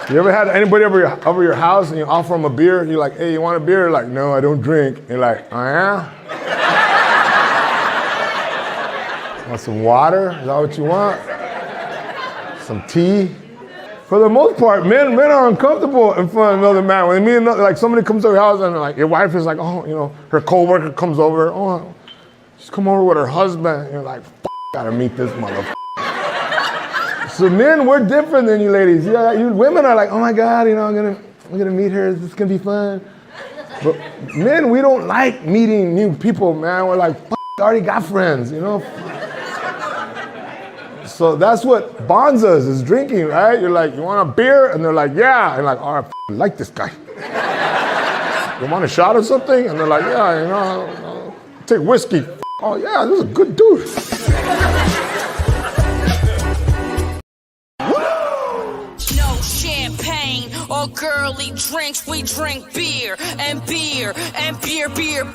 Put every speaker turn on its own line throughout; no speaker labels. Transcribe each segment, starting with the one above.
You ever had anybody over your house and you offer them a beer? You're like, hey, you want a beer? They're like, no, I don't drink. You're like, oh yeah? Want some water? Is that what you want? Some tea? For the most part, men are uncomfortable in front of another man. When like somebody comes to your house and like your wife is like, oh, you know, her coworker comes over, oh, she's come over with her husband. And you're like, gotta meet this motherfucker. So men, we're different than you ladies. Yeah, you women are like, oh my God, you know, I'm gonna meet her. This is gonna be fun. But men, we don't like meeting new people, man. We're like, I already got friends, you know. So that's what bonds us, is drinking, right? You're like, you want a beer? And they're like, yeah. And like, oh, I like this guy. You want a shot or something? And they're like, yeah, you know, take whiskey. Oh yeah, this is a good dude.
Or girly drinks, we drink beer and beer and beer. No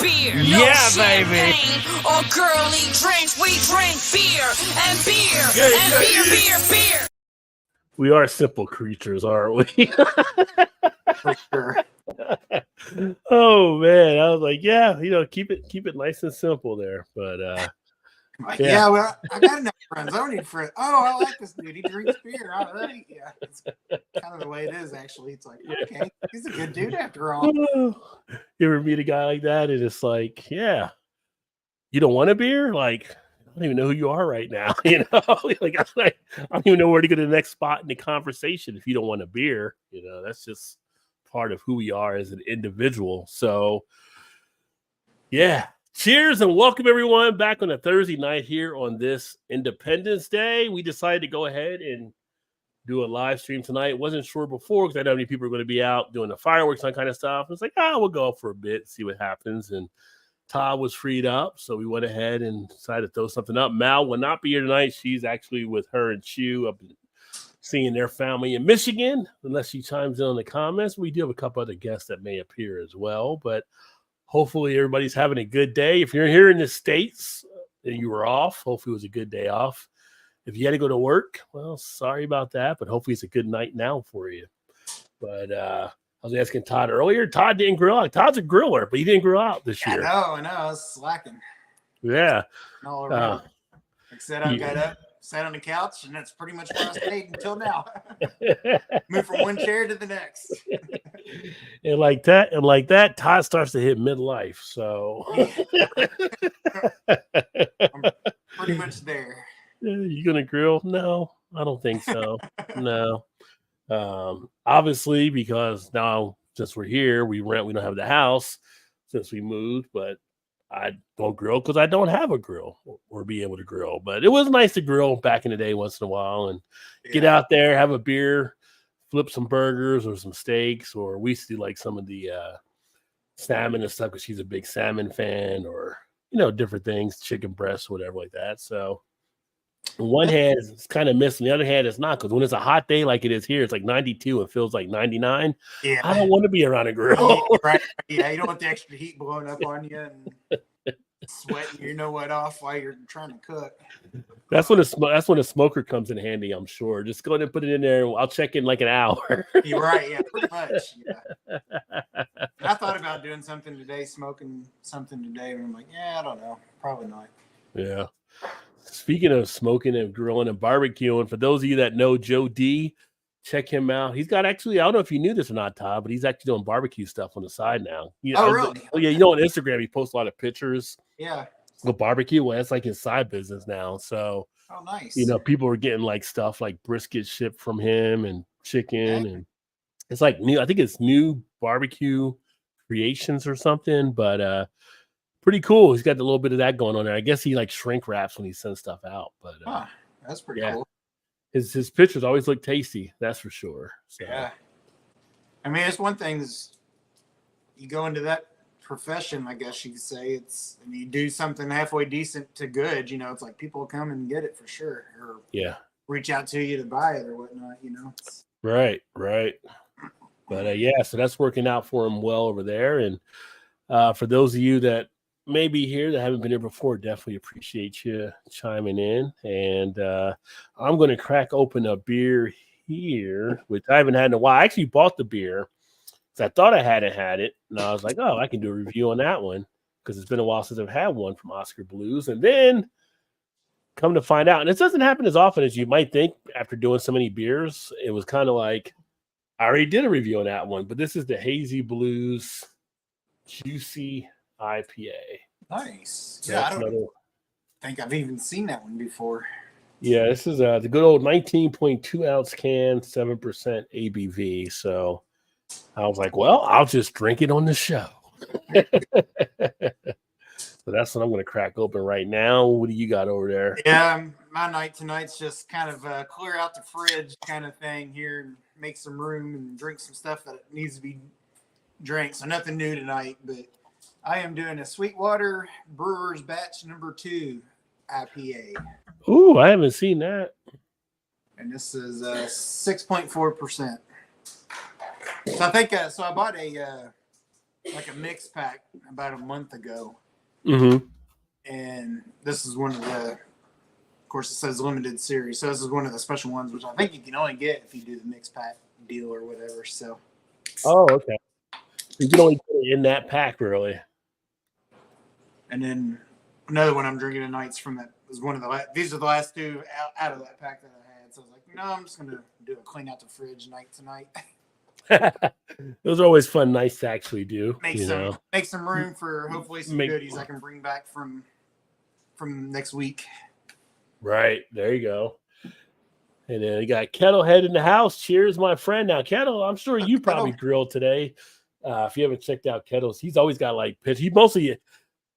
yeah, baby.
Or girly drinks, we drink beer and beer and beer.
We are simple creatures, aren't we?
For sure.
Oh man, I was like, yeah, you know, keep it nice and simple there. But
yeah, well, I got enough friends. I don't need friends. Oh, I like this dude. He drinks beer. All right. Yeah, it's kind of the way it is, actually. It's like, okay, he's a good dude after all.
You ever meet a guy like that and it's like, yeah, you don't want a beer? Like, I don't even know who you are right now. You know, like I don't even know where to go to the next spot in the conversation if you don't want a beer. You know, that's just part of who we are as an individual. So, yeah. Cheers and welcome everyone back on a Thursday night here on this Independence Day. We decided to go ahead and do a live stream tonight. Wasn't sure before because I know how many people are going to be out doing the fireworks and that kind of stuff. It's like, we'll go for a bit, see what happens. And Todd was freed up, so we went ahead and decided to throw something up. Mal will not be here tonight. She's actually with her and Chew up seeing their family in Michigan, unless she chimes in on the comments. We do have a couple other guests that may appear as well, but hopefully everybody's having a good day. If you're here in the States and you were off, hopefully it was a good day off. If you had to go to work, well, sorry about that, but hopefully it's a good night now for you. But I was asking Todd earlier. Todd didn't grill out. Todd's a griller, but he didn't grill out this year.
I know. I was slacking.
Yeah.
All around. Like I said, I got up, sat on the couch, and that's pretty much what I stayed until now. Moved from one chair to the next.
And like that, Todd starts to hit midlife. So
I'm pretty much there.
You gonna grill? No, I don't think so. No. Obviously, because now since we're here, we don't have the house since we moved, but I don't grill because I don't have a grill or be able to grill. But it was nice to grill back in the day once in a while and get out there, have a beer, flip some burgers or some steaks, or we used to do like some of the salmon and stuff because she's a big salmon fan, or different things, chicken breasts, whatever like that. So on one hand it's kind of missing, the other hand it's not, because when it's a hot day like it is here, it's like 92 and feels like 99. Yeah, I don't want to be around a grill.
Right. Yeah, you don't want the extra heat blowing up on you and sweating your know what off while you're trying to cook.
That's when a smoker comes in handy, I'm sure. Just go ahead and put it in there. I'll check in like an hour.
You're right. Yeah, pretty much. Yeah. I thought about doing something today, smoking something today, and I'm like, I don't know, probably not.
Yeah. Speaking of smoking and grilling and barbecuing, for those of you that know Joe D, check him out. He's got actually, I don't know if you knew this or not, Todd, but he's actually doing barbecue stuff on the side now.
Really?
Yeah, on Instagram, he posts a lot of pictures.
Yeah.
With barbecue. Well, it's like his side business now. So,
nice.
People are getting like stuff like brisket shipped from him and chicken. And it's like new, I think it's New Barbecue Creations or something, but pretty cool. He's got a little bit of that going on there. I guess he like shrink wraps when he sends stuff out, but
that's pretty cool.
His pictures always look tasty, that's for sure. So.
Yeah. I mean, it's one thing is you go into that profession, I guess you could say, and you do something halfway decent to good, it's like people come and get it for sure, or reach out to you to buy it or whatnot,
Right. But so that's working out for him well over there. And for those of you that may be here that haven't been here before, definitely appreciate you chiming in. And I'm going to crack open a beer here, which I haven't had in a while. I actually bought the beer because I thought I hadn't had it, and I was like, oh, I can do a review on that one because it's been a while since I've had one from Oscar Blues. And then come to find out, and this doesn't happen as often as you might think after doing so many beers. It was kind of like I already did a review on that one, but this is the Hazy Blues Juicy IPA.
Nice.
So
Yeah, I
that's
don't
another.
think I've even seen that one before.
Yeah, this is the good old 19.2 ounce can, 7% ABV. So I was like, well, I'll just drink it on the show. So that's what I'm going to crack open right now. What do you got over there?
Yeah, my night tonight's just kind of clear out the fridge kind of thing here and make some room and drink some stuff that needs to be drank. So nothing new tonight, but I am doing a Sweetwater Brewers Batch number 2 IPA.
Ooh, I haven't seen that.
And this is 6.4%. So I think so. I bought a like a mix pack about a month ago,
Mm-hmm.
and this is one of the. Of course, it says limited series, so this is one of the special ones, which I think you can only get if you do the mix pack deal or whatever. So.
Oh, okay. You can only put it in that pack, really.
And then another one I'm drinking tonight's from that was one of the these are the last 2 out of that pack that I had. So I was like, no, I'm just gonna do a clean out the fridge night tonight.
Those are always fun, nice to actually do.
Make some room for hopefully some goodies I can bring back from next week.
Right, there you go. And then you got Kettlehead in the house. Cheers, my friend. Now, Kettle, I'm sure you probably grilled today. If you haven't checked out Kettle's, he's always got like he mostly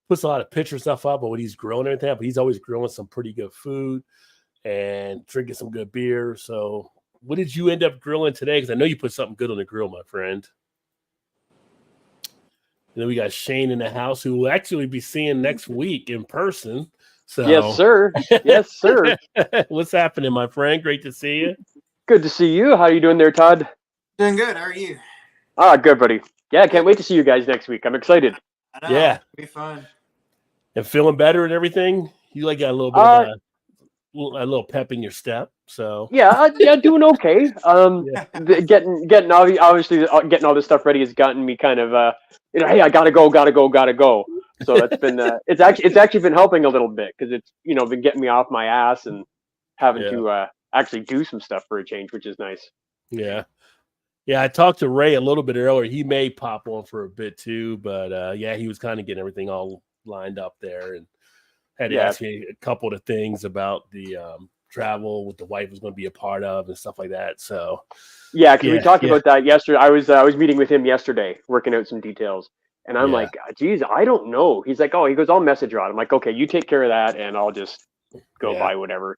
puts a lot of picture stuff up, but when he's grilling and everything, but he's always grilling some pretty good food and drinking some good beer. So what did you end up grilling today? Because I know you put something good on the grill, my friend. And then we got Shane in the house, who will actually be seeing next week in person. So
yes, sir. Yes, sir.
What's happening, my friend? Great to see you.
Good to see you. How are you doing there, Todd?
Doing good. How are you?
Ah, good, buddy. Yeah, I can't wait to see you guys next week. I'm excited.
I know,
yeah,
it'll be fun.
And feeling better and everything. You like got a little bit of a little pep in your step. So
yeah, doing okay.
Yeah.
Getting obviously getting all this stuff ready has gotten me kind of hey, I gotta go. So that's been it's actually been helping a little bit because it's been getting me off my ass and having to actually do some stuff for a change, which is nice.
Yeah. I talked to Ray a little bit earlier. He may pop on for a bit too, but he was kind of getting everything all lined up there and had to ask me a couple of things about the travel with the wife was going to be a part of and stuff like that. So
because we talked about that yesterday. I was meeting with him yesterday, working out some details, and I'm like, geez, I don't know. He's like, he goes, I'll message Rod. I'm like, okay, you take care of that, and I'll just go buy whatever.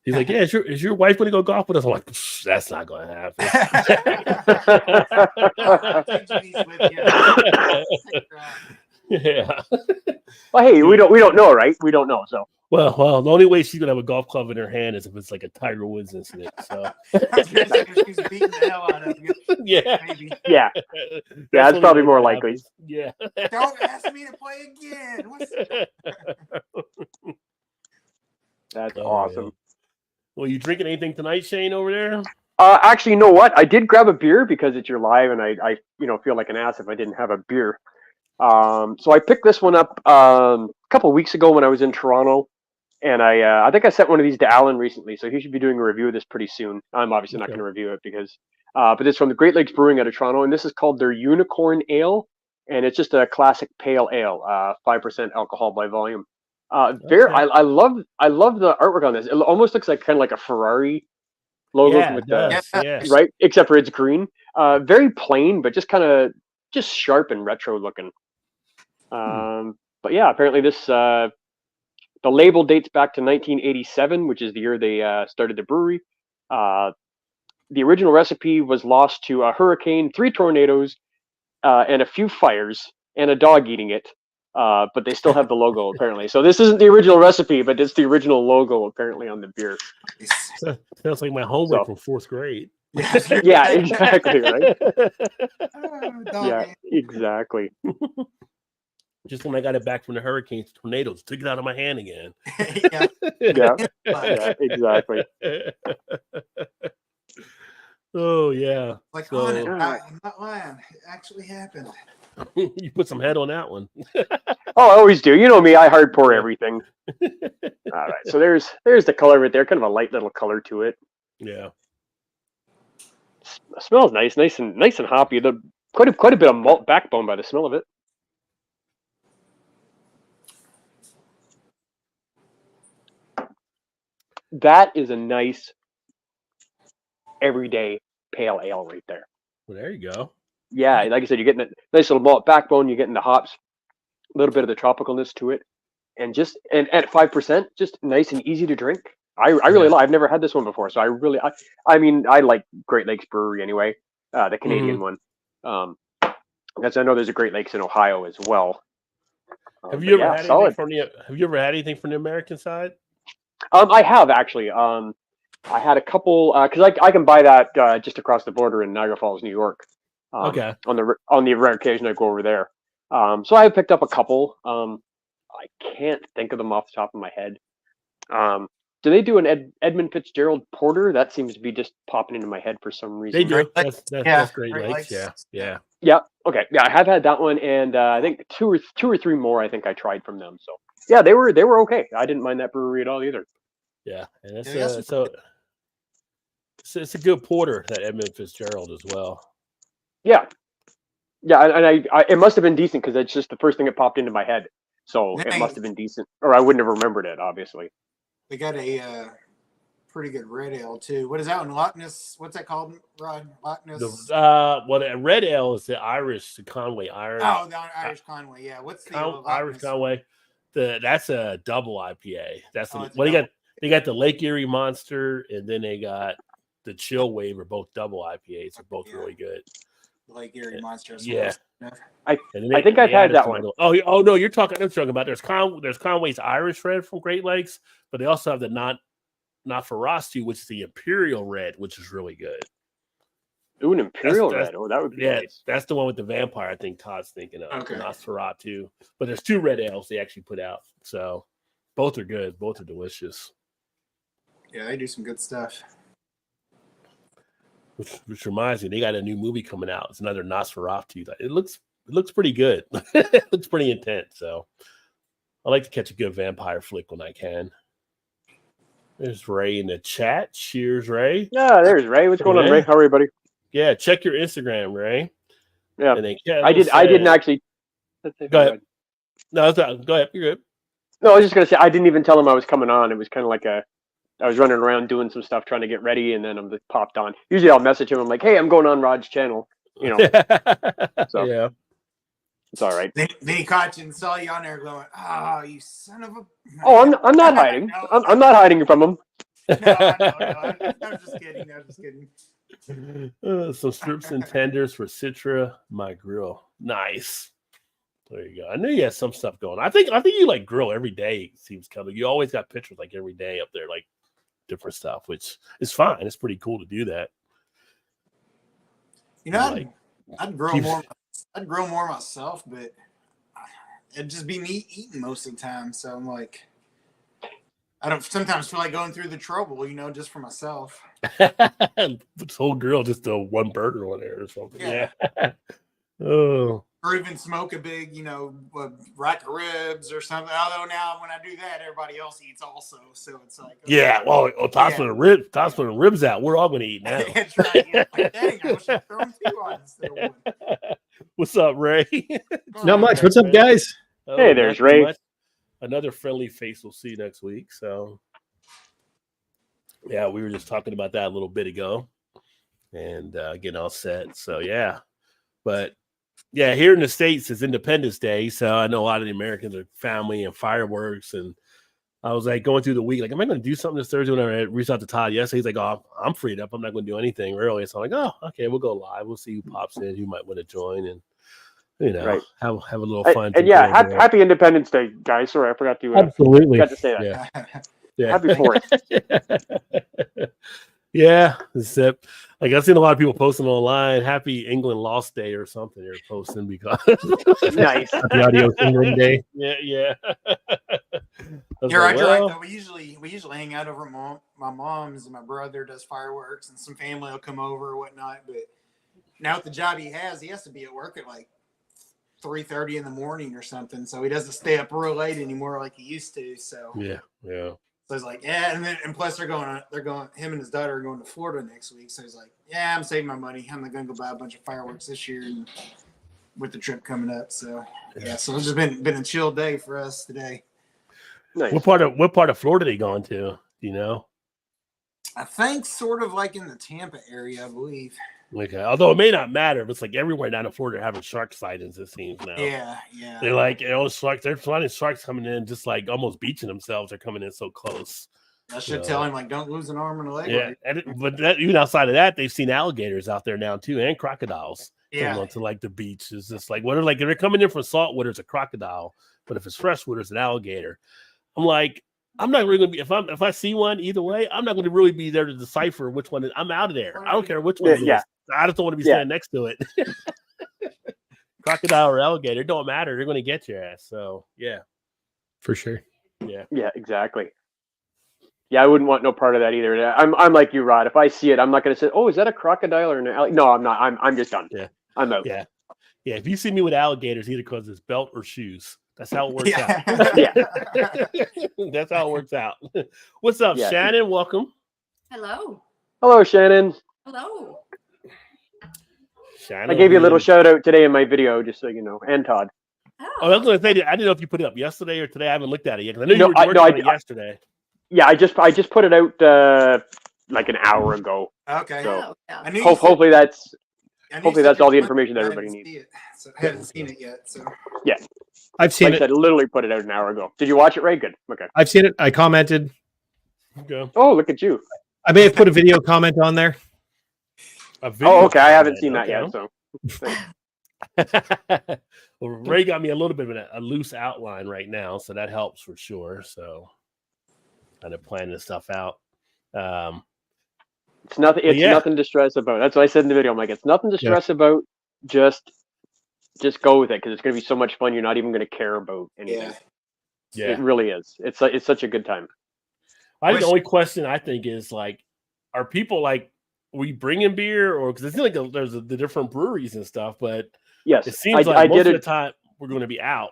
He's like, yeah, is your wife going to go golf with us? I'm like, that's not going to happen. Yeah.
Well, hey, we don't know, right? We don't know, so.
Well, the only way she's gonna have a golf club in her hand is if it's like a Tiger Woods incident. So
she's beating the hell out of you.
Yeah,
maybe.
Yeah, that's probably more likely.
Yeah.
Don't ask me to play again.
That's awesome.
Man. Well, you drinking anything tonight, Shane, over there?
Actually, you know what? I did grab a beer because it's your live, and I feel like an ass if I didn't have a beer. So I picked this one up a couple of weeks ago when I was in Toronto, and I think I sent one of these to Alan recently, so he should be doing a review of this pretty soon. I'm obviously not going to review it because, but it's from the Great Lakes Brewing out of Toronto, and this is called their Unicorn Ale, and it's just a classic pale ale, 5% alcohol by volume. I love the artwork on this. It almost looks like kind of like a Ferrari logo with right, except for it's green. Very plain, but just kind of sharp and retro looking. But yeah, apparently this the label dates back to 1987, which is the year they started the brewery. The original recipe was lost to a hurricane, 3 tornadoes, and a few fires, and a dog eating it. But they still have the logo apparently. So this isn't the original recipe, but it's the original logo apparently on the beer.
Sounds like my homework from 4th grade.
Yeah, exactly, right? Yeah, exactly.
Just when I got it back from the hurricanes, tornadoes, took it out of my hand again.
Yeah, exactly.
Oh yeah.
Like
So
on it, I'm not lying. It actually happened.
you put some head on that one.
Oh, I always do. You know me, I hard pour everything. All right, so there's the color of it there, kind of a light little color to it.
Yeah.
It smells nice and hoppy. Quite a bit of malt backbone by the smell of it. That is a nice everyday pale ale right there.
Well, there you go.
Yeah, like I said, you're getting a nice little malt backbone. You're getting the hops, a little bit of the tropicalness to it, and at 5%, just nice and easy to drink. I really
Yeah.
like. I've never had this one before, so I mean, I like Great Lakes Brewery anyway, the Canadian one. Because I know there's a Great Lakes in Ohio as well.
Have you ever
yeah,
had
solid.
anything from the American side?
I have actually. I had a couple because I can buy that just across the border in Niagara Falls, New York.
Okay.
On the rare occasion I go over there. So I picked up a couple. I can't think of them off the top of my head. Do they do an Edmund Fitzgerald Porter? That seems to be just popping into my head for some reason.
They do.
Great
That's Great
Great
Lakes.
Lakes.
Yeah.
Yeah. Okay. Yeah, I have had that one, and I think two or three more. I think I tried from them. So yeah, they were okay. I didn't mind that brewery at all either.
Yeah. And it's
Yeah, that's-
so it's a good porter, that Edmund Fitzgerald as well.
Yeah. Yeah, and I it must have been decent because it's just the first thing that popped into my head. So it must have been decent, or I wouldn't have remembered it, obviously.
They got a pretty good red ale too. What is that one? Loch Ness. What's that called, Rod? Loch Ness.
The red ale is the Irish, the Conway Irish.
Oh, the Irish Conway. Yeah. What's the
Irish Conway? That's a double IPA. That's
Oh, it's
what
a
they got. They got the Lake Erie Monster, and then they got the Chill Wave, are both double IPAs. They're both really good.
Lake Erie Monster.
Yeah.
I think I've had that one.
Oh no, you're talking. I'm talking about there's Conway's Irish Red from Great Lakes, but they also have the not Ferocity, which is the Imperial Red, which is really good.
Ooh, an Imperial
That's-
Red. Oh, that would be
Yeah,
nice.
that's the one with the vampire. I think Todd's thinking of.
Okay.
Nosferatu. But there's two red ales they actually put out, so both are good. Both are delicious.
Yeah, they do some good stuff.
Which reminds me, they got a new movie coming out. It's another Nosferatu. It looks pretty good. It looks pretty intense. So I like to catch a good vampire flick when I can. There's Ray in the chat. Cheers, Ray.
Yeah, there's Ray. What's going on, Ray? How are you, buddy?
Yeah, check your Instagram, Ray.
Yeah,
And then
I didn't actually.
Go ahead. No, go ahead. You're good.
No, I was just gonna say I didn't even tell him I was coming on. It was kind of like I was running around doing some stuff, trying to get ready, and then I'm just popped on. Usually I'll message him. I'm like, hey, I'm going on Rod's channel. You know, So.
Yeah.
it's all right.
Then he caught you and saw you on there going, "Oh, you son of a."
Oh, I'm not hiding.
No,
I'm not hiding from him.
No. I'm just kidding. I'm just kidding.
Some strips and tenders for Citra, my grill. Nice. There you go. I knew you had some stuff going. I think you like grill every day. It seems kind of. You always got pictures like every day up there, like different stuff, which is fine. It's pretty cool to do that.
You know,
Like,
I'd grill more. I'd grill more myself, but it'd just be me eating most of the time. So I'm like, I don't sometimes feel like going through the trouble, just for myself.
this whole grill, just a one burger on there or something.
Yeah.
Oh.
Or even smoke a big, rack of ribs or something. Although now when I do that, everybody else eats also. So it's like, okay.
Yeah. Well, Todd's putting the ribs out. We're all going to eat now.
That's right. Yeah, like, dang, I wish I'd thrown two on instead of one.
What's up, Ray?
Not much. What's up, guys?
Hey, there's
not too
Ray.
much. Another friendly face. We'll see you next week. So, yeah, we were just talking about that a little bit ago and getting all set. So, yeah. But, yeah, here in the States, it's Independence Day. So, I know a lot of the Americans are family and fireworks. And I was like going through the week, like, am I going to do something this Thursday? When I reached out to Todd yesterday, he's like, oh, I'm freed up. I'm not going to do anything really. So I'm like, oh, okay, we'll go live. We'll see who pops in, who might want to join, and
Right.
have a little fun.
And yeah, happy Independence Day, guys. Sorry, I forgot to.
Absolutely.
Got to say that.
Yeah.
Happy 4th.
Yeah. Except, like, I've seen a lot of people posting online, Happy England Lost Day or something. They're posting because
Nice.
Happy Audio England Day.
Yeah. was
You're
like,
right. You're right.
well,
Though we usually hang out over at my mom's, and my brother does fireworks, and some family will come over or whatnot. But now with the job he has to be at work at like 3:30 in the morning or something. So he doesn't stay up real late anymore like he used to. So
yeah.
So he's like, yeah, and plus they're going. Him and his daughter are going to Florida next week. So he's like, yeah, I'm saving my money. I'm not going to go buy a bunch of fireworks this year, and with the trip coming up. So yeah, so it's just been a chill day for us today.
Nice.
What part of Florida they going to? Do you know?
I think sort of like in the Tampa area, I believe.
Okay. Although it may not matter, but it's like everywhere down in Florida having shark sightings, it seems now.
Yeah.
They're like, sharks, they're finding sharks coming in just like almost beaching themselves. They're coming in so close.
I should tell him, like, don't lose an arm and a leg.
Yeah. But even outside of that, they've seen alligators out there now too, and crocodiles.
Yeah.
Coming onto like the beach. It's just like, if they're coming in from saltwater, it's a crocodile. But if it's freshwater, it's an alligator. I'm like, I'm not really gonna be if I see one either way, I'm not gonna really be there to decipher which one I'm out of there. I don't care which one it is. I just don't want to be standing next to it. Crocodile or alligator, it don't matter. They're gonna get your ass. So yeah.
For sure.
Yeah.
Yeah, exactly. Yeah, I wouldn't want no part of that either. I'm like you, Rod. If I see it, I'm not gonna say, "Oh, is that a crocodile or an alligator?" No, I'm not. I'm just done.
Yeah.
I'm out.
Yeah. Yeah. If you see me with alligators, either because it's belt or shoes. That's how it works out.
Yeah.
That's how it works out. What's up,
Yeah.
Shannon? Welcome.
Hello.
Hello, Shannon.
Hello.
Shannon,
I gave you a little shout out today in my video, just so you know, and Todd.
I was going to say, I didn't know if you put it up yesterday or today. I haven't looked at it yet because I knew you were working on it yesterday.
Yeah, I just put it out like an hour ago.
Okay.
So
yeah.
hopefully that's all the information that everybody needs.
I haven't seen it yet. So
yeah,
I've seen
it. I literally put it out an hour ago. Did you watch it, Ray? Good. Okay.
I've seen it. I commented.
Okay.
Oh, look at you.
I may have put a video comment on there.
Oh, okay. I haven't seen that yet. So.
Well, Ray got me a little bit of a loose outline right now, so that helps for sure. So, kind of planning this stuff out.
It's nothing. It's nothing to stress about. That's what I said in the video. I'm like, it's nothing to stress about. Just go with it because it's going to be so much fun. You're not even going to care about anything.
Yeah,
it really is. It's such a good time.
I think the only question I think is like, are people like, we bringing beer, or because it seems like there's the different breweries and stuff, but
yes,
it seems like most of the time we're going to be out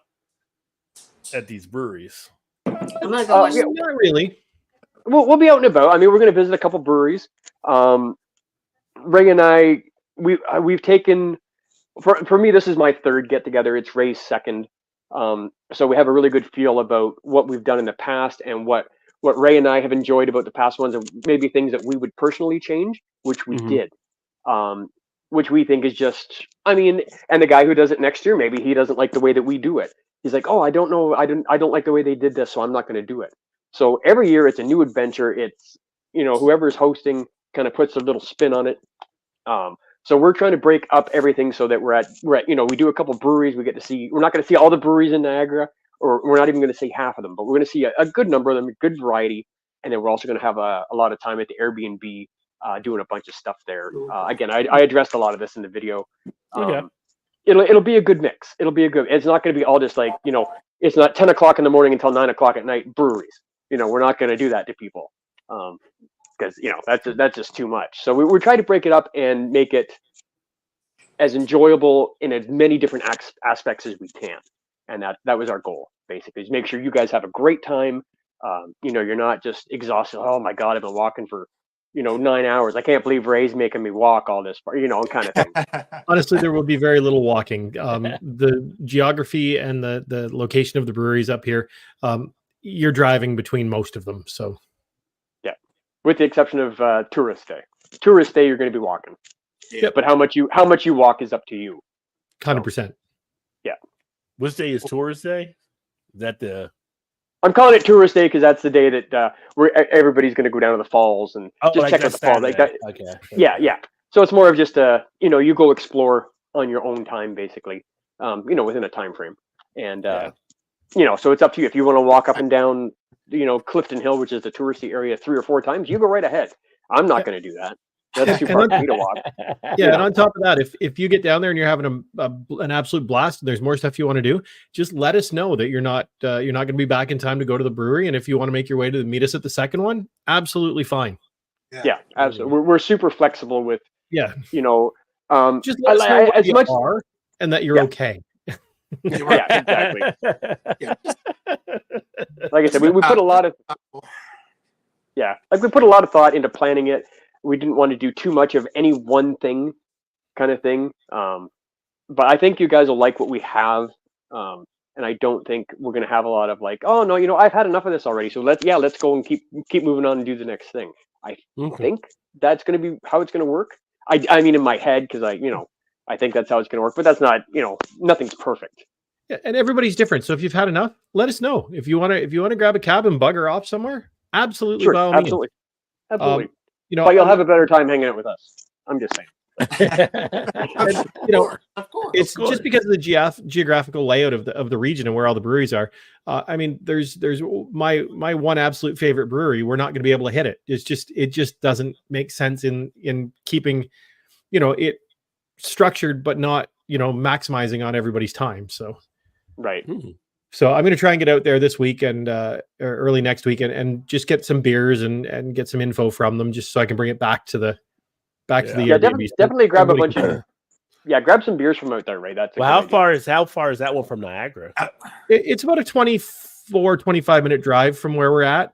at these breweries.
I'm not going.
Not really.
We'll be out and about. I mean, we're going to visit a couple breweries. Ray and I, we've taken. For me, this is my third get together. It's Ray's second. So we have a really good feel about what we've done in the past and what Ray and I have enjoyed about the past ones, and maybe things that we would personally change, which we did. Which we think is just, I mean, and the guy who does it next year, maybe he doesn't like the way that we do it. He's like, oh, I don't know, I don't like the way they did this, so I'm not going to do it. So every year it's a new adventure. It's, whoever's hosting kind of puts a little spin on it. So we're trying to break up everything so that we're at, we do a couple breweries. We get to see, we're not going to see all the breweries in Niagara, or we're not even going to see half of them, but we're going to see a good number of them, a good variety. And then we're also going to have a lot of time at the Airbnb doing a bunch of stuff there. Again, I addressed a lot of this in the video. It'll be a good mix. It's not going to be all just like, it's not 10 o'clock in the morning until 9 o'clock at night breweries. We're not going to do that to people. Because that's just too much. So we're trying to break it up and make it as enjoyable in as many different aspects as we can, and that was our goal basically, is make sure you guys have a great time. You're not just exhausted. Oh my God, I've been walking for 9 hours. I can't believe Ray's making me walk all this, kind of thing.
Honestly, there will be very little walking. The geography and the location of the breweries up here, you're driving between most of them, so.
With the exception of tourist day. Tourist day, you're going to be walking.
Yeah.
But how much you walk is up to you.
100%.
Yeah.
Which day is tourist day? Is that the?
I'm calling it tourist day because that's the day that where everybody's going to go down to the falls and just check out the falls. Like that.
Okay.
Yeah. So it's more of just you go explore on your own time, basically. Within a time frame, and so it's up to you if you want to walk up and down. Clifton Hill, which is the touristy area, 3 or 4 times, you go right ahead. I'm not going to do that. That's too far for me to walk.
Yeah, and on top of that, if you get down there and you're having an absolute blast, and there's more stuff you want to do, just let us know that you're not going to be back in time to go to the brewery. And if you want to make your way to meet us at the second one, absolutely fine.
Yeah, absolutely. We're super flexible with,
Yeah,
just
let us know what
as
you
much
are and that you're okay.
Yeah, exactly. Like I said, we put a lot of we put a lot of thought into planning it. We didn't want to do too much of any one thing, kind of thing. But I think you guys will like what we have. And I don't think we're going to have a lot of like, oh no, I've had enough of this already. So let's go and keep moving on and do the next thing. I think that's going to be how it's going to work. I mean, in my head, because I think that's how it's going to work. But that's not, nothing's perfect.
Yeah, and everybody's different. So if you've had enough, let us know. If you want to grab a cab and bugger off somewhere, absolutely,
Sure,
by all
absolutely,
means.
absolutely. But you'll have a better time hanging out with us. I'm just saying.
Of course.
It's just because of the geographical layout of the region and where all the breweries are. I mean, there's my one absolute favorite brewery. We're not going to be able to hit it. It just doesn't make sense in keeping, it structured, but not, maximizing on everybody's time. So,
right.
So I'm going to try and get out there this week and or early next week and just get some beers and get some info from them, just so I can bring it back to the Airbnb.
Definitely grab a bunch of grab some beers from out there, right? That's
how far is that one from Niagara?
It's about a 25 minute drive from where we're at.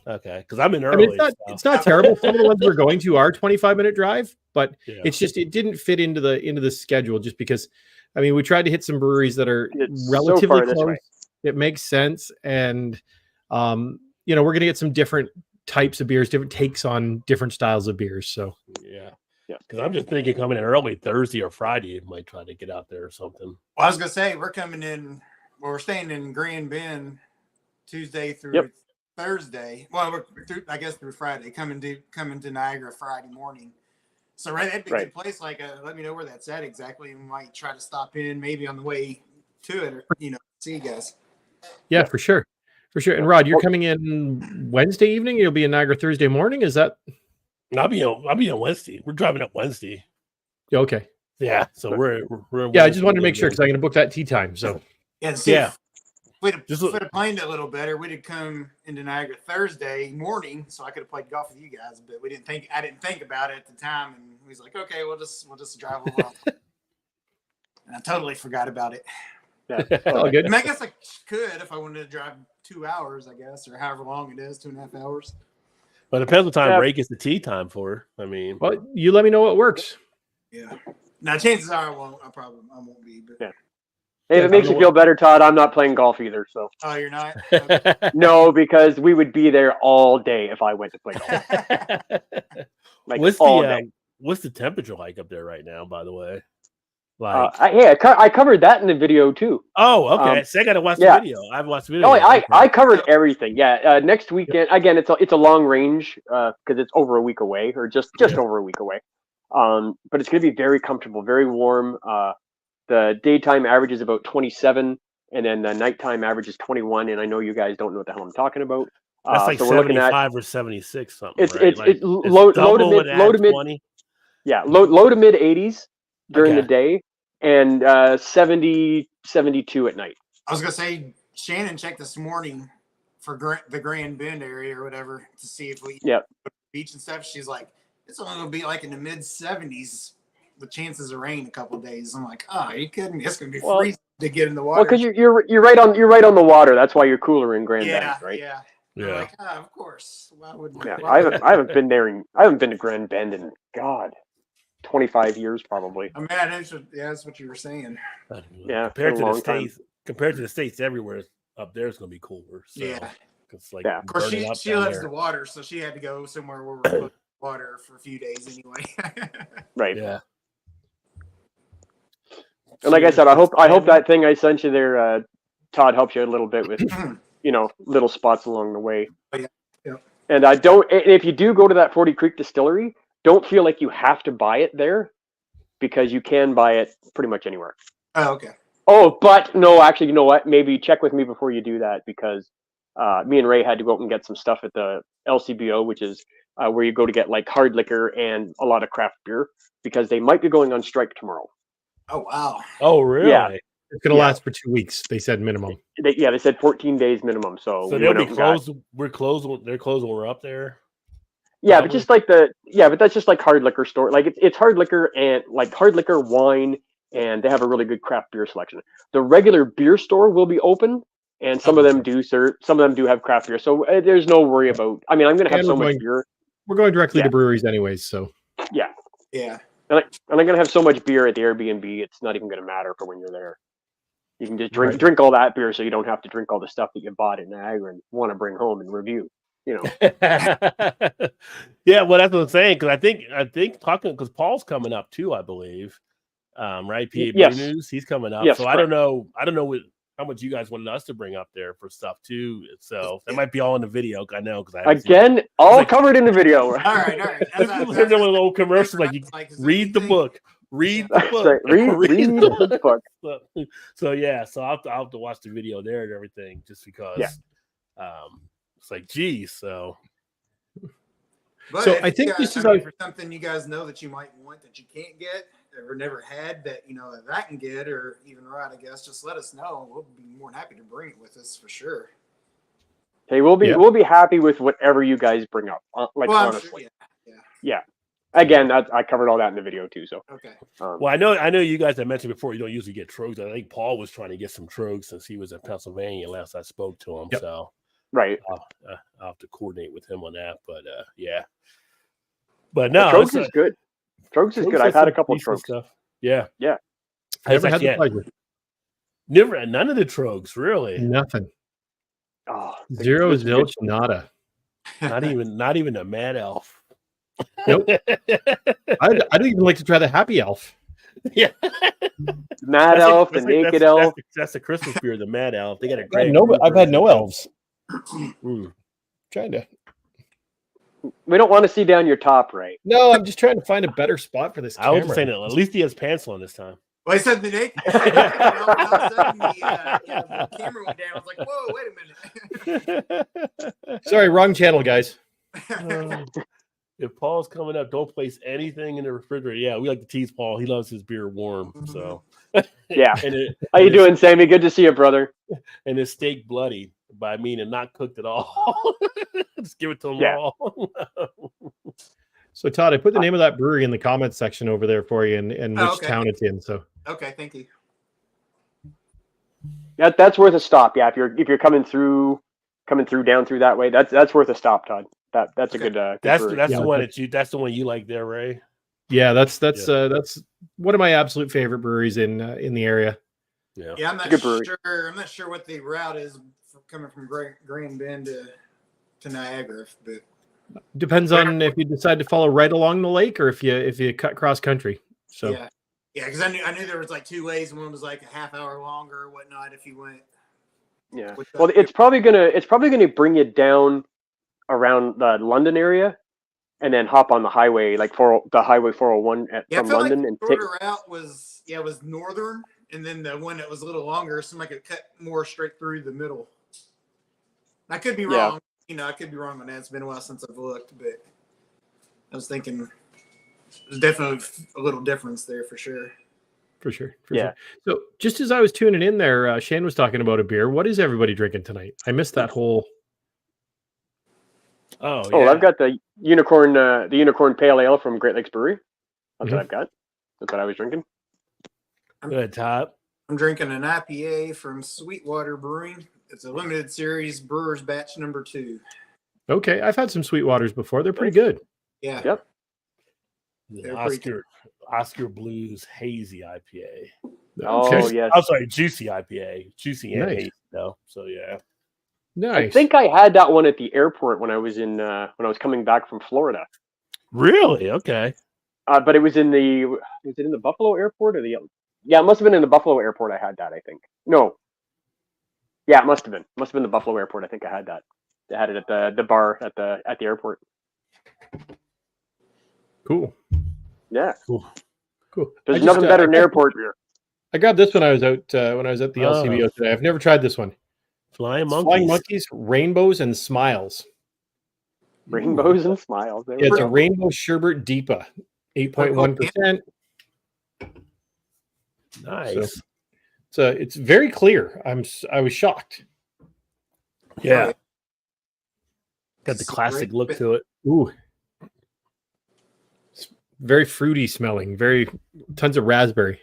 Okay, because I'm in early.
It's not terrible. Some of the ones we're going to are 25-minute drive, but it's just it didn't fit into the schedule just because. I mean, we tried to hit some breweries that are relatively close. It makes sense, and we're going to get some different types of beers, different takes on different styles of beers. So
yeah. Because I'm just thinking coming in early Thursday or Friday, might try to get out there or something.
Well, I was gonna say we're coming in. Well, we're staying in Grand Bend Tuesday through Thursday. Well, we're through Friday. Coming to Niagara Friday morning. So that'd be a good place. Like, let me know where that's at exactly. We might try to stop in maybe on the way to it, or see you guys.
Yeah, for sure. And Rod, you're coming in Wednesday evening. You'll be in Niagara Thursday morning. Is that?
I'll be on Wednesday. We're driving up Wednesday.
Okay.
Yeah. So we're
I just wanted to make sure because I'm going to book that tea time. So
If we'd have planned it a little better, we'd have come into Niagara Thursday morning, so I could have played golf with you guys. But I didn't think about it at the time, and we was like, okay, we'll just drive over. And I totally forgot about it.
Yeah,
all good.
I mean, I guess I could if I wanted to drive 2 hours, I guess, or however long it is, 2.5 hours.
But it depends what time Ray gets the tea time for. I mean,
well, you let me know what works.
Yeah. Now, chances are I won't be. But
hey, if it makes you feel better, Todd, I'm not playing golf either. So.
Oh, you're not?
Okay. No, because we would be there all day if I went to play golf. All day.
What's the temperature like up there right now? By the way.
I covered that in the video too.
Oh, okay. So I got to watch the video. I've watched the video.
No, I covered everything. Yeah, next weekend again. It's a long range because it's over a week away, or just over a week away. But it's going to be very comfortable, very warm. The daytime average is about 27, and then the nighttime average is 21. And I know you guys don't know what the hell I'm talking about.
That's like
so
75 or 76 something.
It's
right?
it's low to mid 20. Yeah, low to mid 80s during the day. And 70, 72 at night.
I was gonna say Shannon checked this morning for the Grand Bend area or whatever to see if we beach and stuff. She's like, it's only gonna be like in the mid 70s with chances of rain a couple of days. I'm like, oh, are you kidding me? It's gonna be freezing to get in the water.
Well, because you're right on the water. That's why you're cooler in Grand Bend, right?
Yeah. Like, of course. Why would?
Yeah, I haven't been there. I haven't been to Grand Bend in 25 years probably.
I mean, that's what you were saying.
Yeah,
compared to the states everywhere up there, it's gonna be cooler. So. Yeah, it's like
of course she loves the water, so she had to go somewhere where we're close to water for a few days anyway.
Right.
Yeah.
And like I said, I hope that thing I sent you there, Todd, helps you a little bit with little spots along the way.
Yeah.
And if you do go to that 40 Creek distillery, don't feel like you have to buy it there, because you can buy it pretty much anywhere.
Oh, okay.
Oh, but no, actually, you know what? Maybe check with me before you do that, because me and Ray had to go out and get some stuff at the LCBO, which is where you go to get like hard liquor and a lot of craft beer, because they might be going on strike tomorrow.
Oh wow.
Oh really?
Yeah.
It's going to last for 2 weeks. They said minimum.
They said 14 days minimum. So
they'll be closed. We're closed. They're closed when we're up there.
Yeah, but just like but that's just like hard liquor store. Like it's hard liquor and like hard liquor, wine, and they have a really good craft beer selection. The regular beer store will be open, and some of them do have craft beer. So there's no worry about. I mean, I'm going to have so much beer.
We're going directly to breweries anyways, so
yeah.
And
I'm going to have so much beer at the Airbnb. It's not even going to matter for when you're there. You can just drink all that beer, so you don't have to drink all the stuff that you bought in Niagara and want to bring home and review. You know.
Yeah, well, that's what I'm saying, because I think talking, because Paul's coming up too, I believe. Right, PA
Yes.
News, he's coming up.
Yes,
so
correct.
I don't know how much you guys wanted us to bring up there for stuff too. So that might be all in the video. I know, because
Again, all covered in the video.
All right.
There's a little commercial like you read the book. Read the book.
Read the book.
So yeah, so I'll have to watch the video there and everything, just because. It's like, geez, so.
But
so I think this is
for something you guys know that you might want that you can't get or never had that that I can get, or even I guess, just let us know. We'll be more than happy to bring it with us for sure.
Hey, we'll be happy with whatever you guys bring up. Honestly, yeah. Again, I covered all that in the video too. So
okay.
Well, I know you guys had mentioned before you don't usually get trogs. I think Paul was trying to get some trogs since he was in Pennsylvania last I spoke to him.
Yep.
So
right,
I'll have to coordinate with him on that. But yeah, but no,
trogs is good. Trogs is good. I've had a couple of trogs
stuff. Yeah.
I never had the pleasure.
None of the trogs, really.
Nothing.
Oh,
Zero, zilch, nada.
Not even a mad elf.
Nope. I don't even like to try the happy elf.
Yeah.
Mad elf, the naked elf.
That's the Christmas beer, the mad elf. They got a great.
I've had no elves. Trying to.
We don't want to see down your top, right?
No, I'm just trying to find a better spot for this camera.
I was just saying that at least he has pants on this time.
Well, I said the naked. All of a sudden, the camera went down. I was like, "Whoa, wait a minute!"
Sorry, wrong channel, guys.
If Paul's coming up, don't place anything in the refrigerator. Yeah, we like to tease Paul. He loves his beer warm. So
yeah. How you doing, Sammy? Good to see you, brother.
And his steak bloody, by meaning not cooked at all. Just give it to him raw.
So Todd, I put the name of that brewery in the comments section over there for you, and which town it's in. So
okay, thank you.
That's worth a stop. Yeah, if you're coming through down through that way, that's worth a stop, Todd. That's a good.
That's the one that's the one you like there, Ray.
Yeah, that's one of my absolute favorite breweries in the area.
Yeah, I'm not sure what the route is coming from Grand Bend to Niagara, but
depends on if you decide to follow right along the lake or if you cut cross country. So
yeah, because I knew there was like two ways, and one was like a half hour longer or whatnot if you went.
Yeah, well, it's probably gonna bring you down around the London area, and then hop on the highway the highway 401 from London, and
take. The route was northern, and then the one that was a little longer seemed like it cut more straight through the middle. I could be wrong. I could be wrong on that. It's been a while since I've looked, but I was thinking there's definitely a little difference there for sure.
For sure. So just as I was tuning in there, Shane was talking about a beer. What is everybody drinking tonight? I missed that whole.
Oh, I've got the unicorn pale ale from Great Lakes Brewery. That's what I've got. That's what I was drinking.
Good, Todd.
I'm drinking an IPA from Sweetwater Brewing. It's a limited series Brewers Batch number 2.
Okay, I've had some Sweetwaters before. They're pretty good.
Yeah.
Yep.
The Oscar Blues Hazy IPA.
Oh, yes.
I'm sorry, Juicy IPA. Juicy and hazy, though. So, yeah.
Nice.
I think I had that one at the airport when I was coming back from Florida.
Really? Okay.
But it was in the Buffalo airport or it must have been in the Buffalo airport. I had that, I think. No. Yeah, it must have been the Buffalo airport. I think I had that. They had it at the bar at the airport.
Cool.
Yeah.
Cool.
There's nothing better than airport beer.
I grabbed this when I was out when I was at the LCBO today. I've never tried this one.
Flying Monkeys,
Rainbows, and Smiles.
Rainbows and smiles. There we
It's a
go.
rainbow sherbet Deepa, 8.1%.
Nice.
So it's very clear. I was shocked.
Yeah. Got the classic look to it.
Ooh. It's very fruity smelling. Very tons of raspberry.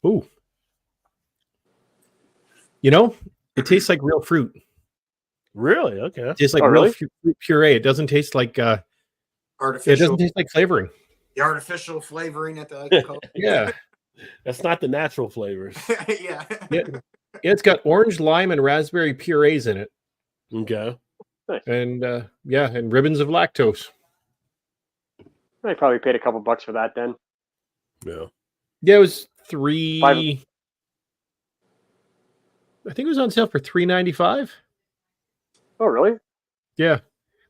Ooh. You know, it tastes like real fruit.
Really? Okay.
It tastes like
really?
fruit puree. It doesn't taste like it
Artificial.
doesn't taste like flavoring.
The artificial flavoring at the
Yeah.
That's not the natural flavors.
yeah.
Yeah. It's got orange, lime, and raspberry purees in it.
Okay.
And and ribbons of lactose.
I probably paid a couple bucks for that then.
Yeah.
Yeah, it was three.
Five.
I think it was on sale for $3.95.
Oh, really?
Yeah,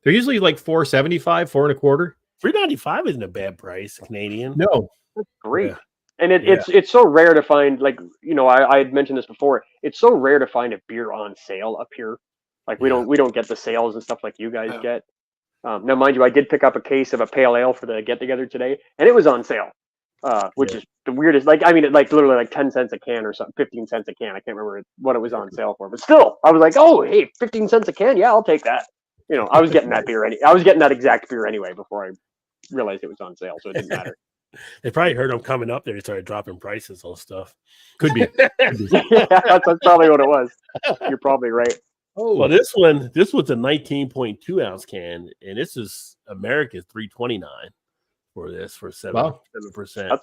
they're usually like $4.75, $4.25.
$3.95 isn't a bad price, Canadian.
No,
That's great.
Yeah.
And it's so rare to find, like, you know, I had mentioned this before. It's so rare to find a beer on sale up here. Like we don't get the sales and stuff like you guys get. Now, mind you, I did pick up a case of a pale ale for the get together today, and it was on sale, which is the weirdest. Like, I mean, like literally like 10 cents a can or something, 15 cents a can. I can't remember what it was on sale for, but still, I was like, oh, hey, 15 cents a can, yeah, I'll take that. You know, I was getting that beer. I was getting that exact beer anyway before I realized it was on sale, so it didn't matter.
They probably heard them coming up there. They started dropping prices on stuff.
could be.
Yeah, that's probably what it was. You're probably right.
Oh,
Well, this was a 19.2 ounce can, and this is America's $3.29 for this for 7%.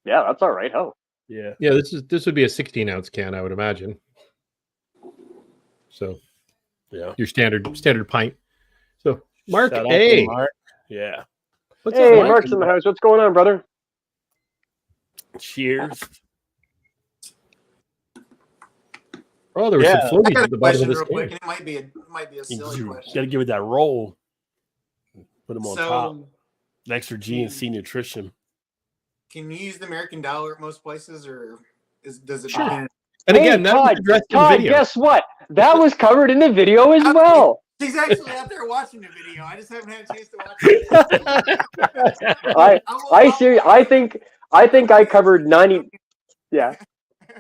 That's all right. Hell,
Yeah.
yeah. This would be a 16-ounce can, I would imagine. So,
Yeah.
your standard pint. So, Mark,
Shout out to
hey,
Mark. Yeah.
what's
hey,
up,
Mark's in the house. What's going on, brother?
Cheers.
Oh, there was
Yeah.
some
I
floaties
got
at
a
the bottom
question
of this
real quick,
can.
and it might be a silly
You
question.
got to give it that roll. Put them on top.
So,
An extra G and C nutrition.
can you use the American dollar at most places, or does it
Sure.
depend?
And
Hey,
again, that was
Todd,
addressed in the
Todd,
video.
guess what? That was covered in the video as well.
She's actually out there watching the video. I just haven't had a chance to watch it.
I think I covered 90. Yeah,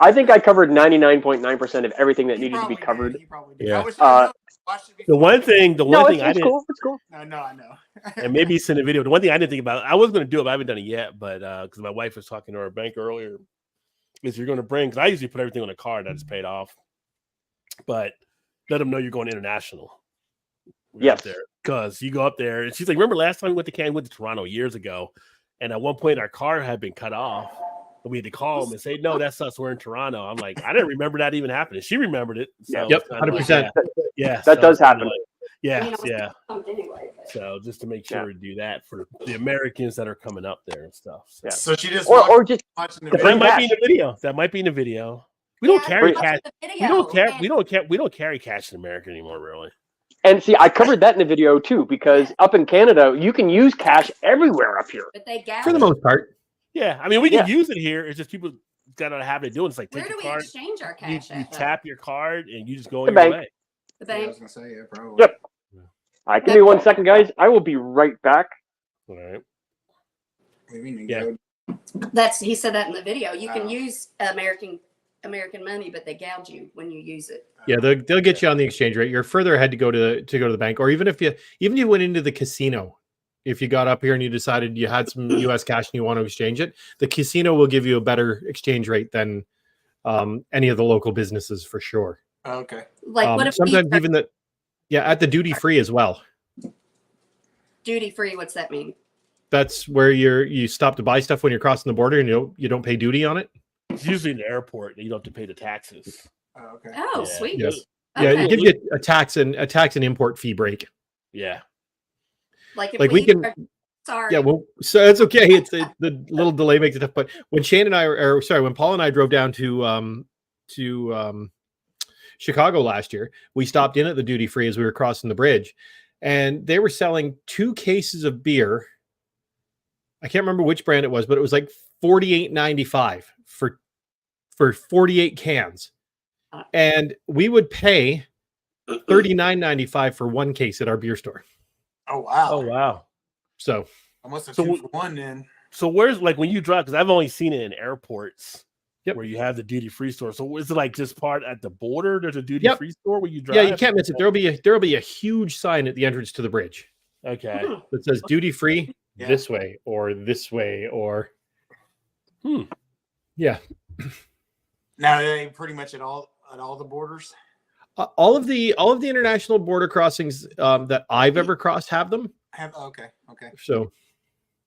I think I covered 99.9% of everything that
He
needed to be
probably
covered.
did. He probably did.
Yeah.
I wish I watched it
The
before.
one thing
No,
I
it's
didn't,
cool. It's cool.
No, I know.
and maybe it's in the video. The one thing I didn't think about, I was going to do it, but I haven't done it yet. But because my wife was talking to our bank earlier, is you're going to bring, because I usually put everything on a card that is paid off, but let them know you're going international.
Yes.
Because you go up there, and she's like, remember last time we went to Toronto years ago, and at one point our car had been cut off. And we had to call them and say, no, that's us. We're in Toronto. I'm like, I didn't remember that even happening. She remembered it. So
Yep,
it's kinda like,
100%.
yeah,
That does happen.
I mean,
Yeah,
it was
yeah.
anyway, but-
So just to make sure we do that for the Americans that are coming up there and stuff. So.
Yeah.
So she just
Or just
watching the
to
That
bring
video.
might be in
cash.
the video. That might be in the video. We don't
Yeah,
carry
watch
cash.
the
We
video,
don't care.
and-
We don't carry cash in America anymore, really.
And see, I covered that in the video too, because up in Canada, you can use cash everywhere up here.
But they gouge.
For the most part.
Yeah, I mean, we can
Yeah.
use it here. It's just people got to have it doing. It's like
Where
take
do
your
we
card,
exchange our
you
cash at? though?
tap your card, and you just go
The
on your
bank.
way.
The
Yeah, I
bank.
was gonna say, yeah, probably.
Yep. All right, give me 1 second, guys. I will be right back.
All right.
Maybe you
Yeah.
go-
He said that in the video. You can
Oh.
use American money, but they gouge you when you use it.
Yeah, they'll get you on the exchange rate. You're further ahead to go to the bank, or even if you went into the casino, if you got up here and you decided you had some U.S. cash and you want to exchange it, the casino will give you a better exchange rate than any of the local businesses for sure.
Oh, okay.
Like what if
Sometimes even at the duty free as well.
duty free? What's that mean?
That's where you stop to buy stuff when you're crossing the border and you don't pay duty on it.
It's usually in the airport that you don't have to pay the taxes.
Oh, okay.
Oh,
Yeah.
sweet.
Yes.
Okay.
Yeah, it gives you a tax and import fee break.
Yeah.
Like if
Like
we
we can.
sorry.
Yeah, well, so it's okay. It's the little delay makes it tough. But when when Paul and I drove down to Chicago last year, we stopped in at the duty free as we were crossing the bridge, and they were selling 2 cases of beer. I can't remember which brand it was, but it was like $48.95 for 48 cans. and we would pay $39.95 for one case at our beer store.
Oh wow.
Oh wow.
So
Almost a
So
2 for 1 then.
So where's like when you drive? Because I've only seen it in airports.
Yep.
Where you have the duty free store. So is it like just part at the border? There's a duty
Yep.
free store where you drive.
yeah, you can't miss it. There'll be a huge sign at the entrance to the bridge
Okay.
that says duty free
Yeah.
this way or this way or yeah.
Now they pretty much at all the borders.
All of the international border crossings that I've ever crossed have them.
Okay.
So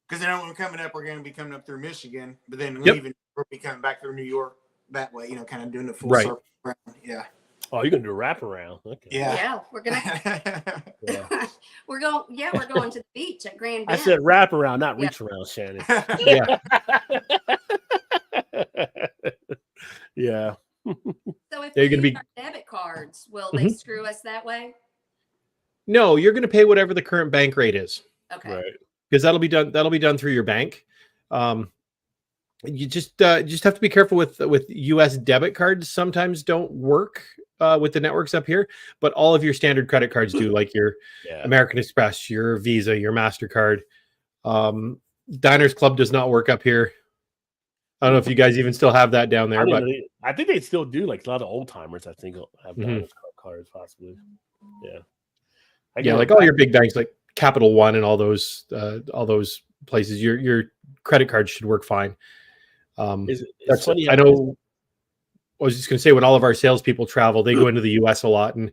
Because then when we're coming up, we're going to be coming up through Michigan, but then
Yep.
leaving, we'll be coming back through New York that way. Kind of doing the full
Right.
circle around. Yeah.
Oh, you're gonna do a wraparound. Okay.
Yeah.
Yeah, we're gonna
Yeah.
we're going to the beach at Grand
I
Bend.
said wraparound, not
Yeah.
reach around, Shannon.
yeah.
Yeah.
So if
They're
we
gonna
use
be-
our debit cards, will they screw us that way?
No, you're going to pay whatever the current bank rate is.
Okay.
Right.
Because that'll be done through your bank. You just have to be careful with US debit cards. Sometimes don't work with the networks up here, but all of your standard credit cards do, like your
Yeah.
American Express, your Visa, your MasterCard. Diners Club does not work up here. I don't know if you guys even still have that down there, but
I think they still do. Like a lot of old timers, I think, have Diners Club cards possibly. Yeah.
yeah, like all your big banks, like Capital One and all those places, your credit cards should work fine.
It's funny.
I know. I was just going to say, when all of our salespeople travel, they go into the U.S. a lot, and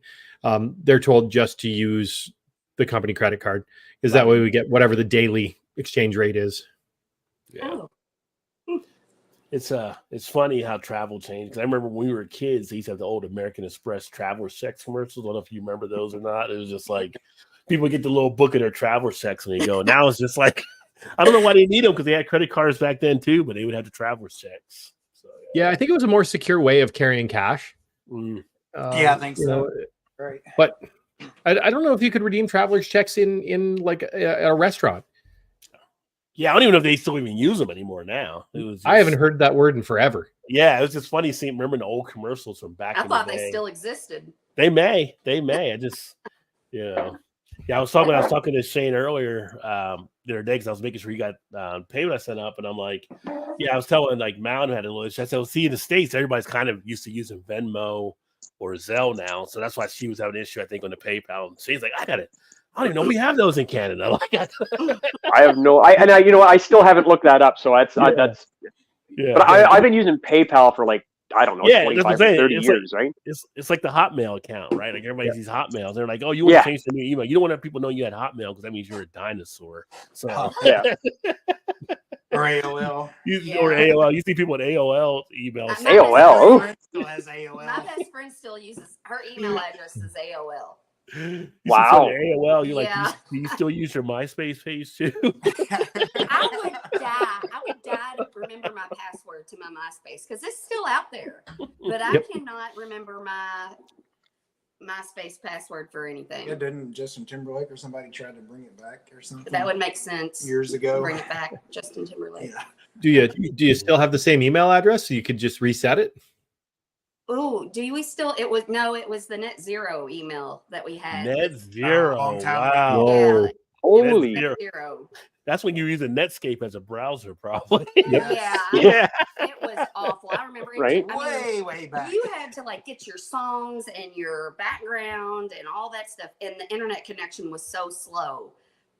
they're told just to use the company credit card, because that way we get whatever the daily exchange rate is.
Yeah.
Oh,
It's funny how travel changed. Because I remember when we were kids, they used to have the old American Express traveler checks commercials. I don't know if you remember those or not. It was just like people get the little book of their traveler checks and they go. Now it's just like, I don't know why they need them, because they had credit cards back then too, but they would have the traveler checks. So,
Yeah, I think it was a more secure way of carrying cash.
Yeah, I think so. Right.
But I don't know if you could redeem traveler's checks in like a restaurant.
Yeah, I don't even know if they still even use them anymore now. It was
I haven't heard that word in forever.
Yeah, it was just funny seeing. Remember the old commercials from back
I
in
thought
the day?
they still existed.
They may. I just, yeah. I was talking to Shane earlier the other day, because I was making sure he got payment I sent up, and I'm like, yeah, I was telling like Mountain had a little issue. I said, well, see, in the States, everybody's kind of used to using Venmo or Zelle now, so that's why she was having an issue, I think, on the PayPal. And Shane's like, I don't even know we have those in Canada. Like,
I have no. I still haven't looked that up. So that's.
yeah.
But I've been using PayPal for like, I don't know,
Yeah,
25 or 30 years, right?
It's like the Hotmail account, right? Like everybody sees Hotmails. They're like, oh, you want to change the new email. You don't want to have people know you had Hotmail, because that means you're a dinosaur. So
Yeah.
Or AOL.
Or AOL. You see people with AOL emails.
AOL.
My still has AOL.
My best friend still uses her email address is AOL.
You
Wow.
see AOL. You're
Yeah.
like, do you still use your MySpace page too?
I would die to remember my password to my MySpace, because it's still out there. But I cannot remember my MySpace password for anything.
Yeah, didn't Justin Timberlake or somebody try to bring it back or something?
That would make sense.
Years ago.
Bring it back, Justin Timberlake.
Yeah.
Do you still have the same email address so you could just reset it?
Oh, do we still? It was the Net Zero email that we had.
Net Zero.
long time
Wow.
Whoa.
Yeah,
Holy.
Net Zero.
Net Zero.
That's when you're using Netscape as a browser, probably.
Yeah,
Yeah.
it was awful. I remember it.
Right?
Way back.
You had to like get your songs and your background and all that stuff, and the internet connection was so slow.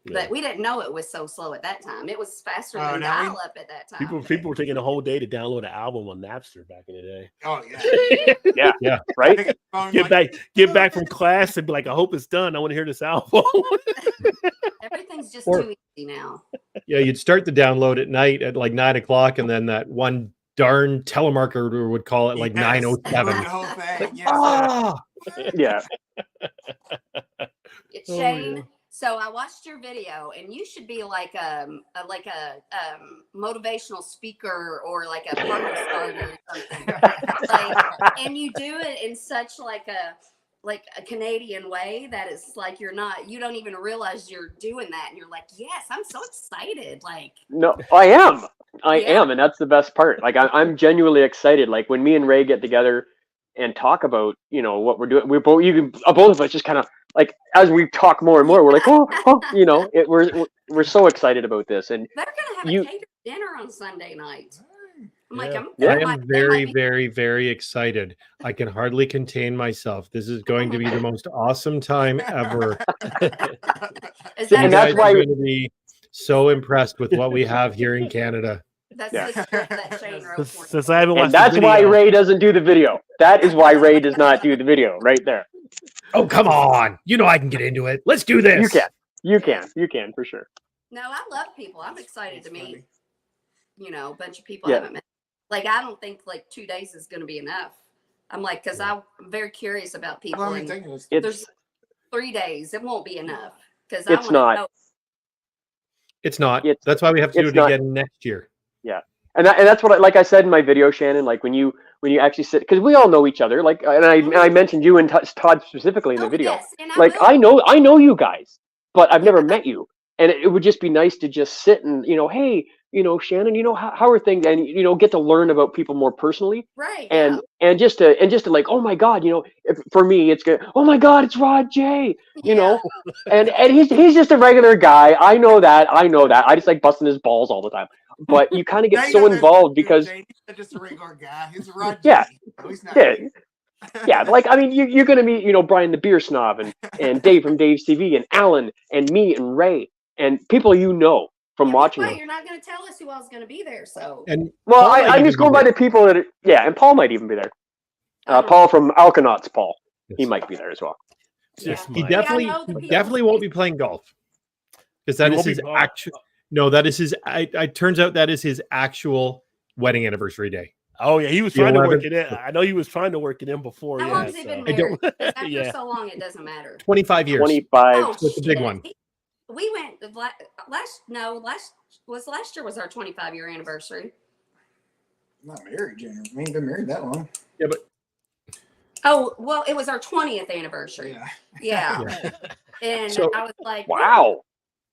But we didn't know it was so slow at that time. It was faster than dial-up at that time.
People were taking a whole day to download an album on Napster back in the day.
Oh yeah.
Yeah. Right?
Get back from class and be like, I hope it's done. I want to hear this album.
Everything's just too easy now.
Yeah, you'd start the download at night at like 9 o'clock, and then that one darn telemarketer would call it like 9:07.
The whole thing. Yes.
Ah!
Yeah.
Shane, so I watched your video, and you should be like a motivational speaker or like a party starter or something. And you do it in such like a Canadian way that it's like you don't even realize you're doing that, and you're like, yes, I'm so excited. Like,
No, I am, and that's the best part. Like I'm genuinely excited. Like when me and Ray get together, and talk about, you know, what we're doing. Both of us just kind of like, as we talk more and more, we're like, you know, we're so excited about this. And
They're gonna have a catered dinner on Sunday night. I'm like,
I am very, very, very excited. I can hardly contain myself. This is going to be the most awesome time ever.
Is
You guys are going to be so impressed with what we have here in Canada.
That's the script that Shane wrote for
Since I haven't watched
and that's why Ray doesn't do the video. That is why Ray does not do the video right there.
Oh, come on. You know I can get into it. Let's do this.
You can for sure.
No, I love people. I'm excited to meet, you know, a bunch of people I haven't met. Like, I don't think like 2 days is going to be enough. I'm like, because I'm very curious about people.
Well,
and there's 3 days. It won't be enough because
it's not.
Know.
It's not. That's why we have to do it again next year.
Yeah, and that's what, like I said in my video, Shannon. Like when you actually sit, because we all know each other. Like, and I mentioned you and Todd specifically in the video.
Yes,
like I know you guys, but I've never met you, and it would just be nice to just sit and, you know, hey, you know, Shannon, you know, how are things, and, you know, get to learn about people more personally,
right?
And just to like, oh my God, you know, for me it's good. Oh my God, it's Rod J. You know, and he's just a regular guy. I know that. I just like busting his balls all the time. But you kind of get so involved because
he's just a regular guy. He's a Rod
J.
No, he's not.
Yeah, like, I mean, you're gonna meet, you know, Brian the Beer Snob and Dave from Dave's TV and Alan and me and Ray and people you know from watching them.
You're not going to tell us who else going to be there, so.
And
well, I'm just going by the people that and Paul might even be there. Paul from Alkanauts, Paul. He might be there as well.
He definitely won't be playing golf. Because that is his actual. No, that is his. It turns out that is his actual wedding anniversary day.
Oh yeah, he was trying to work it in. I know he was trying to work it in before.
How long has he been married? After so long, it doesn't matter.
25 years.
25.
With the big one.
We went last year was our 25-year anniversary.
I'm not married, Jenner. We ain't been married that long.
Yeah, but.
Oh, well, it was our 20th anniversary. Yeah. And so, I was like,
wow.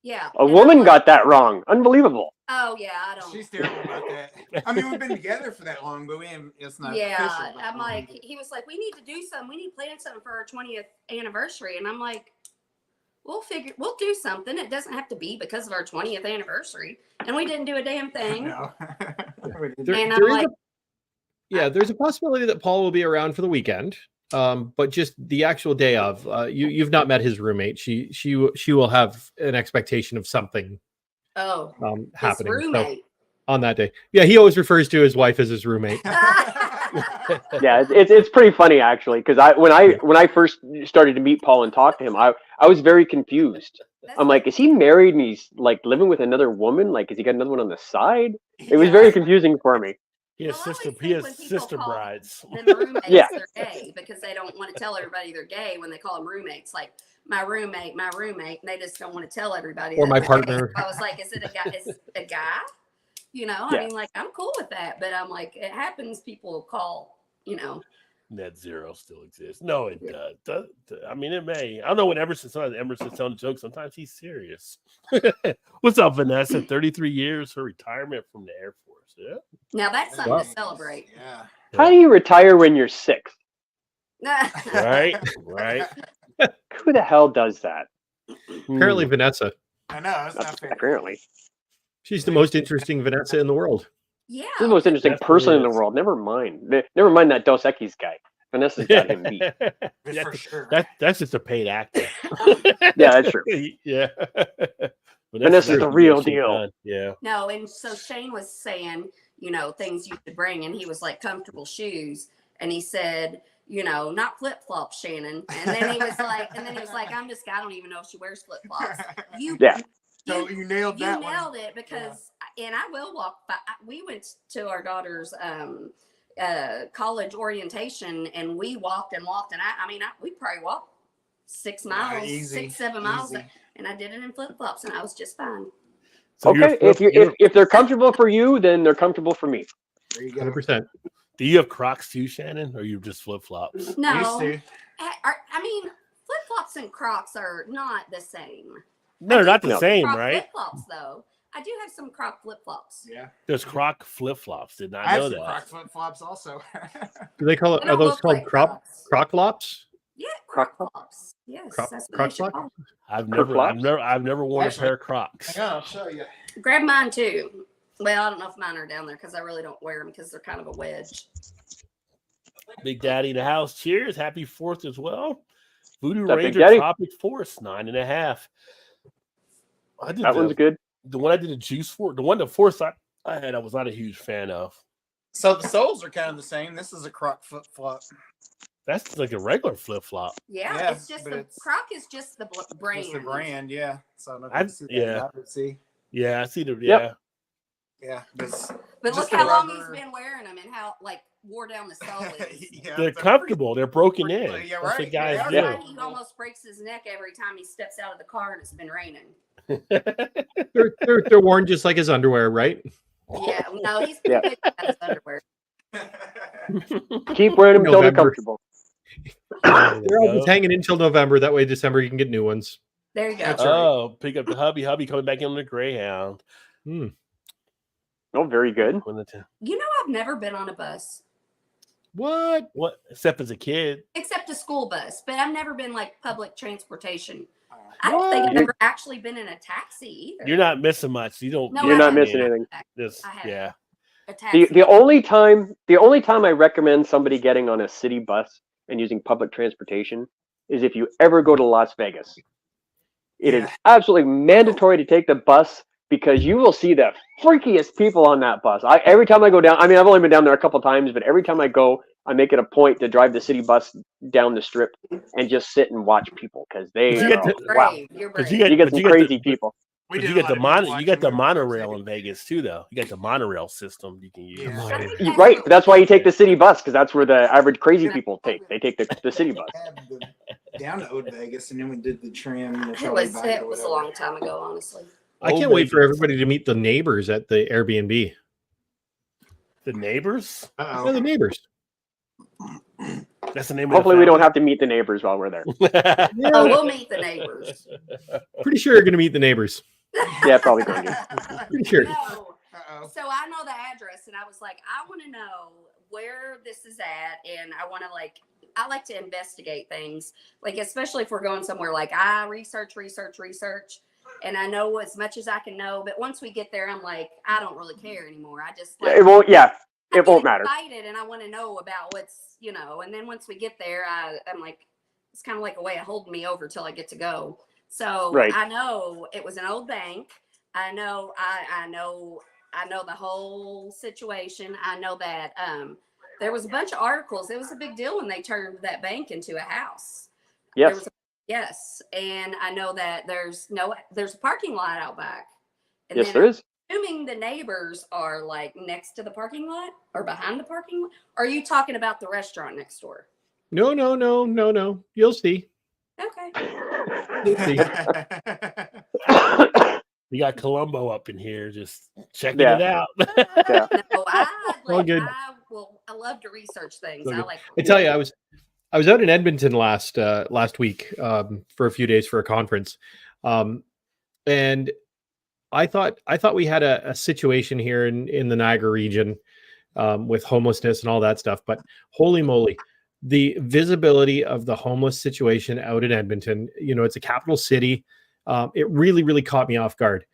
Yeah.
A woman got that wrong. Unbelievable.
Oh, yeah. I don't.
She's terrible about that. I mean, we've been together for that long, but it's not official.
I'm like, he was like, we need to do something. We need to plan something for our 20th anniversary. And I'm like, we'll do something. It doesn't have to be because of our 20th anniversary. And we didn't do a damn thing.
No.
There's a possibility that Paul will be around for the weekend. But just the actual day of, you've not met his roommate. She will have an expectation of something happening.
Roommate.
So, on that day. Yeah, he always refers to his wife as his roommate.
Yeah, it's pretty funny actually, because when I first started to meet Paul and talk to him, I was very confused. I'm like, is he married and he's like living with another woman? Like, has he got another one on the side? It was very confusing for me.
He has sister brides.
Roommates, they're gay because they don't want to tell everybody they're gay when they call them roommates. Like my roommate, and they just don't want to tell everybody.
Or my partner.
I was like, is it a guy? Is it a guy? You know, I mean, like, I'm cool with that, but I'm like, it happens. People call, you know.
Net zero still exists. No, it does. I mean, it may. I don't know when Emerson's telling jokes. Sometimes he's serious. What's up, Vanessa? 33 years, her retirement from the Air Force. Yeah.
Now that's something to celebrate.
Yeah.
How do you retire when you're 6?
Right.
Who the hell does that?
Apparently, Vanessa.
I know. That's not fair.
Apparently.
She's the most interesting Vanessa in the world.
Yeah.
She's the most interesting person in the world. Never mind that Dos Equis guy. Vanessa's got him beat.
For sure.
That's just a paid actor.
Yeah, that's true.
Yeah.
Vanessa's the real deal.
Yeah.
No, and so Shane was saying, you know, things you should bring, and he was like comfortable shoes, and he said, you know, not flip flops, Shannon. And then he was like, I don't even know if she wears flip flops.
So you nailed that.
You nailed it because, and I will walk by. We went to our daughter's college orientation, and we walked, and we probably walked 6 miles, 6-7 miles, and I did it in flip flops, and I was just fine.
So okay, if they're comfortable for you, then they're comfortable for me.
There you go.
100%.
Do you have Crocs too, Shannon, or you just flip flops?
No, I mean flip flops and Crocs are not the same.
No, they're not the same, right?
Flip flops though. I do have some Croc flip flops.
Yeah.
There's Croc flip flops. Did not
I have
know
some
that.
Croc flip flops also.
Do they call it?
They
Are
don't
those
look
called
like
croc lops?
Yeah,
Croc
Croc flops. Yes,
Croc-
that's what
Croc
they should
flop?
call them.
I've never worn
Actually,
a pair of Crocs.
Hang on, I'll show you.
Grab mine too. Well, I don't know if mine are down there because I really don't wear them because they're kind of a wedge.
Big Daddy in the house. Cheers. Happy 4th as well. Voodoo
What's up, Big
Ranger
Daddy?
Tropic Force 9.5. I did
That one's good.
The one I did a juice for. The one the Force I had, I was not a huge fan of.
So the soles are kind of the same. This is a Croc flip flop.
That's like a regular flip flop.
Yeah, it's just
but
the
it's
Croc is just the brand.
Just the brand, yeah. So I don't know if
I've-
you see that.
yeah.
I would see.
Yeah, I see the
Yep.
Yeah. This,
But
just
look how
the
long
rubber-
he's been wearing them and how like wore down the sole is.
yeah,
They're comfortable. They're broken in.
pretty- yeah,
That's what
right.
guys
Yeah,
do.
That's why he almost breaks his neck every time he steps out of the car and it's been raining.
They're worn just like his underwear, right?
Yeah, no, he's been good about his underwear.
Keep wearing them until they're
November.
comfortable.
They're always hanging until November. That way, December you can get new ones.
There you go.
That's right.
Oh, pick up the hubby coming back in on the Greyhound.
Hmm.
Oh, very good.
You know, I've never been on a bus
What?
What? Except as a kid.
except a school bus, but I've never been like public transportation.
Uh,
I don't think I've
What?
ever actually been in a taxi either.
You're not missing much. You don't.
No,
You're
I
not
haven't
missing
been in
anything.
a taxi.
This,
I haven't.
yeah.
A taxi.
The only time I recommend somebody getting on a city bus and using public transportation is if you ever go to Las Vegas. It is
Yeah.
absolutely mandatory to take the bus because you will see the freakiest people on that bus. Every time I go down, I mean, I've only been down there a couple times, but every time I go, I make it a point to drive the city bus down the strip and just sit and watch people because they,
You get to-
wow,
Brave. You're
But
brave.
you get,
you get
but
some
you get
crazy
the,
people.
We
But
did
you
a
get
lot
the
of
mono,
people
you get the
watching
monorail in Vegas too, though. You got the monorail system you can use.
Yeah.
Right, but that's why you take the city bus because that's where the average crazy people take. They take the city bus.
Had the- down to Old Vegas, and then we did the trim. The
It
trolley
was
back
it
or
was a
whatever.
long time ago, honestly.
I can't wait for everybody to meet the neighbors at the Airbnb.
The neighbors.
Yeah,
Uh-oh.
the neighbors.
That's the name.
Hopefully, we
of
don't have to meet the neighbors while we're there.
have.
Oh, we'll meet the neighbors.
Pretty sure you're going to meet the neighbors.
Yeah, probably going to.
Pretty sure.
No.
Uh-oh.
So I know the address, and I was like, I want to know where this is at, and I want to I like to investigate things, like especially if we're going somewhere. Like I research, and I know as much as I can know. But once we get there, I'm like, I don't really care anymore. I just like,
It won't. Yeah,
I
it
get
won't matter.
excited, and I want to know about what's And then once we get there, I'm like, it's kind of like a way of holding me over till I get to go. So
Right.
I know it was an old bank. I know the whole situation. I know that there was a bunch of articles. It was a big deal when they turned that bank into a house. There
Yes.
was yes, and I know that there's a parking lot out back. And
Yes,
then
there is.
assuming the neighbors are like next to the parking lot or behind the parking lot. Are you talking about the restaurant next door?
No. You'll see.
Okay.
You'll see.
You got Columbo up in here, just checking
Yeah.
it out.
Yeah.
No,
All good.
I love to research things.
All
I
good.
like.
I tell you, I was out in Edmonton last week for a few days for a conference, and I thought we had a situation here in the Niagara region with homelessness and all that stuff. But holy moly, the visibility of the homeless situation out in Edmonton. It's a capital city. It really caught me off guard.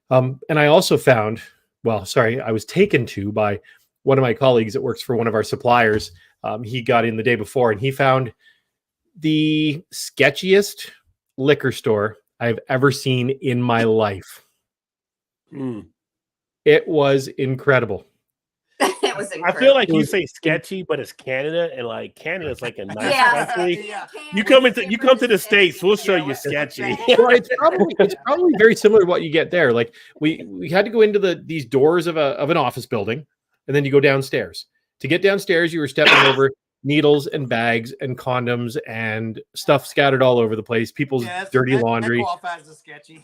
And I also found, I was taken to by one of my colleagues that works for one of our suppliers. He got in the day before and he found the sketchiest liquor store I've ever seen in my life.
Mm.
It was incredible.
It was
I
incredible.
feel like you say sketchy, but it's Canada, and like Canada's like a nice country.
Yeah.
You come to the States, we'll show you sketchy.
Well, it's probably very similar to what you get there. Like we had to go into these doors of an office building, and then you go downstairs. To get downstairs, you were stepping over needles and bags and condoms and stuff scattered all over the place. People's dirty laundry.
That qualifies as sketchy.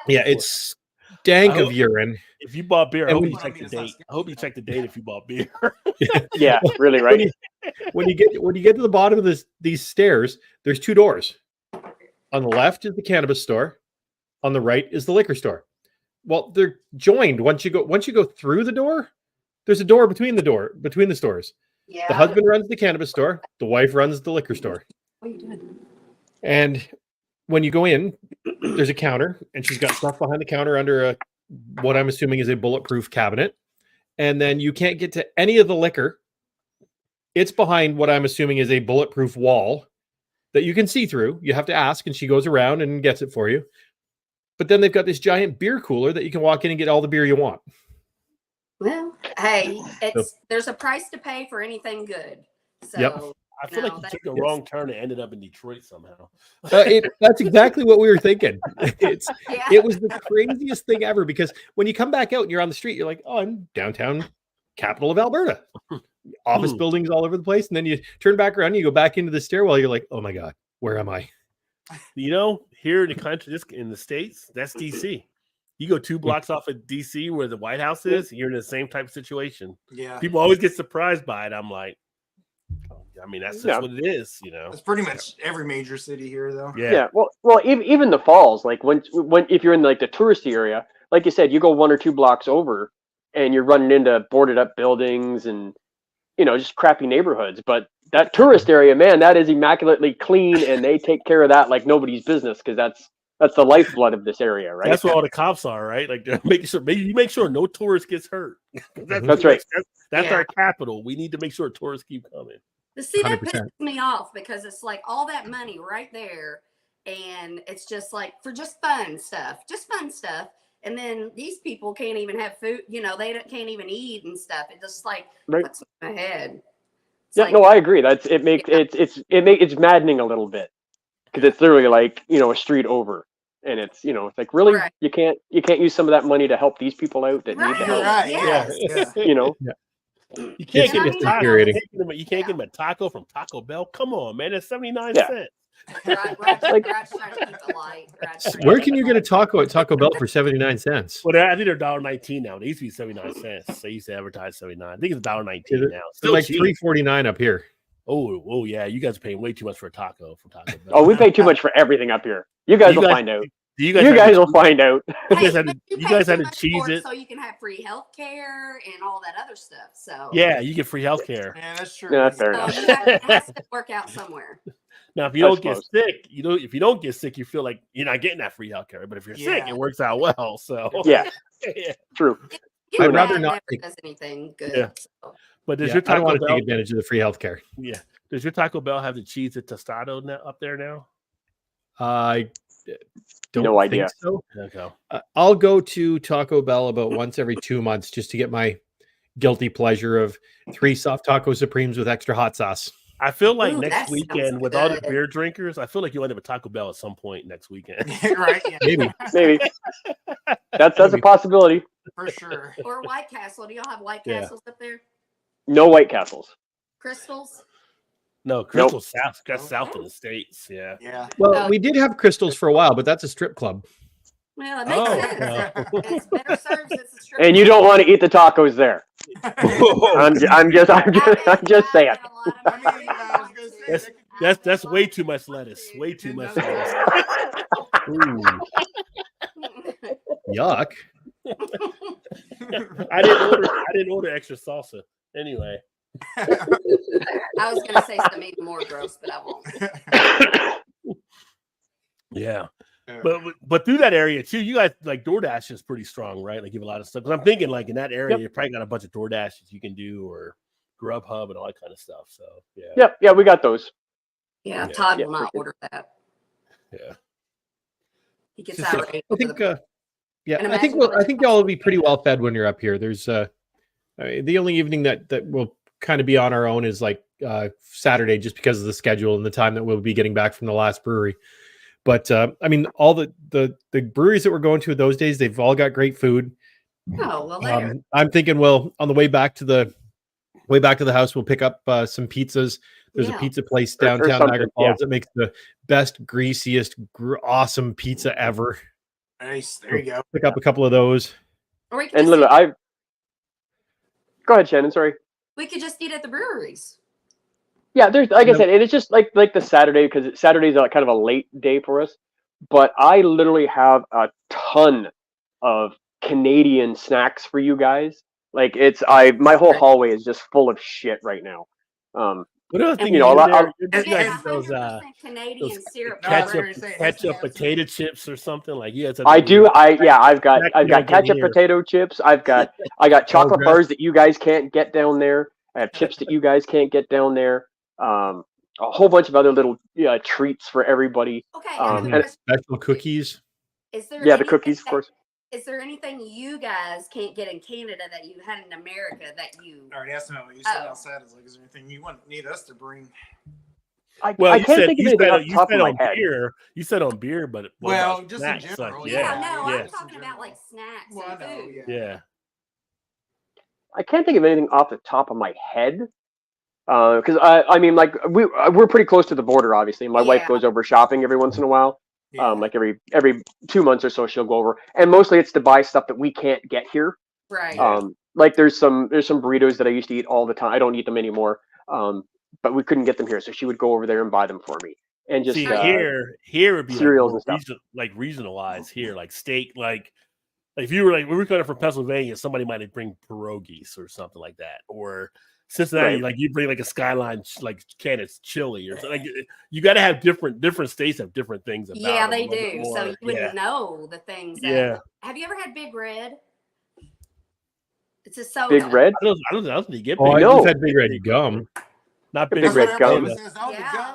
Yeah, it's stank of urine.
If you bought beer, I
And
hope
when-
you check the date. I hope you check the date if you bought beer.
Yeah, really, right?
When you get to the bottom of these stairs, there's two doors. On the left is the cannabis store. On the right is the liquor store. Well, they're joined. Once you go through the door, there's a door between the stores.
Yeah.
The husband runs the cannabis store. The wife runs the liquor store.
What are you doing?
And when you go in, there's a counter, and she's got stuff behind the counter under what I'm assuming is a bulletproof cabinet. And then you can't get to any of the liquor. It's behind what I'm assuming is a bulletproof wall that you can see through. You have to ask, and she goes around and gets it for you. But then they've got this giant beer cooler that you can walk in and get all the beer you want.
Well, hey, there's a price to pay for anything good. So
Yep.
I feel like you took a wrong turn and ended up in Detroit somehow.
That's exactly what we were thinking.
Yeah.
It was the craziest thing ever, because when you come back out and you're on the street, you're like, oh, I'm downtown capital of Alberta. Office buildings all over the place. And then you turn back around, you go back into the stairwell. You're like, oh my God, where am I?
You know, here in the country, in the States, that's DC. You go 2 blocks off of DC where the White House is, you're in the same type of situation.
Yeah.
People always get surprised by it. I'm like, I mean, that's just what it is, you know.
It's pretty much every major city here, though.
Yeah.
Well, even the falls, like when if you're in like the touristy area, like you said, you go 1 or 2 blocks over, and you're running into boarded up buildings and just crappy neighborhoods. But that tourist area, man, that is immaculately clean, and they take care of that like nobody's business, because that's the lifeblood of this area, right?
That's where all the cops are, right? Like they're make sure no tourist gets hurt.
That's right.
That's our capital. We need to make sure tourists keep coming.
See, that
100%.
pisses me off, because it's like all that money right there, and it's just like for just fun stuff. And then these people can't even have food. They can't even eat and stuff. It just like puts in my head.
No, I agree. It's maddening a little bit, because it's literally like a street over, and it's like, really,
Right.
you can't use some of that money to help these people out that need the help.
Right.
Yes.
Yeah.
You can't get
It's
a taco.
infuriating.
You can't get them a taco from Taco Bell. Come on, man. It's 79
Yeah.
cents.
Grad's trying to keep it light.
Where can you get a taco at Taco Bell for 79 cents?
Well, I think they're $1.19 now. They used to be 79 cents. They used to advertise 79. I think it's $1.19 now.
It's
Still
like
cheap.
$3.49 up here.
Oh, yeah. You guys are paying way too much for a taco from Taco Bell.
Oh, we pay too much for everything up here. You guys will find out.
You
You
guys
guys will find out.
You guys had
but
to, you
pay
guys
too
had to
much
cheese
for
it.
so you can have free health care and all that other stuff. So
Yeah, you get free health care.
Yeah, that's true.
Yeah, that's fair
So
enough.
it has to work out somewhere.
Now, if you
I
don't get
suppose.
sick, if you don't get sick, you feel like you're not getting that free health care. But if you're sick,
Yeah.
it works out well. So
Yeah,
yeah.
true.
Getting
I'd rather
bad
not
never
take-
does anything good.
Yeah.
So.
But does
Yeah,
your
I don't
Taco
want to
Bell?
take advantage of the free healthcare.
Yeah. Does your Taco Bell have the cheese at tostado up there now?
I don't
No idea.
think so.
Okay.
I'll go to Taco Bell about once every 2 months just to get my guilty pleasure of 3 soft taco supremes with extra hot sauce.
I feel like
Ooh, that
next
sounds
weekend with all the
good.
beer drinkers, I feel like you'll end up at Taco Bell at some point next weekend.
Right. Yeah,
Maybe.
That's a possibility.
for sure.
Or White Castle. Do y'all have White
Yeah.
Castles up there?
No White Castles.
Crystals?
No, Crystal South. That's south of the states. Yeah.
Yeah.
Well, we did have crystals for a while, but that's a strip club.
Well, it makes sense.
no.
It's better served. It's a strip
And you
club.
don't want to eat the tacos there. I'm just saying.
I was gonna say,
That's way too much lettuce. Way too much lettuce.
Ooh, yuck.
I didn't order extra salsa. Anyway.
I was going to say something even more gross, but I won't.
Yeah. But through that area too, you guys like DoorDash is pretty strong, right? Like you have a lot of stuff. Because I'm thinking like in that area, you probably got a bunch of DoorDashes you can do, or Grubhub and all that kind of stuff. So yeah.
Yeah, we got those.
Yeah,
Yeah.
Todd
Yeah,
will
for
not
sure.
order that.
Yeah.
He gets
Just-
outraged.
I think
And
I think
imagine
I think y'all will be pretty well fed when you're up here. There's the only evening that will kind of be on our own is like Saturday, just because of the schedule and the time that we'll be getting back from the last brewery. But I mean, all the breweries that we're going to those days, they've all got great food.
Oh, well, there.
I'm thinking, well, on the way back to the house, we'll pick up some pizzas. There's a
Yeah.
pizza place
Or
downtown
something,
Niagara Falls
yeah.
that makes the best, greasiest, awesome pizza ever.
Nice. There you go.
Pick up a couple of those.
Or we could,
And
just
literally, go ahead, Shannon. Sorry.
we could just eat at the breweries.
Yeah, there's like I
Yep.
said, and it's just like the Saturday, because Saturday's kind of a late day for us. But I literally have a ton of Canadian snacks for you guys. Like my whole hallway is just full of shit right now.
What other thing
you know,
you
I get
guys those
100% Canadian syrup.
ketchup potato chips or something like
I do. I've got ketchup
here.
potato chips. I got chocolate bars that you guys can't get down there. I have chips that you guys can't get down there. A whole bunch of other little treats for everybody.
Okay.
And
special cookies.
Is there
the cookies, of course.
Is there anything you guys can't get in Canada that you had in America that you?
All right, that's not what you said outside. Is like, is there anything you need us to bring?
I can't think of anything off the top of my head.
You said on beer, but
just
snacks,
in general.
like,
I'm talking about like snacks and food.
Yeah.
I can't think of anything off the top of my head. Because I mean, like we're pretty close to the border, obviously. My wife goes over shopping every once in a while. Like every 2 months or so, she'll go over, and mostly it's to buy stuff that we can't get here.
Right.
Like there's some burritos that I used to eat all the time. I don't eat them anymore. But we couldn't get them here, so she would go over there and buy them for me. And just
here would be
cereals
like
and stuff.
like regionalized here, like steak, like if you were like we were coming from Pennsylvania, somebody might bring pierogies or something like that, or Cincinnati, like you bring like a Skyline like can of chili or something. Like you got to have different states have different things about.
Yeah, they do. So you wouldn't know the things. Have you ever had Big Red? It's a soda.
Big Red?
I don't think you get.
I just had Big Red gum.
Not
Big Red gum.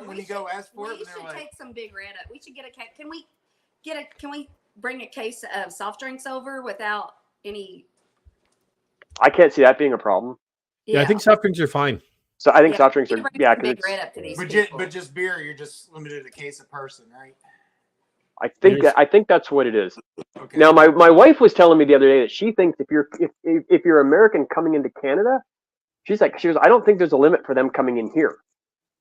When you go ask for it,
we should take some Big Red up. We should get a case. Can we bring a case of soft drinks over without any?
I can't see that being a problem.
Yeah, I think soft drinks are fine.
So I think soft drinks are
Big Red up to these
but just beer, you're just limited to a case a person, right?
I think that's what it is.
Okay.
Now my wife was telling me the other day that she thinks if you're American coming into Canada, she goes, I don't think there's a limit for them coming in here.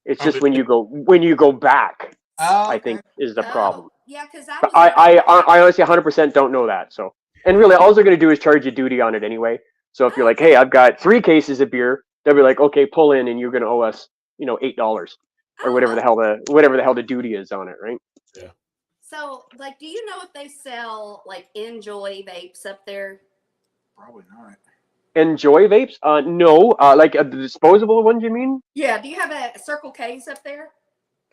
It's just when you go back, I think is the problem.
Yeah, because
I honestly 100% don't know that. So, and really all they're going to do is charge you duty on it anyway. So if you're like, hey, I've got 3 cases of beer, they'll be like, okay, pull in, and you're going to owe us, $8 or whatever the hell the duty is on it, right?
Yeah.
So, like, do you know if they sell like Enjoy vapes up there?
Probably not.
Enjoy vapes? No. Like the disposable ones, you mean?
Yeah. Do you have a Circle K's up there?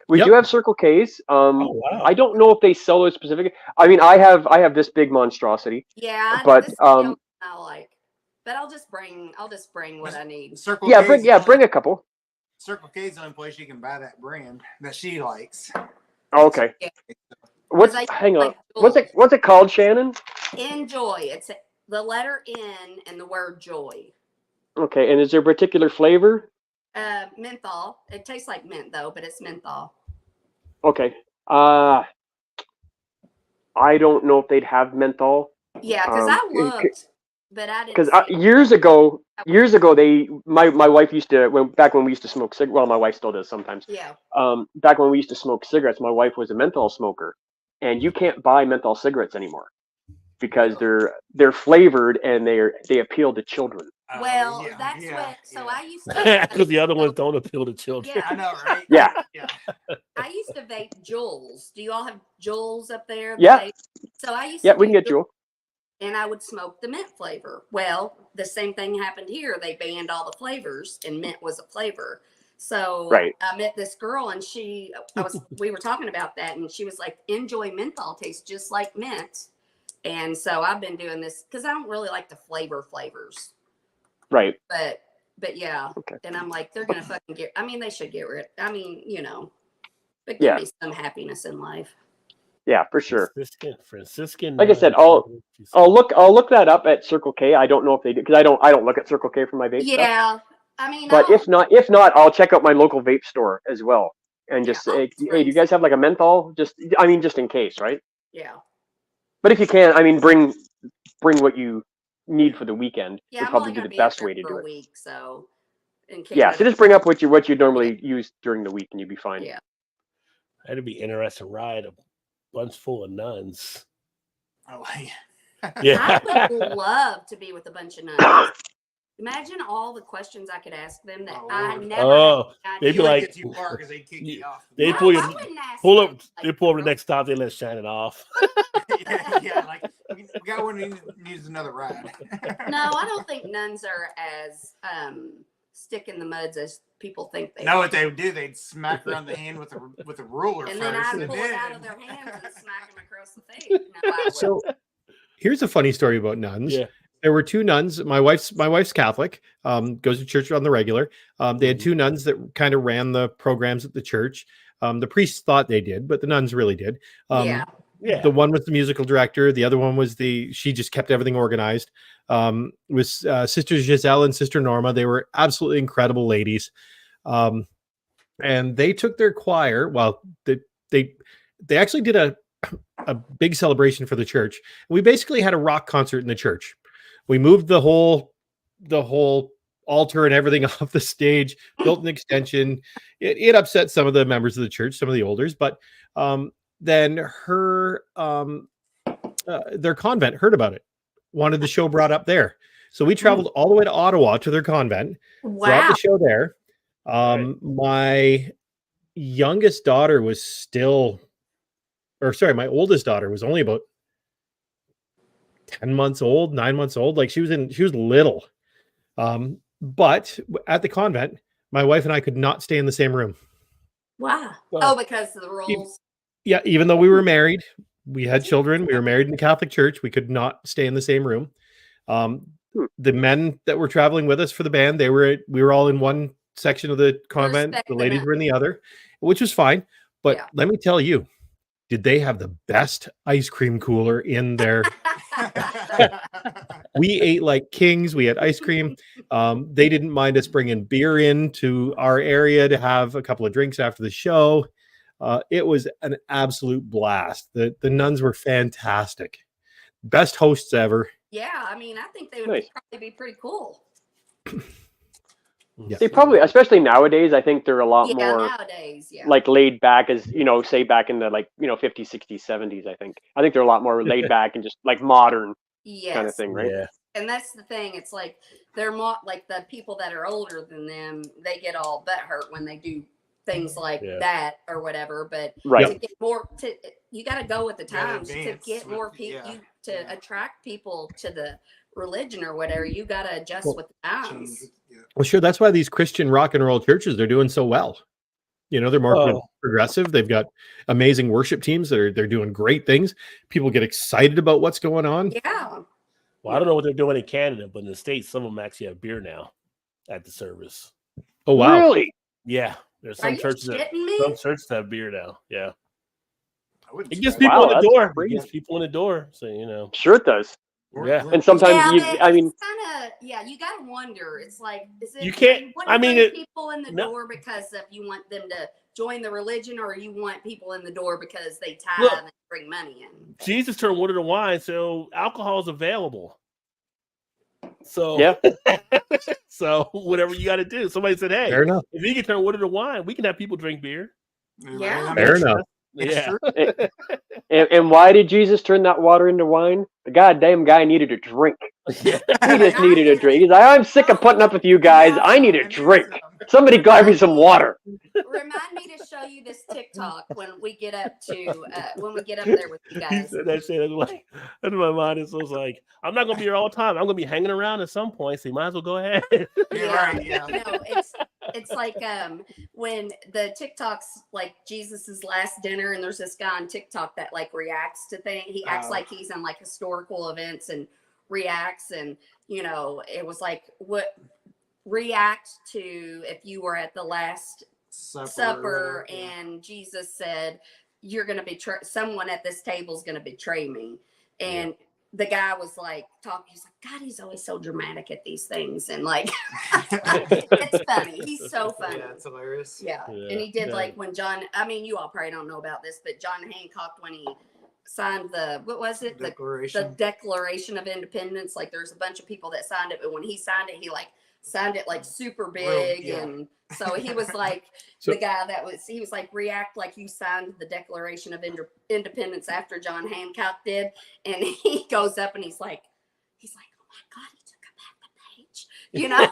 We do have Circle K's.
Wow.
I don't know if they sell those specific. I mean, I have this big monstrosity.
Yeah.
But
I like. But I'll just bring what I need.
Circle
bring a couple.
Circle K's the only place you can buy that brand that she likes.
Okay.
Yeah.
Hang on. What's it called, Shannon?
Enjoy. It's the letter N and the word joy.
Okay, and is there a particular flavor?
Menthol. It tastes like mint though, but it's menthol.
Okay. I don't know if they'd have menthol.
Yeah, because I looked, but I didn't.
Because years ago, my wife used to back when we used to smoke cigarettes. Well, my wife still does sometimes.
Yeah.
Back when we used to smoke cigarettes, my wife was a menthol smoker, and you can't buy menthol cigarettes anymore because they're flavored and they appeal to children.
Well, that's what. So I used to.
Because the other ones don't appeal to children.
Yeah,
I know, right?
Yeah.
I used to vape Juuls. Do you all have Juuls up there?
Yeah.
So I used.
Yeah, we can get Juul.
And I would smoke the mint flavor. Well, the same thing happened here. They banned all the flavors, and mint was a flavor. So I met this girl, and we were talking about that, and she was like, "Enjoy menthol tastes just like mint." And so I've been doing this because I don't really like the flavors.
Right.
But yeah. Okay. And I'm like, they're gonna fucking get. I mean, they should get rid. I mean, but give me some happiness in life.
Yeah, for sure.
Franciscan.
Like I said, I'll look that up at Circle K. I don't know if they do because I don't look at Circle K for my vape.
Yeah,
stuff.
I mean,
but if not, I'll check out my local vape store as well and just say, hey, do you guys have like a menthol? Just in case, right?
Yeah.
But if you can, I mean, bring what you need for the weekend.
Yeah,
would probably be the best way to do it.
Week, so in case.
Yeah, so just bring up what you normally use during the week, and you'd be fine.
Yeah.
That'd be interesting ride. Bunch full of nuns.
Oh,
yeah.
I would love to be with a bunch of nuns. Imagine all the questions I could ask them that
Oh,
I
Lord.
never.
Oh,
had
they'd be
You wouldn't
like,
get too far because they'd kick
you-
you off.
they
No,
pull you,
I wouldn't ask
pull
them,
up,
like,
they pull over the next stop. They let Shannon off.
yeah, like we got one who needs another ride.
No, I don't think nuns are as stick in the muds as people think they
You know
are.
what they would do? They'd smack her on the hand with a ruler
And
first,
then I'd
and
pull
then
it out of their hands and smack them across the face. No, I would.
So here's a funny story about nuns.
Yeah.
There were two nuns. My wife's Catholic, goes to church on the regular. They had two nuns that kind of ran the programs at the church. The priests thought they did, but the nuns really did.
Yeah.
Yeah.
The one was the musical director. The other one was she just kept everything organized. Was Sister Giselle and Sister Norma. They were absolutely incredible ladies. And they took their choir. Well, they actually did a big celebration for the church. We basically had a rock concert in the church. We moved the whole altar and everything off the stage, built an extension. It upset some of the members of the church, some of the elders, but then their convent heard about it, wanted the show brought up there. So we traveled all the way to Ottawa to their convent, brought
Wow.
the show there. My youngest daughter was my oldest daughter was only about 10 months old, 9 months old. Like she was little. But at the convent, my wife and I could not stay in the same room.
Wow. Oh, because of the rules.
Yeah, even though we were married, we had children, we were married in the Catholic Church, we could not stay in the same room. The men that were traveling with us for the band, we were all in one section of the convent. The ladies were in the other, which was fine. But let me tell you, did they have the best ice cream cooler in there? We ate like kings. We had ice cream. They didn't mind us bringing beer into our area to have a couple of drinks after the show. It was an absolute blast. The nuns were fantastic. Best hosts ever.
Yeah, I mean, I think they would probably be pretty cool.
Yeah.
They probably, especially nowadays, I think they're a lot more
nowadays,
like laid back as, say back in the 50s, 60s, 70s, I think they're a lot more laid back and just like modern kind of thing, right?
Yeah.
And that's the thing. It's like they're more like the people that are older than them, they get all butthurt when they do things like that or whatever. But to get more, you got to go with the times to get more people, to attract people to the religion or whatever. You got to adjust with the times.
Well, sure. That's why these Christian rock and roll churches, they're doing so well. They're more progressive. They've got amazing worship teams they're doing great things. People get excited about what's going on.
Yeah.
Well, I don't know what they're doing in Canada, but in the States, some of them actually have beer now at the service.
Oh, wow.
Really?
Yeah. There's some churches that have beer now. Yeah. It gets people in the door. It gets people in the door. So,
Sure it does.
Yeah.
And sometimes you
got to wonder. It's like, is it,
you can't,
people in the door because of you want them to join the religion, or you want people in the door because they tithe and bring money in?
Jesus turned water to wine, so alcohol is available. So so whatever you got to do. Somebody said, "Hey,
fair enough.
If you can turn water to wine, we can have people drink beer."
Yeah,
fair enough.
Yeah.
And why did Jesus turn that water into wine? The goddamn guy needed a drink.
Yeah.
He just needed a drink. He's like, I'm sick of putting up with you guys. I need a drink. Somebody grab me some water.
Remind me to show you this TikTok when we get up there with you guys.
He said that shit like in my mind. It was like, I'm not gonna be here all the time. I'm gonna be hanging around at some point, so you might as well go ahead.
No, it's like when the TikToks like Jesus's last dinner, and there's this guy on TikTok that like reacts to things. He acts like he's in like historical events and reacts, and it was like what react to if you were at the last supper and Jesus said you're gonna betray someone at this table is gonna betray me, and the guy was like talking, he's like, God, he's always so dramatic at these things, and like it's funny, he's so funny.
Yeah, it's hilarious.
Yeah. And he did like when you all probably don't know about this, but John Hancock, when he signed the Declaration of Independence, like there's a bunch of people that signed it, but when he signed it, he like signed it like super big, and so he was like the guy that he was like, react like you signed the Declaration of Independence after John Hancock did, and he goes up and he's like, oh my God, he took a back the page, You know,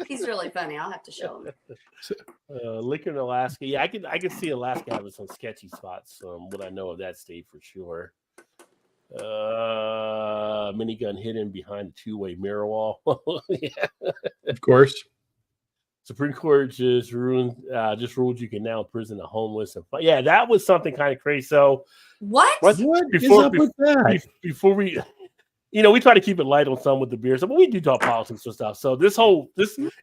he's really funny. I'll have to show him.
Liquor in Alaska. Yeah, I can see Alaska having some sketchy spots. What I know of that state for sure. Minigun hidden behind a two-way mirror wall. Yeah.
Of course.
Supreme Court just ruled you can now imprison the homeless. And yeah, that was something kind of crazy. So
What?
What is up with that?
Before we, we try to keep it light on some with the beer, but we do talk politics and stuff. So this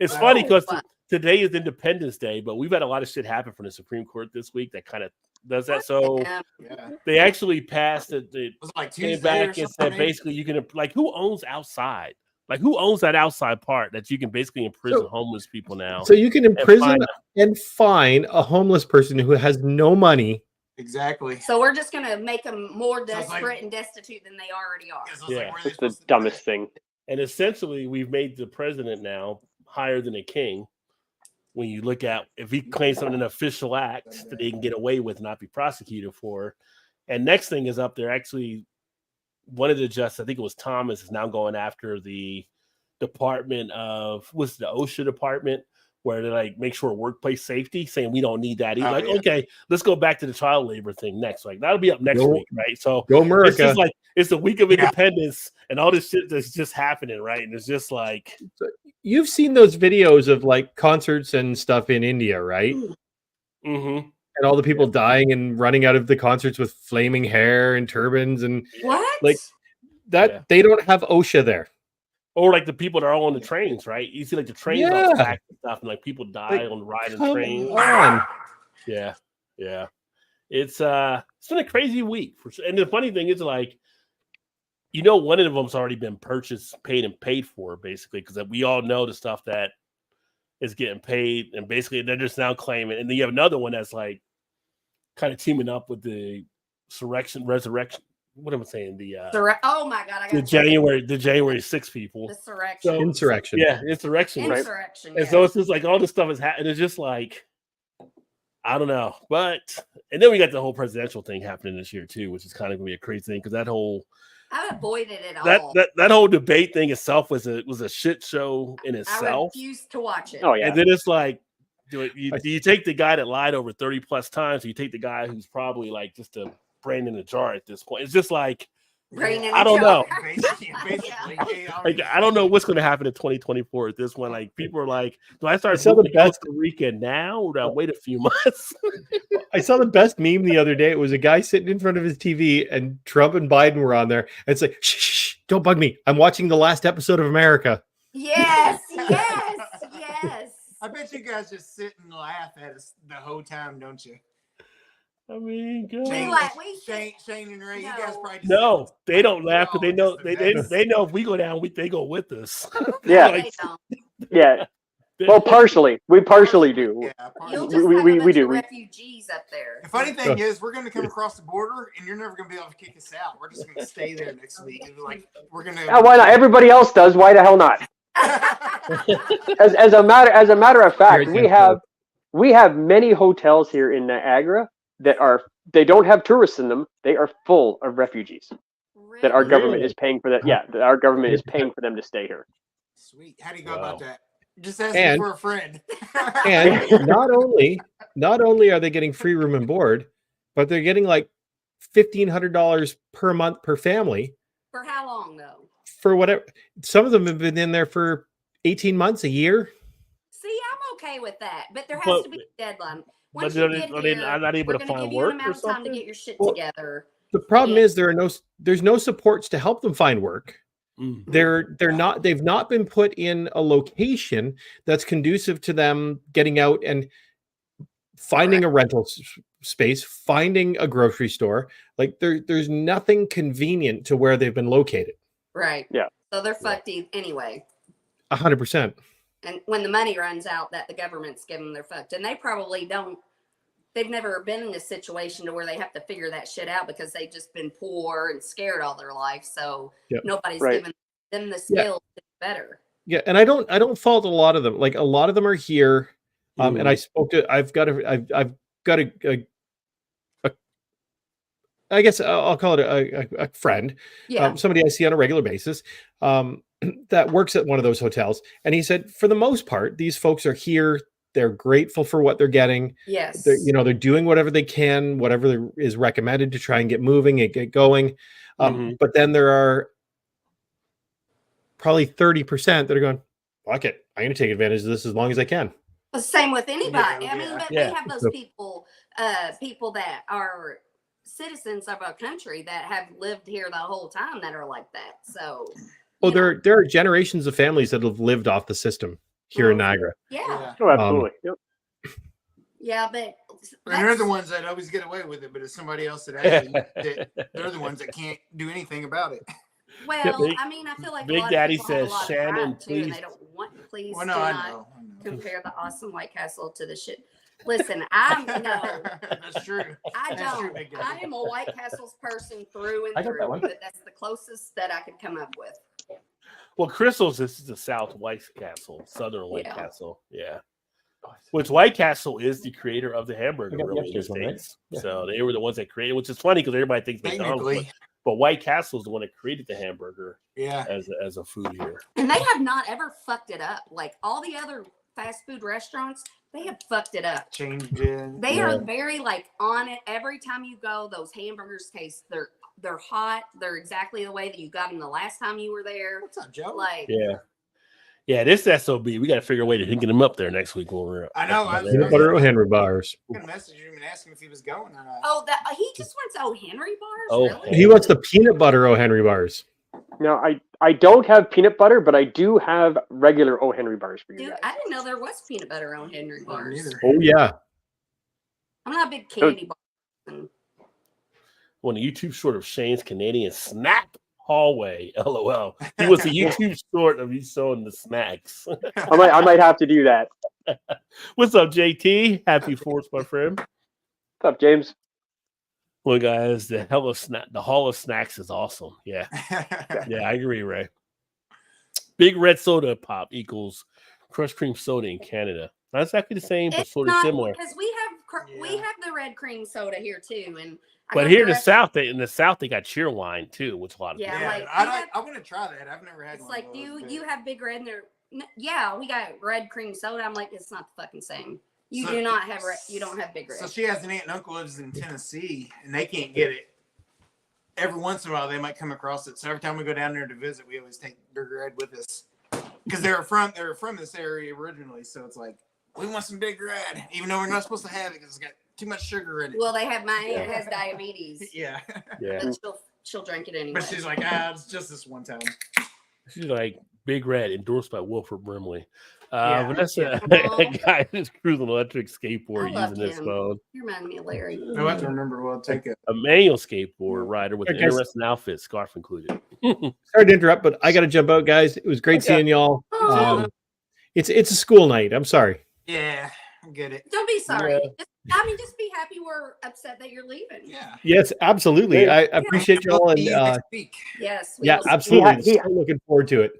it's funny because today is Independence Day, but we've had a lot of shit happen from the Supreme Court this week that kind of does that. So they actually passed it. It was like came back and said basically you can who owns outside? Like who owns that outside part that you can basically imprison homeless people now?
So you can imprison and fine a homeless person who has no money.
Exactly.
So we're just gonna make them more desperate and destitute than they already are.
Yeah,
it's the dumbest thing.
And essentially, we've made the president now higher than a king. When you look at if he claims something an official act that they can get away with, and not be prosecuted for. And next thing is up there. Actually, one of the justices, I think it was Thomas, is now going after the Department of the OSHA department, where they make sure workplace safety, saying we don't need that either. Okay, let's go back to the child labor thing next. That'll be up next week, right? So
go America.
It's just it's the week of independence and all this shit that's just happening, right? And it's just
you've seen those videos of concerts and stuff in India, right?
Mm-hmm.
And all the people dying and running out of the concerts with flaming hair and turbans and
what?
They don't have OSHA there.
Or the people that are all on the trains, right? You see the trains all packed and stuff, and people die on riding trains. Yeah. It's been a crazy week for sure. And the funny thing is, one of them's already been purchased, paid for, basically, because we all know the stuff that is getting paid, and basically they're just now claiming. And then you have another one that's kind of teaming up with the resurrection. What am I saying?
Oh my God!
The January 6th people.
Insurrection.
Yeah, insurrection. Right?
Insurrection.
And so it's just all this stuff is happening. It's just I don't know, and then we got the whole presidential thing happening this year too, which is kind of gonna be a crazy thing because
I avoided it all.
That whole debate thing itself was a shit show in itself.
I refused to watch it.
Oh yeah, and then it's do you take the guy that lied over 30 plus times, or you take the guy who's probably just a brain in a jar at this point? It's just I don't know. I don't know what's going to happen in 2024 at this one. People are do I start moving to Costa Rica now, or do I wait a few months?
I saw the best meme the other day. It was a guy sitting in front of his TV, and Trump and Biden were on there. And it's shh, don't bug me. I'm watching the last episode of America.
Yes.
I bet you guys just sit and laugh at us the whole time, don't you?
I mean, good.
Shane and Ray, you guys probably
they don't laugh because they know they know if we go down, they go with us.
Yeah, yeah. Well, partially, we partially do.
Yeah, we do. Refugees up there.
The funny thing is, we're going to come across the border, and you're never going to be able to kick us out. We're just going to stay there next week. And we're going to.
Yeah, why not? Everybody else does. Why the hell not? as a matter of fact, we have many hotels here in Niagara they don't have tourists in them. They are full of refugees that our government is paying for that. Yeah, that our government is paying for them to stay here.
Sweet. How do you go about that? Just ask me for a friend.
And not only are they getting free room and board, but they're getting $1,500 per month per family.
For how long though?
For whatever. Some of them have been in there for 18 months, a year.
See, I'm okay with that, but there has to be a deadline. Once you get here,
I'm not able to find work or something.
Time to get your shit together.
The problem is there's no supports to help them find work. Mm-hmm. They've not been put in a location that's conducive to them getting out and finding a rental space, finding a grocery store. There's nothing convenient to where they've been located.
Right.
Yeah.
So they're fucked anyway.
100%.
And when the money runs out that the government's giving them, they're fucked. And they probably don't. They've never been in a situation to where they have to figure that shit out because they've just been poor and scared all their life. So nobody's giving them the skills to do better. Yeah,
and I don't fault a lot of them. A lot of them are here. And I've got a I guess I'll call it a friend.
Yeah.
Somebody I see on a regular basis. that works at one of those hotels, and he said, for the most part, these folks are here. They're grateful for what they're getting.
Yes.
They're doing whatever they can, whatever is recommended to try and get moving and get going. But then there are probably 30% that are going, fuck it, I'm going to take advantage of this as long as I can.
The same with anybody.
Yeah,
I mean,
yeah.
but
Yeah.
we have those people that are citizens of our country that have lived here the whole time that are like that. So,
Oh, there are generations of families that have lived off the system here in Niagara.
yeah,
Oh, absolutely. Yep.
yeah, but
And they're the ones that always get away with it, but it's somebody else that actually they're the ones that can't do anything about it.
well,
Big-
I mean, I feel like a
Big
lot
Daddy
of people have a
says,
lot of
Shannon,
pride, too, and
please.
they don't want. Please
Well,
do
no, I
not
know.
compare the awesome White Castle to the shit. Listen, I'm no.
That's true.
I
That's true,
don't.
Big Daddy.
I am a White Castles person through and
I got that
through,
one.
but that's the closest that I could come up with.
Well, Crystal's, this is the South White Castle, Southern White
Yeah.
Castle. Yeah. Which White Castle is the creator of the hamburger
I got
really in the
yesterday's one, right?
States.
Yeah.
So they were the ones that created, which is funny because everybody thinks McDonald's.
Technically,
But White Castle is the one that created the hamburger
yeah.
as a food here.
And they have not ever fucked it up. Like all the other fast food restaurants, they have fucked it up.
Changed it.
They are very like on it. Every time you go, those hamburgers taste they're hot. They're exactly the way that you got them the last time you were there.
What's up, Joe?
Like
Yeah, this SOB, we got to figure a way to get him up there next week when we're
I know, I was-
Peanut butter O. Henry bars.
I'm gonna message him and ask him if he was going or not.
oh, that he just wants O. Henry bars.
Oh,
Really?
He wants the peanut butter O. Henry bars.
Now, I don't have peanut butter, but I do have regular O. Henry bars for you
Dude,
guys.
I didn't know there was peanut butter O. Henry
Well,
bars.
neither.
Oh yeah.
I'm not a big candy bar person.
on the YouTube short of Shane's Canadian snack hallway. LOL. He was a YouTube short of you showing the snacks.
I might have to do that.
What's up, JT? Happy Fourth, my friend.
What's up, James?
Well, guys, the Hall of Snacks is awesome. Yeah. Yeah, I agree, Ray. Big red soda pop equals crushed cream soda in Canada. Not exactly the same, but
It's
sort of
not
similar.
because we have the red cream soda here too, and
But here in the South, they got Cheerwine too, which a lot of
Yeah,
people.
like,
I want to try that. I've never had
it's
one.
like
of those, but-
you have big red and they're yeah, we got red cream soda. I'm like, it's not the fucking same. You
So-
do not have you don't have big red.
So she has an aunt and uncle lives in Tennessee, and they can't get it. Every once in a while, they might come across it. So every time we go down there to visit, we always take Big Red with us because they're from this area originally. So it's like we want some Big Red, even though we're not supposed to have it because it's got too much sugar in it.
Well, they have my aunt has diabetes,
yeah,
Yeah.
but she'll drink it anyway.
but she's like, it's just this one time.
She's like Big Red, endorsed by Wilford Brimley.
Yeah.
Vanessa,
Oh.
a guy who's cruising electric
I
skateboard
love
using his
him.
phone.
You remind me of Larry.
I have to remember. Well, take it.
A manual skateboard rider with an
Okay.
interesting outfit, scarf included.
Sorry to interrupt, but I got to jump out, guys. It was great
Okay.
seeing y'all.
Oh,
It's a school night. I'm sorry.
Yeah, I get it.
don't be sorry.
Yeah.
Just be happy we're upset that you're leaving.
Yeah.
Yes, absolutely. I appreciate y'all,
We'll
and
see you next week.
Yes. we
yeah,
will see.
absolutely.
He-
So looking forward to it.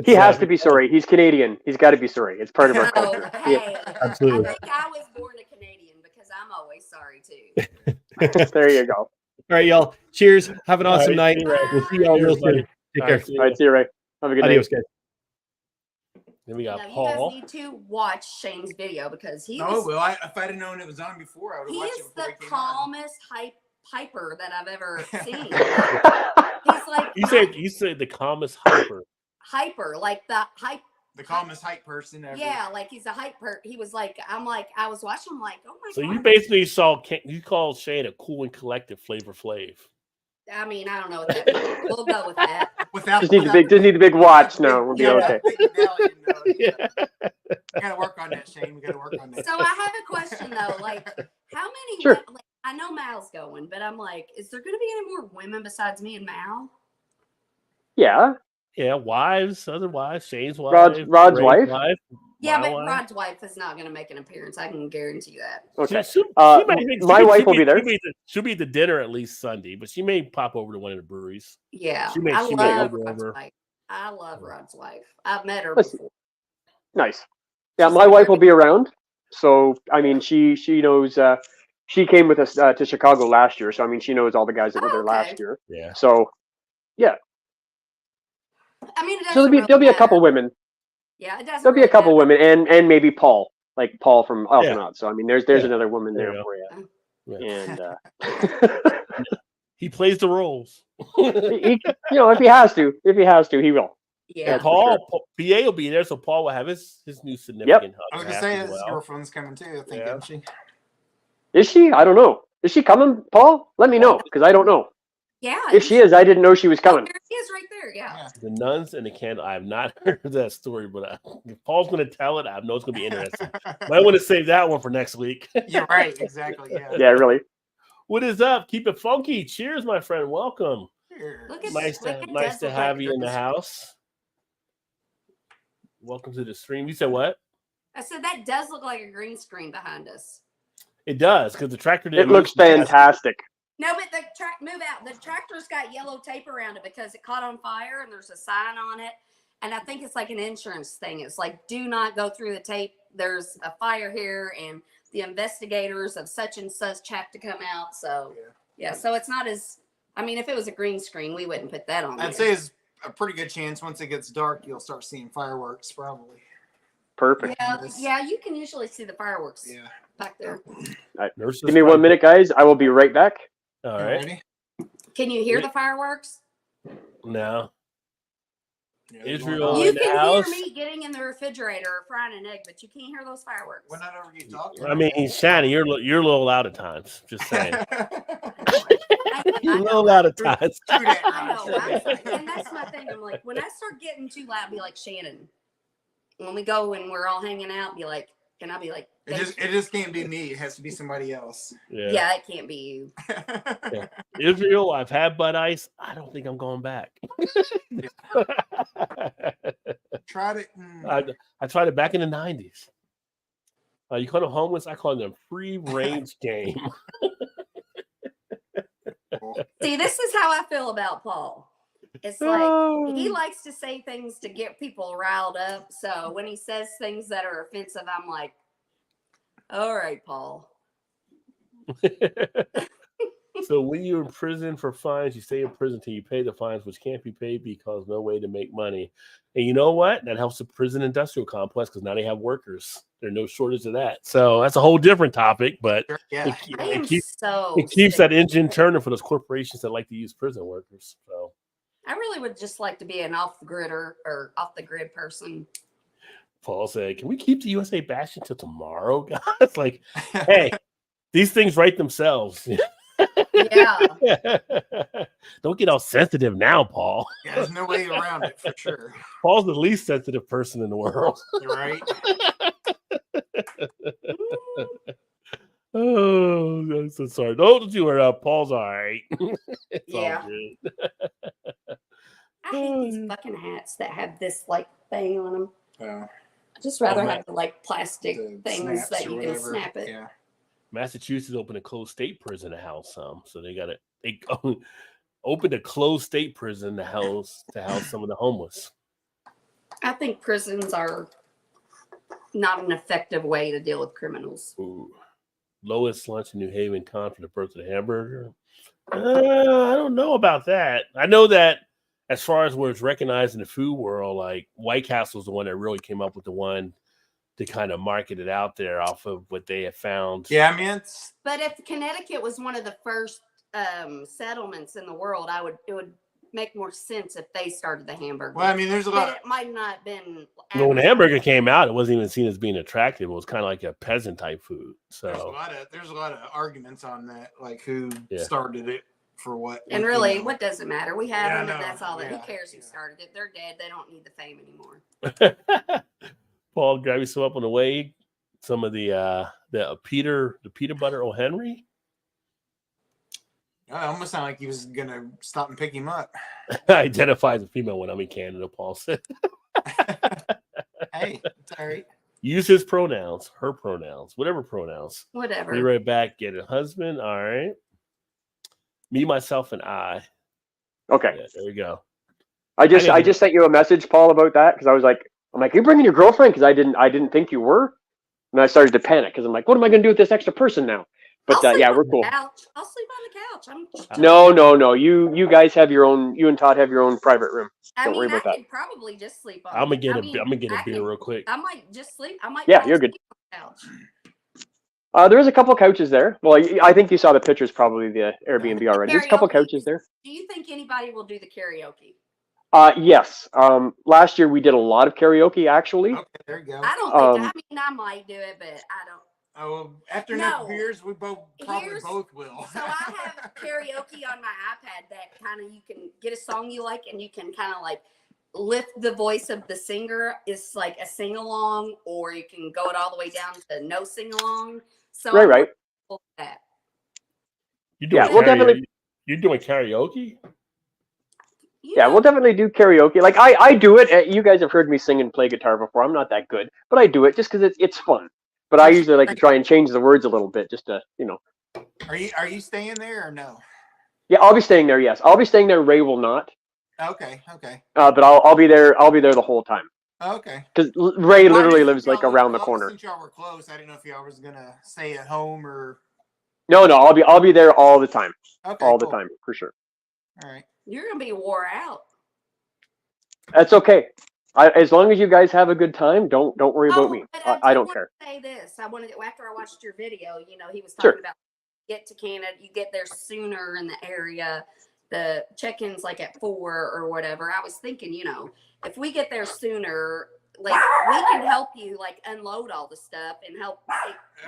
He has to be sorry. He's Canadian. He's got to be sorry. It's part of our
Oh,
culture.
hey,
Absolutely.
I think I was born a Canadian because I'm always sorry too.
There you go.
All right, y'all. Cheers. Have an
All
awesome
right,
night.
see you, Ray.
We'll see y'all real
Cheers, buddy.
soon. Take
All
care.
right, see you.
All right, see you, Ray. Have a good
Adios,
night.
guys.
Then we got
Now, you
Paul.
guys need to watch Shane's video because he
Oh
is,
well, if I'd have known it was on before, I would have
he
watched
is
it before
the
it came on.
calmest hyper that I've ever seen. He's like
You said the calmest hyper.
like the hype.
The calmest hype person ever.
Yeah, like he's a hyper. He was like, I was watching him like, oh my
So
god.
you basically you called Shane a cool and collected Flavor Flav.
I mean, I don't know what that means. We'll go with that.
Without
Just need the big watch. No, we'll be
Yeah,
okay.
big medallion, though.
Yeah.
We gotta work on that, Shane. We gotta work on that.
So I have a question though. Like, how many?
Sure.
Like, I know Mal's going, but I'm like, is there going to be any more women besides me and Mal?
Yeah.
Yeah, wives, other wives, Shane's wife,
Rod's
Ray's
wife?
Yeah,
my
but
wife.
Rod's wife is not going to make an appearance. I can guarantee that.
Okay.
My
wife will be there.
She'll be at the dinner at least Sunday, but she may pop over to one of the breweries.
Yeah,
She may
I
go
love
over.
Rod's wife. I love Rod's wife. I've met her
Listen.
before.
Nice. Yeah, my wife will be around. So, I mean, she knows. She came with us to Chicago last year, so I mean, she knows all the guys that were there
Okay.
last year.
Yeah.
So, yeah.
I mean, it
So
doesn't
there'll be a couple
matter.
women.
Yeah, it doesn't.
There'll be
really
a couple
matter.
women, and maybe Paul, like Paul from Alpanaut. So I mean, there's another woman
There
there
you
for you.
Yeah.
And
He plays the roles.
he, if he has to, he will.
Yeah.
And
That's for sure.
Paul, BA will be there, so Paul will have his new significant
I was
hug
gonna say
as
his
well.
girlfriend's coming too. I think, isn't she?
Is she? I don't know. Is she coming, Paul? Let me know, because I don't know.
Yeah.
If she is, I didn't know she was
Oh,
coming.
there he is right there. Yeah.
The nuns and the candle. I have not heard that story, but if Paul's going to tell it, I know it's going to be interesting. Might want to save that one for next week.
You're right. Exactly. Yeah.
Yeah, really.
What is up? Keep it funky. Cheers, my friend. Welcome.
Look at
Nice to have you in the house. Welcome to the stream. You said what?
I said that does look like a green screen behind us.
It does, because the tractor didn't
It looks fantastic.
No, but the move out. The tractor's got yellow tape around it because it caught on fire and there's a sign on it. And I think it's like an insurance thing. It's like, do not go through the tape. There's a fire here and the investigators of such and such have to come out. So yeah, so it's not as, I mean, if it was a green screen, we wouldn't put that on.
I'd say it's a pretty good chance once it gets dark, you'll start seeing fireworks probably.
Perfect.
Yeah, you can usually see the fireworks back there.
Right. Give me 1 minute, guys. I will be right back.
All right.
Can you hear the fireworks?
No.
Yeah,
Israel
You
in the
can
house.
hear me getting in the refrigerator frying an egg, but you can't hear those fireworks.
Whenever you talk.
I mean, Shannon, you're a little loud at times. Just saying. You're a little loud at times.
I know. And that's my thing. I'm like, when I start getting too loud, be like Shannon. When we go and we're all hanging out, be like, can I be like,
it just can't be me. It has to be somebody else.
Yeah, it can't be you.
Israel, I've had Bud Ice. I don't think I'm going back.
Tried it.
I tried it back in the 90s. You call them homeless? I call them free range game.
See, this is how I feel about Paul. It's like he likes to say things to get people riled up. So when he says things that are offensive, I'm like, all right, Paul.
So when you're in prison for fines, you stay in prison till you pay the fines, which can't be paid because no way to make money. And you know what? That helps the prison industrial complex because now they have workers. There's no shortage of that. So that's a whole different topic, but it keeps that engine turning for those corporations that like to use prison workers. So
I really would just like to be an off the grid person.
Paul said, "Can we keep the USA bash until tomorrow, guys?" Like, hey, these things write themselves.
Yeah.
Don't get all sensitive now, Paul.
Yeah, there's no way around it for sure.
Paul's the least sensitive person in the world.
You're right.
Oh, I'm so sorry. Don't you worry about Paul's all right. It's all good.
I hate these fucking hats that have this like thing on them.
Yeah.
I'd just rather have the like plastic things that you can snap it.
Yeah.
Massachusetts opened a closed state prison to house some, so they opened a closed state prison to house some of the homeless.
I think prisons are not an effective way to deal with criminals.
Ooh. Lowest lunch in New Haven con for the birth of the hamburger. I don't know about that. I know that as far as where it's recognized in the food world, like White Castle's the one that really came up with the one to kind of market it out there off of what they have found.
Yeah, I mean,
but if Connecticut was one of the first settlements in the world, it would make more sense if they started the hamburger.
Well, I mean, there's a lot.
It might not have been.
When the hamburger came out, it wasn't even seen as being attractive. It was kind of like a peasant type food. So
there's a lot of arguments on that, like who started it for what.
And really, what does it matter? We have them, and that's all that. Who cares who started it? They're dead. They don't need the fame anymore.
Paul, grab you some up on the way. Some of the Peter Butter O'Henry.
I almost sound like he was gonna stop and pick him up.
Identify as a female when I'm in Canada, Paul said.
Hey, it's all right.
Use his pronouns, her pronouns, whatever pronouns.
Whatever.
Be right back. Get a husband. All right. Me, myself, and I.
Okay.
Yeah, there we go.
I just sent you a message, Paul, about that because I was like, you bringing your girlfriend? Because I didn't think you were, and I started to panic because I'm like, what am I going to do with this extra person now? But yeah, we're cool.
Couch. I'll sleep on the couch.
No. You guys have your own. You and Todd have your own private room. Don't worry about that.
I could probably just sleep on.
I'm gonna get a beer real quick.
I might just sleep. I might.
Yeah, you're good.
On the couch.
There is a couple couches there. Well, I think you saw the pictures, probably the Airbnb already. There's a couple couches there.
Do you think anybody will do the karaoke?
Yes. Last year we did a lot of karaoke, actually.
Okay, there you go.
I don't think. I might do it, but I don't.
Oh, well, after enough beers, we both will.
So I have karaoke on my iPad that kind of you can get a song you like and you can kind of like lift the voice of the singer. It's like a sing along, or you can go it all the way down to no sing along. So
right.
That.
We'll definitely.
You're doing karaoke?
We'll definitely do karaoke. Like I do it. You guys have heard me sing and play guitar before. I'm not that good, but I do it just because it's fun. But I usually like to try and change the words a little bit, just to
Are you staying there or no?
Yeah, I'll be staying there. Yes, I'll be staying there. Ray will not.
Okay.
But I'll be there. I'll be there the whole time.
Okay.
Because Ray literally lives like around the corner.
Since y'all were close, I didn't know if y'all was gonna stay at home or.
No, I'll be there all the time.
Okay.
All the time for sure.
All right.
You're gonna be wore out.
That's okay. As long as you guys have a good time, don't worry about me. I don't care.
Say this. After I watched your video, he was talking about get to Canada, you get there sooner in the area. The check-in's like at 4 or whatever. I was thinking, if we get there sooner, like we can help you like unload all the stuff and help.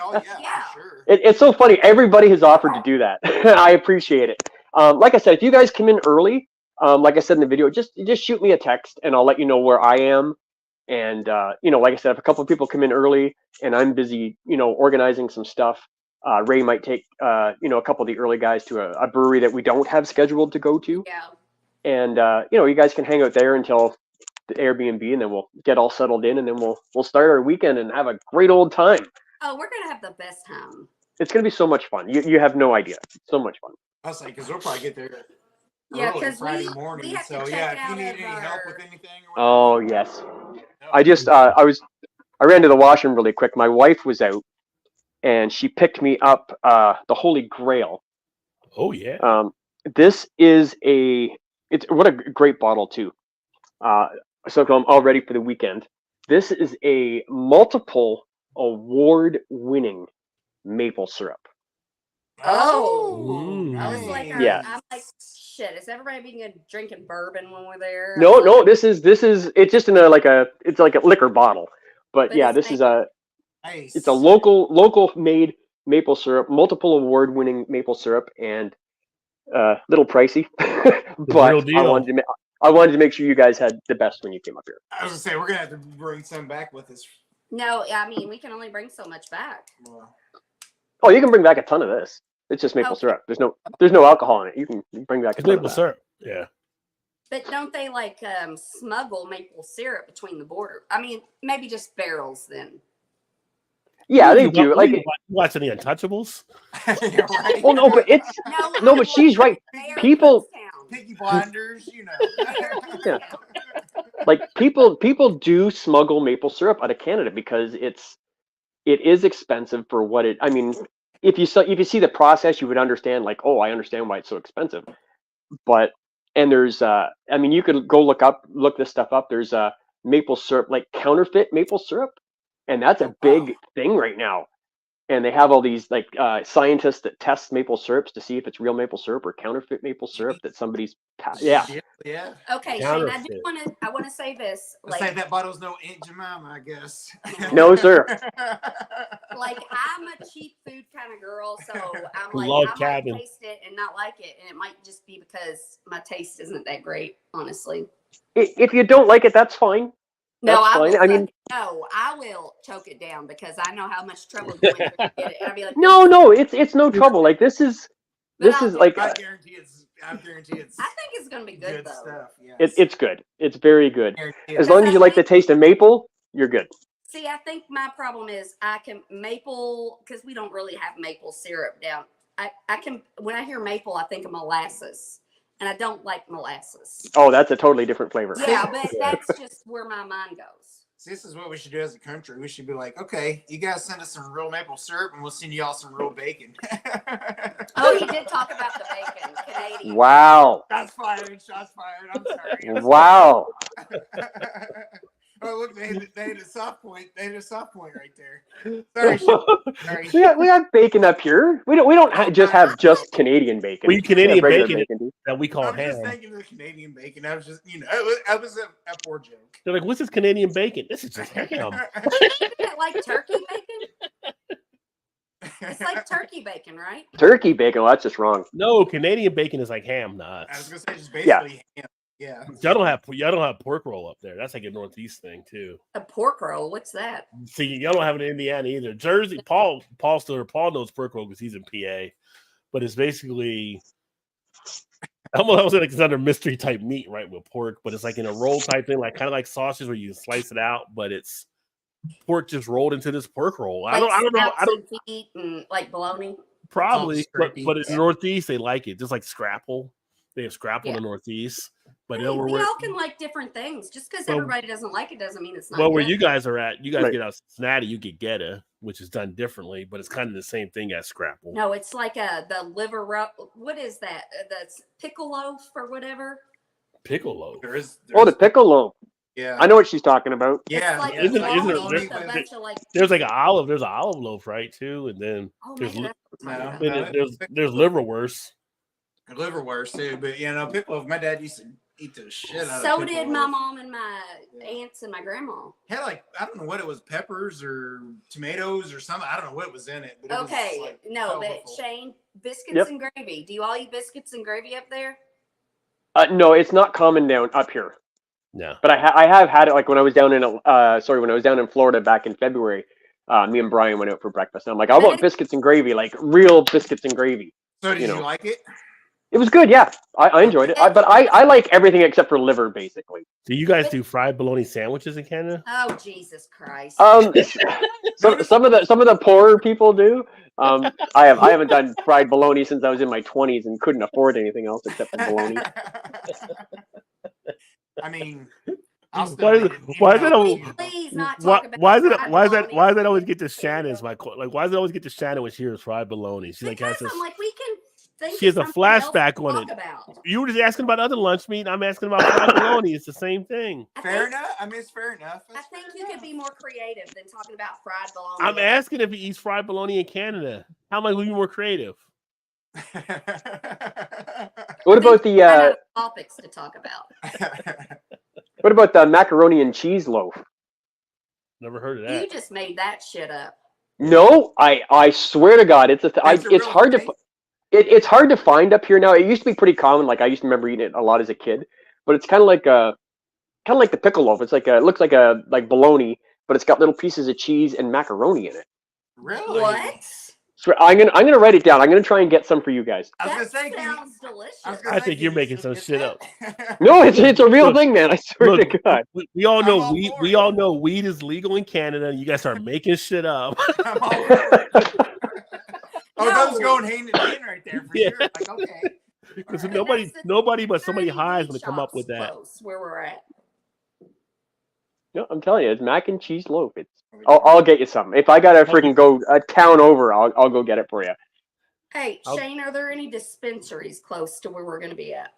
Oh yeah. For sure.
It's so funny. Everybody has offered to do that. I appreciate it. Like I said, if you guys come in early, like I said in the video, just shoot me a text and I'll let you know where I am. And like I said, if a couple of people come in early and I'm busy, organizing some stuff, Ray might take a couple of the early guys to a brewery that we don't have scheduled to go to.
Yeah.
And you guys can hang out there until the Airbnb, and then we'll get all settled in, and then we'll start our weekend and have a great old time.
Oh, we're gonna have the best time.
It's gonna be so much fun. You have no idea. It's so much fun.
I'll say because we'll probably get there.
Yeah, because
Friday morning. So if you need any help with anything.
Oh yes. I just I ran to the washroom really quick. My wife was out, and she picked me up the Holy Grail.
Oh yeah.
This is what a great bottle too. So I'm all ready for the weekend. This is a multiple award-winning maple syrup.
Oh, I was like,
yeah.
I'm like, shit. Is everybody being drinking bourbon when we're there?
No. This is it's just in it's like a liquor bottle. But yeah, this is it's a local made maple syrup, multiple award-winning maple syrup, and little pricey. But I wanted to make sure you guys had the best when you came up here.
I was gonna say we're gonna have to bring some back with us.
No, I mean we can only bring so much back.
Oh, you can bring back a ton of this. It's just maple syrup. There's no alcohol in it. You can bring back a ton of that.
Syrup. Yeah.
But don't they smuggle maple syrup between the border? I mean, maybe just barrels then.
Yeah, they do. Like
watching the Untouchables.
Right?
Well, no, but but she's right. People,
Piggy Blinders,
Yeah. Like people do smuggle maple syrup out of Canada because it is expensive for what it. I mean, if you see the process, you would understand. Like, oh, I understand why it's so expensive. But there's you could go look this stuff up. There's maple syrup, like counterfeit maple syrup, and that's a big thing right now. And they have all these scientists that test maple syrups to see if it's real maple syrup or counterfeit maple syrup that somebody's
Yeah.
Okay, Shane, I want to say this.
Let's say that bottle's no Aunt Jemima, I guess.
No, sir.
Like I'm a cheap food kind of girl, so I'm like
Love
I
cabin.
might taste it and not like it, and it might just be because my taste isn't that great, honestly.
If you don't like it, that's fine.
No,
I
will choke it down because I know how much trouble you went through to get it. I'll be like,
no, it's no trouble. Like this is like
I guarantee it's. I think
it's gonna be good though.
Stuff, yes.
It's good. It's very good. As long as you like the taste of maple, you're good.
See, I think my problem is I can maple because we don't really have maple syrup down. I can when I hear maple, I think of molasses. And I don't like molasses.
Oh, that's a totally different flavor.
Yeah, but that's just where my mind goes.
See, this is what we should do as a country. We should be like, okay, you guys send us some real maple syrup, and we'll send y'all some real bacon.
Oh, he did talk about the bacon, Canadian.
Wow.
Shots fired. Shots fired. I'm sorry.
Wow.
Oh, look, they had a soft point. They had a soft point right there. Sorry. Sorry.
We got bacon up here. We don't have just Canadian bacon.
We Canadian
regular
bacon that we call
I'm
ham.
just thinking of the Canadian bacon. I was just, I was a poor joke.
They're like, what's this Canadian bacon? This is just ham.
Isn't it like turkey bacon? It's like turkey bacon, right?
Turkey bacon. Well, that's just wrong.
No, Canadian bacon is like ham, not.
I was gonna say just basically ham. Yeah.
Y'all don't have pork roll up there. That's like a Northeast thing too.
A pork roll. What's that?
See, y'all don't have it in Indiana either. Jersey, Paul knows pork roll because he's in PA, but it's basically almost like it's under mystery type meat, right? With pork, but it's like in a roll type thing, like kind of like sausage where you slice it out, but it's pork just rolled into this pork roll.
Like
I don't know. I don't
feet and like bologna.
probably, but in
scrappy.
the Northeast they like it, just like scrapple. They have scrapple in the Northeast. But
Hey, we all can like different things. Just because everybody doesn't like it doesn't mean it's not.
Well, where
good.
you guys are at, you guys
Right.
get out Cincinnati, you get Geta, which is done differently, but it's kind of the same thing as scrapple.
No, it's like the liver what is that? That's pickle loaf or whatever.
Pickle loaf.
The pickle loaf.
Yeah.
I know what she's talking about.
Yeah.
It's like
yeah.
Isn't
bologna
it-
with a bunch of, like,
There's like there's an olive loaf, right? Too, and then
oh,
there's
maybe that's what I'm talking
No.
about.
there's liverwurst.
Liverwurst too, but pickle loaf. My dad used to eat the shit out of
So
pickle
did my
loaf.
mom and my aunts and my grandma.
Had like I don't know what it was, peppers or tomatoes or something. I don't know what was in it. But it
Okay,
was, like,
no, but
colorful.
Shane, biscuits
Yep.
and gravy. Do you all eat biscuits and gravy up there?
No, it's not common down up here.
No.
But I have had it like when I was down in Florida back in February. Me and Brian went out for breakfast, and I'm like, I want biscuits and gravy, like real biscuits and gravy.
So did you
know.
like it?
It was good, yeah. I enjoyed it. But I like everything except for liver, basically.
Do you guys do fried bologna sandwiches in Canada?
Oh, Jesus Christ.
Some of the poorer people do. I haven't done fried bologna since I was in my 20s and couldn't afford anything else except for bologna.
I mean,
Why is it always
Please not talk about
why
fried
does it always get to Shannon's why does it always get to Shannon when she hears fried bologna? She like has
Because
this,
I'm like, we can think
she has a
of something else to
flashback on
talk
it.
about.
You were just asking about other lunch meat. I'm asking about fried bologna. It's the same thing.
fair enough. I mean, it's fair enough.
I think you could be more creative than talking about fried bologna.
I'm asking if he eats fried bologna in Canada. How am I going to be more creative?
What about the
I know topics to talk about.
what about the macaroni and cheese loaf?
Never heard of that.
You just made that shit up.
No, I swear to God, it's it's hard to it's hard to find up here now. It used to be pretty common. Like I used to remember eating it a lot as a kid, but it's kind of like the pickle loaf. It's it looks like bologna, but it's got little pieces of cheese and macaroni in it.
Really?
What?
So I'm gonna write it down. I'm gonna try and get some for you guys.
I was
That
gonna say,
sounds delicious.
I think you're making some shit up.
No, it's a real thing, man. I swear
Look,
to God.
we all know
I'm all
weed.
for
We
it.
all know weed is legal in Canada, and you guys start making shit up.
I'm all for it. Oh,
No.
those going hand in hand right there for
Yeah.
sure. Like, okay.
Because
All right.
nobody but somebody
Tiny
high is
weed
going to come up
shops
with that.
close where we're at.
No, I'm telling you, it's mac and cheese loaf. I'll get you some. If I gotta freaking go a town over, I'll go get it for you.
Hey, Shane, are there any dispensaries close to where we're going to be at?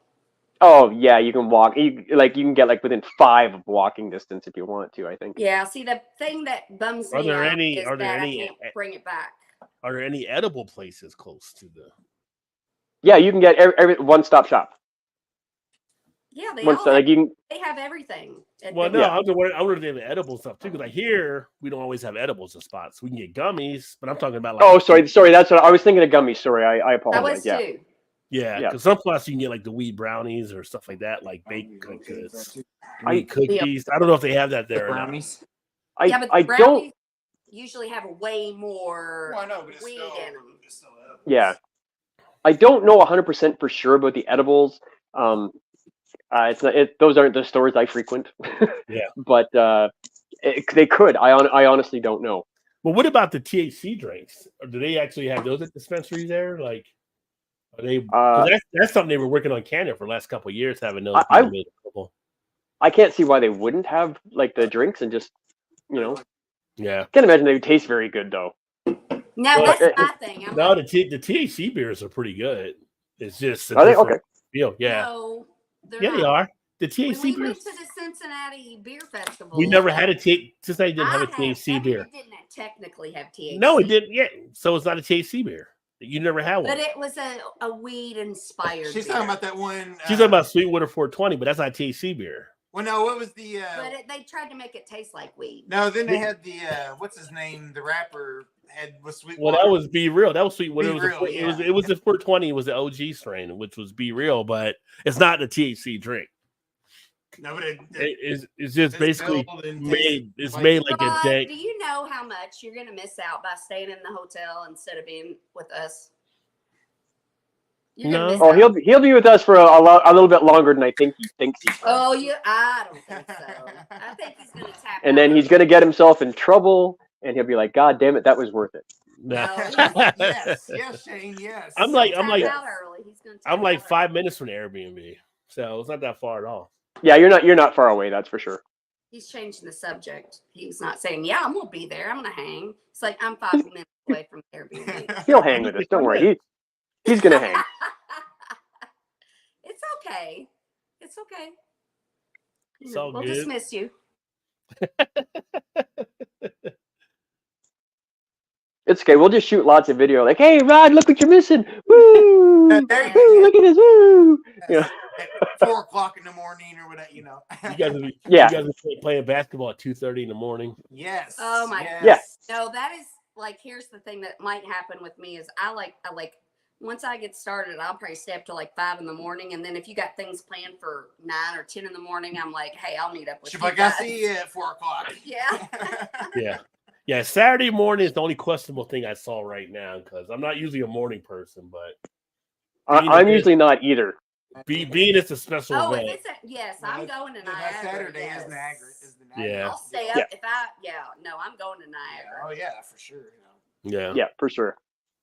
Oh yeah, you can walk. You can get like within 5 of walking distance if you want to. I think.
Yeah, see, the thing that bums
Are
me
there
out
any-
is
are there
that
any-
I can't bring it back.
Are there any edible places close to the?
Yeah, you can get every one-stop shop.
Yeah, they
Once
all have,
like you can.
they have everything. at
Well,
the-
no,
Yeah.
I'm just wondering. I wonder if they have edible stuff too. Because like here, we don't always have edibles in spots. We can get gummies, but I'm talking about like.
Oh, sorry. That's what I was thinking of gummies. Sorry, I
I
apologize.
was
Yeah.
too.
Yeah,
Yeah.
because some spots you can get like the weed brownies or stuff like that, like baked weed cookies. I don't know if they have that there. Or not.
Brownies.
Yeah, but the
I
brownies
don't.
usually have way more
Well, I know, but it's
weed
still,
in them.
it's still edible.
Yeah. I don't know 100% for sure about the edibles. It's not. Those aren't the stores I frequent.
Yeah.
But they could. I honestly don't know.
But what about the THC drinks? Or do they actually have those at dispensaries there? Like, are they? 'Cause that's something they were working on Canada for the last couple of years, having those.
I
being made available.
I can't see why they wouldn't have like the drinks and just You know,
Yeah.
Can't imagine they would taste very good though.
No,
Well,
that's my thing. I'm
No,
like,
the THC beers are pretty good. It's just a
Are they?
different
Okay.
feel. Yeah.
no, they're
Yeah,
not.
they are. The
When
THC
we
beers.
went to the Cincinnati Beer Festival,
We never had a Cincinnati didn't have a
I had,
THC
I mean,
beer.
it didn't technically have THC.
No, it didn't. Yeah, so it's not a THC beer. You never had one.
But it was a weed inspired.
She's
beer.
talking about that one.
She's talking about Sweetwater 420, but that's not a THC beer.
Well, no, what was the?
But they tried to make it taste like weed.
No, then they had the what's his name? The rapper was Sweetwater.
Well, that was Be Real. That was Sweetwater.
Be Real,
It was the 420. It was the OG strain, which was Be Real, but it's not the THC drink.
No, but
it's just basically made. It's made like a dank.
Do you know how much you're gonna miss out by staying in the hotel instead of being with us?
No.
Oh, he'll be with us for a little bit longer than I think he thinks he will.
Oh, I don't think so. I think he's gonna tap.
And then he's gonna get himself in trouble, and he'll be like, "God damn it, that was worth it."
No.
yes, Shane, yes.
I'm like
5
minutes from the Airbnb, so it's not that far at all.
Yeah, you're not far away, that's for sure.
He's changing the subject. He's not saying, "Yeah, I'm gonna be there. I'm gonna hang." It's like I'm 5 minutes away from the Airbnb.
He'll hang with us. Don't worry. He's gonna hang.
It's okay. It's okay.
It's all
we'll
good.
dismiss you.
It's okay. We'll just shoot lots of video. Like, hey, Rod, look what you're missing. Woo! Woo, look at this. Woo!
Yes. 4 o'clock in the morning or whatever, you know.
You guys will be,
Yeah.
You guys will be playing basketball at 2:30 in the morning.
Yes.
Oh my
yes.
Yeah.
No, that is like, here's the thing that might happen with me is I like once I get started, I'll probably stay up till like 5 in the morning. And then if you got things planned for 9 or 10 in the morning, I'm like, hey, I'll meet up with
She's
you
like,
guys.
I see you at 4 o'clock.
Yeah.
Yeah. Yeah, Saturday morning is the only questionable thing I saw right now because I'm not usually a morning person, but
I'm usually not either.
being it's a special
Oh,
event.
if it's yes, I'm going to Niagara.
Saturday
yes.
is Niagara. Is the Niagara.
Yeah.
I'll stay up if I'm going to Niagara.
Oh yeah, for sure.
Yeah.
Yeah, for sure.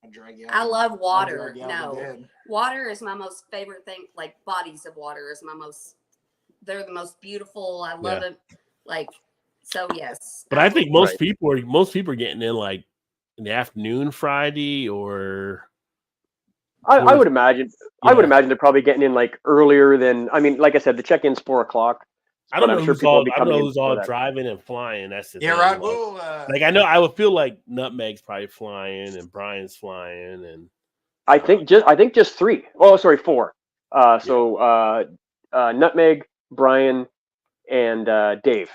I'll drag you out.
I love water.
I'll drag you out of
No,
bed.
water is my most favorite thing. Like bodies of water is my most. They're the most beautiful. I love it. Like so, yes.
But I think most
Right.
people are getting in like in the afternoon Friday or
I would imagine. I would
Yeah.
imagine they're probably getting in like earlier than. I mean, like I said, the check-in's 4 o'clock.
I don't
But
know
I'm sure
who's
people will
all
be
I don't
coming
know
in
who's
before
all
that.
driving and flying. That's the
Yeah,
thing.
right.
Like,
Well,
like I know I would feel like Nutmeg's probably flying and Brian's flying and
I think just 3. Oh, sorry, 4. So Nutmeg, Brian, and Dave.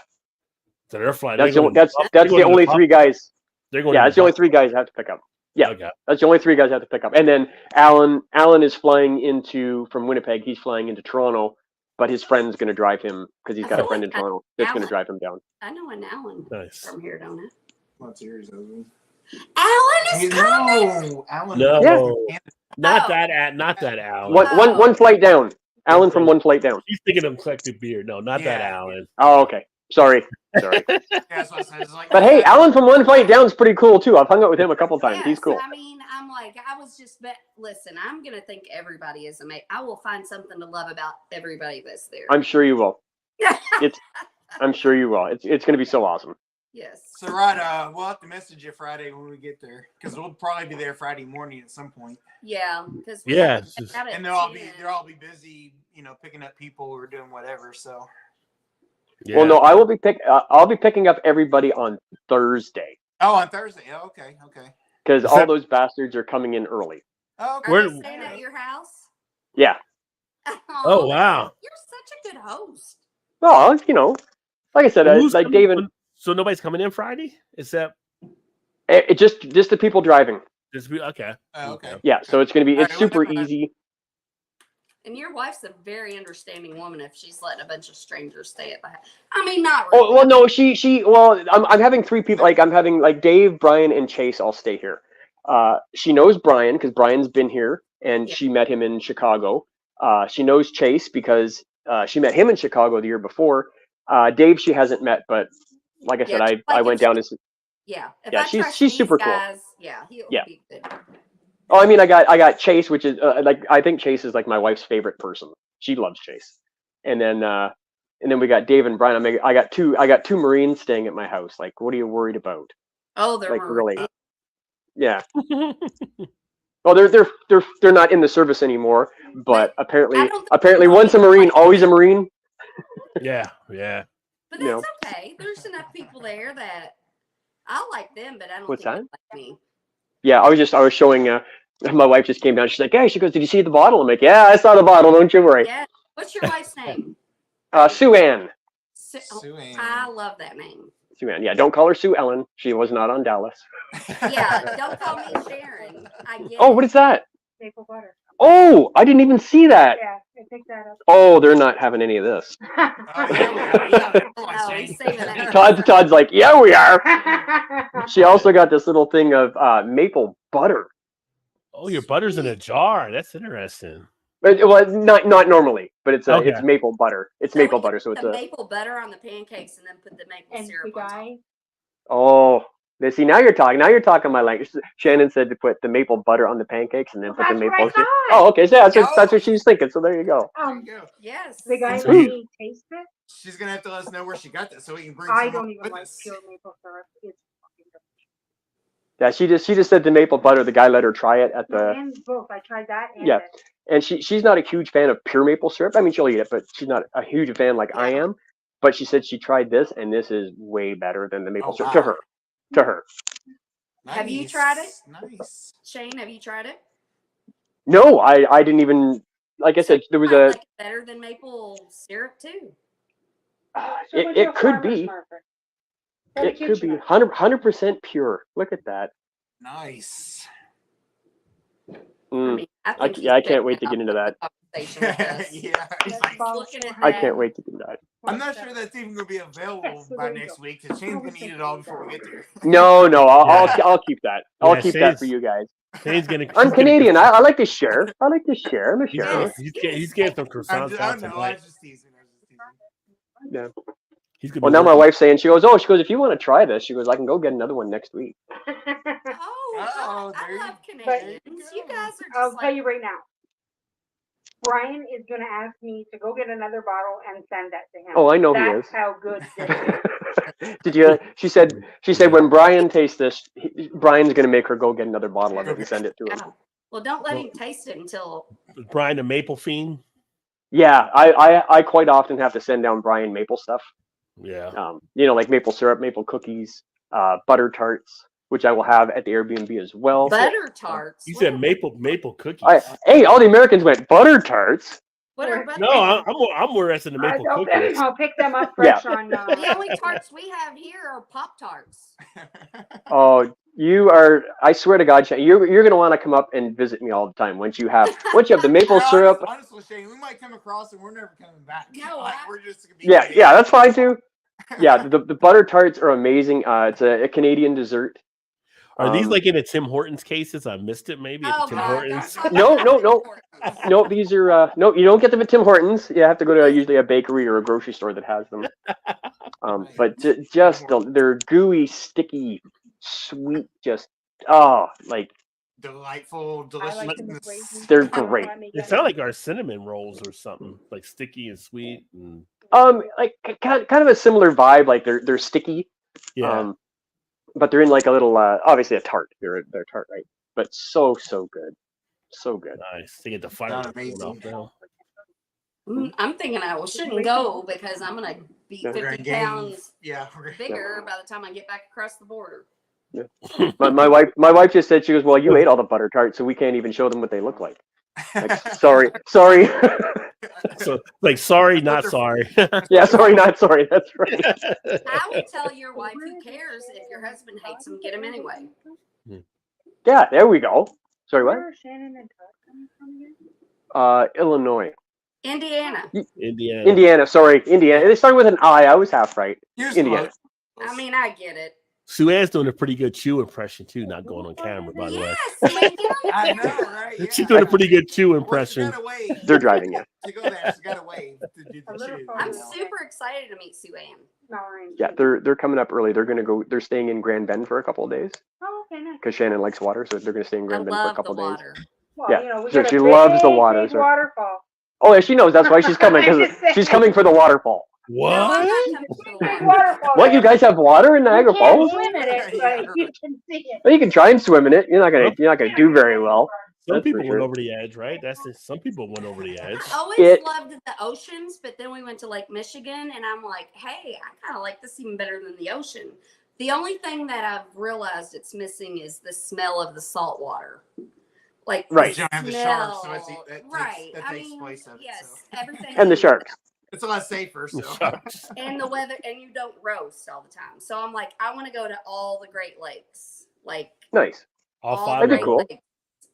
so they're flying.
That's
They're
the,
going-
that's
they're
that's
going
the
to
only
Buffalo.
3 guys.
They're going.
Yeah,
to
that's the only
Buffalo.
3 guys I have to pick up. Yeah,
Okay.
that's the only 3 guys I have to pick up. And then Alan is flying from Winnipeg. He's flying into Toronto, but his friend's going to drive him because he's
I
got a
feel
friend in
like
Toronto that's going to
Alan-
drive him down.
I know an Alan
Nice.
from here, don't I?
what's yours, Owen?
Alan is coming.
No, Alan.
No,
Yeah.
not
Oh.
that. Not that Alan.
One flight down. Alan from 1 flight down.
He's thinking of collective beer. No, not that
Yeah.
Alan.
Oh, okay. Sorry.
Yeah, that's what I said. It's like,
But hey, Alan from 1 flight down is pretty cool too. I've hung out with him a couple times. He's
Yes,
cool.
I mean, I'm like, I was just, listen, I'm going to think everybody is amazing. I will find something to love about everybody that's there.
I'm sure you will. I'm sure you will. It's going to be so awesome.
Yes.
So, Rod, we'll have to message you Friday when we get there because we'll probably be there Friday morning at some point.
Yeah. Because
Yeah, it's just-
And they'll all be busy, picking up people or doing whatever. So,
Yeah.
Well, no, I'll be picking up everybody on Thursday
on Thursday. Oh, okay.
because
Is
all
that-
those bastards are coming in early.
Oh, okay.
Are
Where-
they staying at your house?
Yeah.
Oh, wow.
You're such a good host.
Well, like I said,
Who's
like
coming-
David,
So nobody's coming in Friday, except
it just the people driving.
just be okay.
Oh, okay.
Yeah, so it's going to be
All right,
super
well,
easy.
And your wife's a very understanding woman if she's letting a bunch of strangers stay at the house. I mean, not really.
Oh well, no, I'm having 3 people. Like I'm having like Dave, Brian, and Chase all stay here. She knows Brian because Brian's been here and she met him in Chicago. She knows Chase because she met him in Chicago the year before. Dave she hasn't met, but like I said,
Yeah,
I went down and
Yeah. If
Yeah,
I
she's-
trust
she's
these
super cool.
guys, yeah, he'll
Yeah.
be good.
oh, I mean, I got Chase, which is like I think Chase is like my wife's favorite person. She loves Chase, and then And then we got Dave and Brian. I got two Marines staying at my house. Like, what are you worried about?
Oh, they're
Like,
Marines.
really? Yeah. Well, they're not in the service anymore, but apparently once a Marine, always a Marine.
Yeah.
But that's okay. There's enough people there that I like them, but I don't think they like me.
Yeah, I was showing. My wife just came down. She's like, "Hey," she goes, "Did you see the bottle?" I'm like, "Yeah, I saw the bottle. Don't you worry."
Yeah. What's your wife's name?
Sue Ann.
Sue Ann.
I love that name.
Sue Ann. Yeah, don't call her Sue Ellen. She was not on Dallas.
Yeah, don't call me Sharon. I get
Oh, what is that?
Maple butter.
Oh, I didn't even see that.
Yeah, I picked that up.
Oh, they're not having any of this.
Oh, he's saving that.
Todd's like, yeah, we are. She also got this little thing of maple butter.
Oh, your butter's in a jar. That's interesting.
Well, not normally, but it's maple butter. It's maple butter, so it's
maple butter on the pancakes and then put the maple syrup on top.
Oh, see, now you're talking. Now you're talking my language. Shannon said to put the maple butter on the pancakes and then put the maple. Oh, okay. So that's what she's thinking. So there you go.
Yes.
The guy let me taste it.
She's gonna have to let us know where she got that so we can bring.
I don't even like pure maple syrup. It's fucking delicious.
Yeah, she just said the maple butter. The guy let her try it at the.
And both. I tried that. And
yeah, and she's not a huge fan of pure maple syrup. I mean, she'll eat it, but she's not a huge fan like I am. But she said she tried this, and this is way better than the maple syrup to her.
Nice. Have you tried it?
Nice.
Shane, have you tried it?
No, I didn't even. Like I said, there was
like better than maple syrup too.
It could be. It could be 100% pure. Look at that.
Nice.
I can't wait to get into that.
Yeah.
I can't wait to do that.
I'm not sure that's even going to be available by next week because Shane's going to eat it all before we get there.
No, I'll keep that. I'll keep that for you guys. I'm Canadian. I like to share. I'm a sharer.
He's getting some croissants.
I was just teasing.
Yeah. Well, now my wife's saying, she goes, if you want to try this, she goes, I can go get another one next week.
I love Canadians. You guys are just
I'll tell you right now. Brian is going to ask me to go get another bottle and send that to him.
Oh, I know he is.
That's how good this is.
Did you? She said when Brian tastes this, Brian's going to make her go get another bottle of it and send it to him.
Well, don't let him taste it until.
Brian, a maple fiend.
Yeah, I quite often have to send down Brian maple stuff.
Yeah.
Like maple syrup, maple cookies, butter tarts, which I will have at the Airbnb as well.
Butter tarts.
You said maple cookies.
Hey, all the Americans went butter tarts.
What are butter?
No, I'm more interested in the maple cookies.
I'll pick them up fresh on.
The only tarts we have here are Pop Tarts.
Oh, you are! I swear to God, Shane, you're going to want to come up and visit me all the time once you have the maple syrup.
Honestly, Shane, we might come across and we're never coming back.
No,
we're just gonna be.
Yeah, that's fine too. Yeah, the butter tarts are amazing. It's a Canadian dessert.
Are these like in a Tim Hortons cases? I missed it maybe at Tim Hortons.
No. These are no. You don't get them at Tim Hortons. You have to go to usually a bakery or a grocery store that has them. But they're gooey, sticky, sweet, like
delightful, delicious.
They're great.
They sound like our cinnamon rolls or something, like sticky and sweet. And...
like kind of a similar vibe. Like they're sticky.
Yeah.
But they're in like a little, obviously a tart. They're tart, right? But so good, so good.
Nice. They get the fire off now.
I'm thinking I shouldn't go because I'm gonna be 50 pounds bigger by the time I get back across the border.
Yeah. my wife just said, she goes, well, you ate all the butter tarts, so we can't even show them what they look like. Like, sorry.
So, like, sorry, not sorry.
Yeah, sorry, not sorry. That's right.
I would tell your wife, who cares if your husband hates them, get him anyway.
Yeah, there we go. Sorry, what?
Where are Shannon and Todd coming from again?
Illinois.
Indiana.
Sorry, Indiana. They started with an I. I was half right. Indiana.
I mean, I get it.
Sue Ann's doing a pretty good Chew impression too, not going on camera, by the way.
I know, right? Yeah.
She's doing a pretty good Chew impression.
They're driving you.
To go there, she's got to wave to do the Chew.
I'm super excited to meet Sue Ann.
Yeah, they're coming up early. They're gonna go. They're staying in Grand Bend for a couple of days.
Oh, okay, nice.
Because Shannon likes water, so they're gonna stay in Grand Bend for a couple of days.
Well,
yeah,
she
loves the water.
Big waterfall.
Oh, yeah, she knows. That's why she's coming. Because she's coming for the waterfall.
What?
No, I'm not coming to the
Big
water.
waterfall.
What, you guys have water in
You
Niagara
can't
Falls?
swim in it,
Yeah,
but you can see it.
Well, you can try and swim in it. You're not gonna do very well.
Some
That's for
people
sure.
went over the edge, right? Some people went over the edge.
I always
It-
loved the oceans, but then we went to Lake Michigan, and I'm like, hey, I kind of like this even better than the ocean. The only thing that I've realized it's missing is the smell of the salt water. Like,
Right.
the
You don't have the
smell,
sharks, so that
right?
takes
I mean,
place of it.
yes,
So.
everything.
And the sharks.
It's a lot safer. So.
Sharks.
And the weather, and you don't roast all the time. So I'm like, I want to go to all the Great Lakes, like
Nice.
All
all
five
That'd
of
be
them.
cool.
Lakes.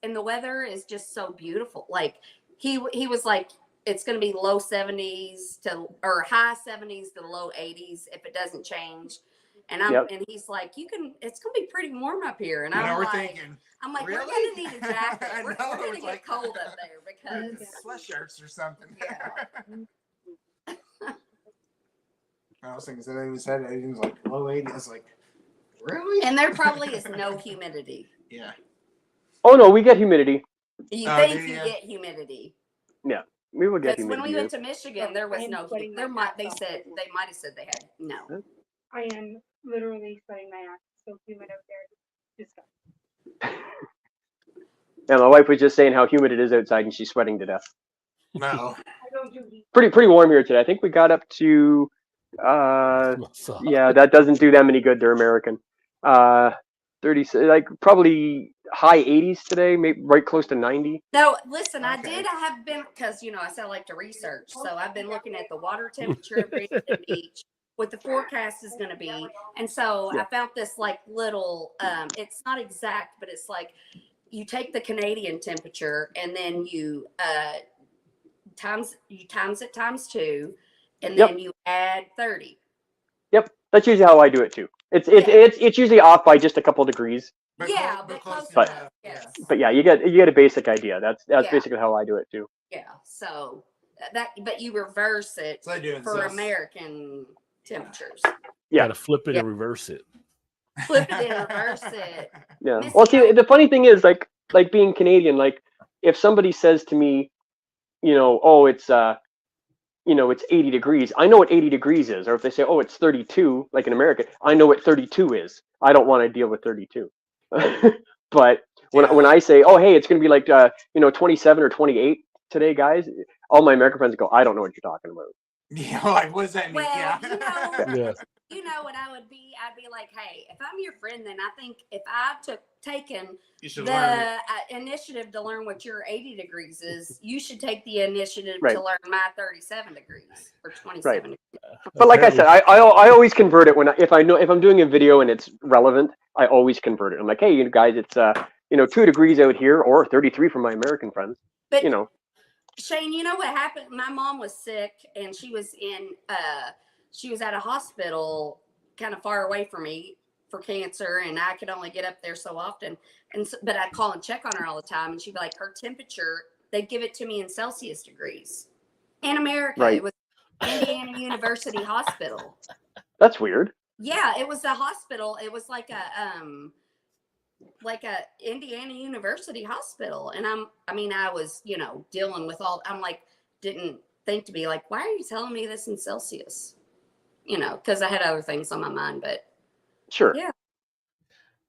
And the weather is just so beautiful. Like he was like, it's going to be low 70s or high 70s to low 80s if it doesn't change. And and he's like, it's going to be pretty warm up here. And
Now
I'm
we're
like,
thinking,
we're
really?
going to need a jacket.
I
We're
know,
going to
it's
get
like-
cold up there because
sweatshirts or something.
Yeah.
I was thinking, so they said it was like low 80s. I was like, really?
and there probably is no humidity.
Yeah.
Oh no, we get humidity.
You
Oh,
think
do
you
ya?
get humidity.
We will get
Because when
humidity.
we went to Michigan, there was
I am
no.
sweating
There
my
might they
ass off.
said they might have said they had no.
I am literally sweating my ass. So humid up there. Disgusting.
Yeah, my wife was just saying how humid it is outside, and she's sweating to death.
No.
I don't do heat.
Pretty warm here today. I think we got up to. Yeah, that doesn't do them any good. They're American. 30, like probably high 80s today, maybe right close to 90.
No, listen, I
Okay.
did. I have been because I said I like to research, so I've been looking at the water temperature of Brandon Beach, what the forecast is going to be, and so I found this like little. It's not exact, but it's like you take the Canadian temperature and then you times it times 2, and then you add 30.
Yep, that's usually how I do it too. It's usually off by just a couple degrees.
But
Yeah,
but
close
But-
enough. Yes.
But yeah, you get a basic idea. That's
Yeah.
basically how I do it too.
Yeah. So but you reverse it
So I do it
for
Celsius.
American temperatures.
Yeah.
Gotta flip it
Yeah.
and reverse it.
Flip it and reverse it.
Yeah.
Missy,
Well, see, the funny thing is, like being Canadian, like if somebody says to me, oh, it's it's 80 degrees. I know what 80 degrees is. Or if they say, oh, it's 32, like in America, I know what 32 is. I don't want to deal with 32. But when I say, oh, hey, it's going to be like 27 or 28 today, guys, all my American friends go, I don't know what you're talking about.
Yeah, like what does that mean?
Well,
yeah.
Yeah.
What I would be? I'd be like, hey, if I'm your friend, then I think if I've taken
You should learn
the initiative to learn what your 80 degrees is, you should take the initiative
Right.
to learn my 37 degrees or 27
Right.
degrees.
But like I said, I always convert it if I'm doing a video and it's relevant, I always convert it. I'm like, hey, you guys, it's 2 degrees out here or 33 for my American friends.
But
You know.
Shane, you know what happened? My mom was sick and she was at a hospital kind of far away from me for cancer, and I could only get up there so often. But I'd call and check on her all the time, and she'd be like, her temperature, they'd give it to me in Celsius degrees. In America,
Right.
It was Indiana University Hospital.
That's weird.
Yeah, it was a hospital. It was like a Indiana University hospital. And I was, dealing with didn't think to be like, why are you telling me this in Celsius? Because I had other things on my mind, but
Sure.
Yeah.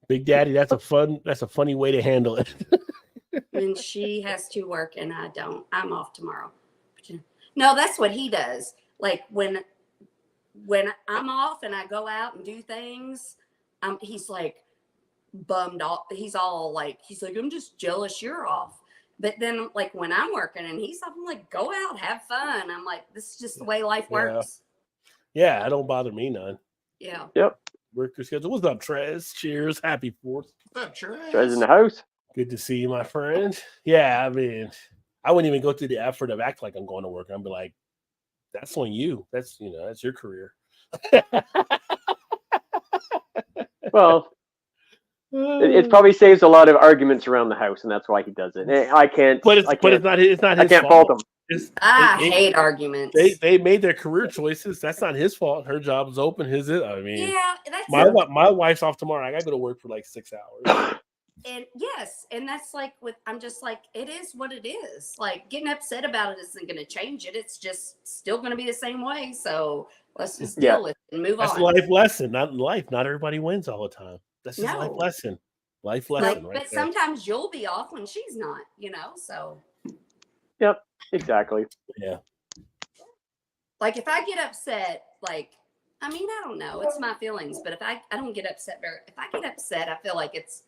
Big Daddy, that's a funny way to handle it.
when she has to work and I don't, I'm off tomorrow. No, that's what he does. Like when I'm off and I go out and do things, he's like bummed off. He's like, I'm just jealous you're off. But then like when I'm working and he's off, I'm like, go out, have fun. I'm like, this is just the way life works.
Yeah, it don't bother me none.
Yeah.
Yep.
Worker schedule. What's up, Trez? Cheers. Happy 4th.
What's up, Trez?
Trez in the house.
Good to see you, my friend. Yeah, I mean, I wouldn't even go through the effort of acting like I'm going to work. I'd be like, that's on you. That's your career.
Well, it probably saves a lot of arguments around the house, and that's why he does it. I can't.
But it's not his
I can't fault him.
I hate arguments.
They made their career choices. That's not his fault. Her job is open. His is. I mean,
yeah, that's
my wife's off tomorrow. I gotta go to work for like 6 hours.
And yes, and that's like I'm just like, it is what it is. Like getting upset about it isn't going to change it. It's just still going to be the same way. So let's just deal with it and move
That's
on.
a life lesson, not life. Not everybody wins all the time. That's just life lesson. Life lesson, right
but
there.
sometimes you'll be off when she's not, so.
Yep, exactly.
Yeah.
Like if I get upset, I don't know, it's my feelings, but if I don't get upset if I get upset, I feel like it's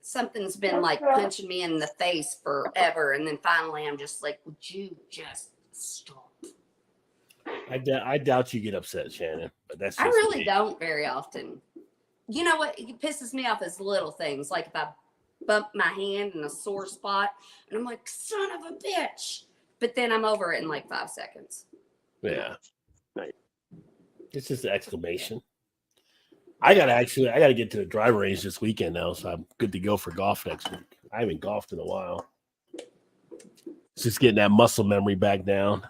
something's been like punching me in the face forever. And then finally I'm just like, would you just stop?
I doubt you get upset, Shannon, but that's just
I really
me.
don't very often. You know what pisses me off is little things. Like if I bump my hand in a sore spot and I'm like, son of a bitch. But then I'm over it in like 5 seconds.
Yeah.
Nice.
It's just an exclamation. I gotta get to the driving range this weekend now, so I'm good to go for golf next week. I haven't golfed in a while. It's just getting that muscle memory back down.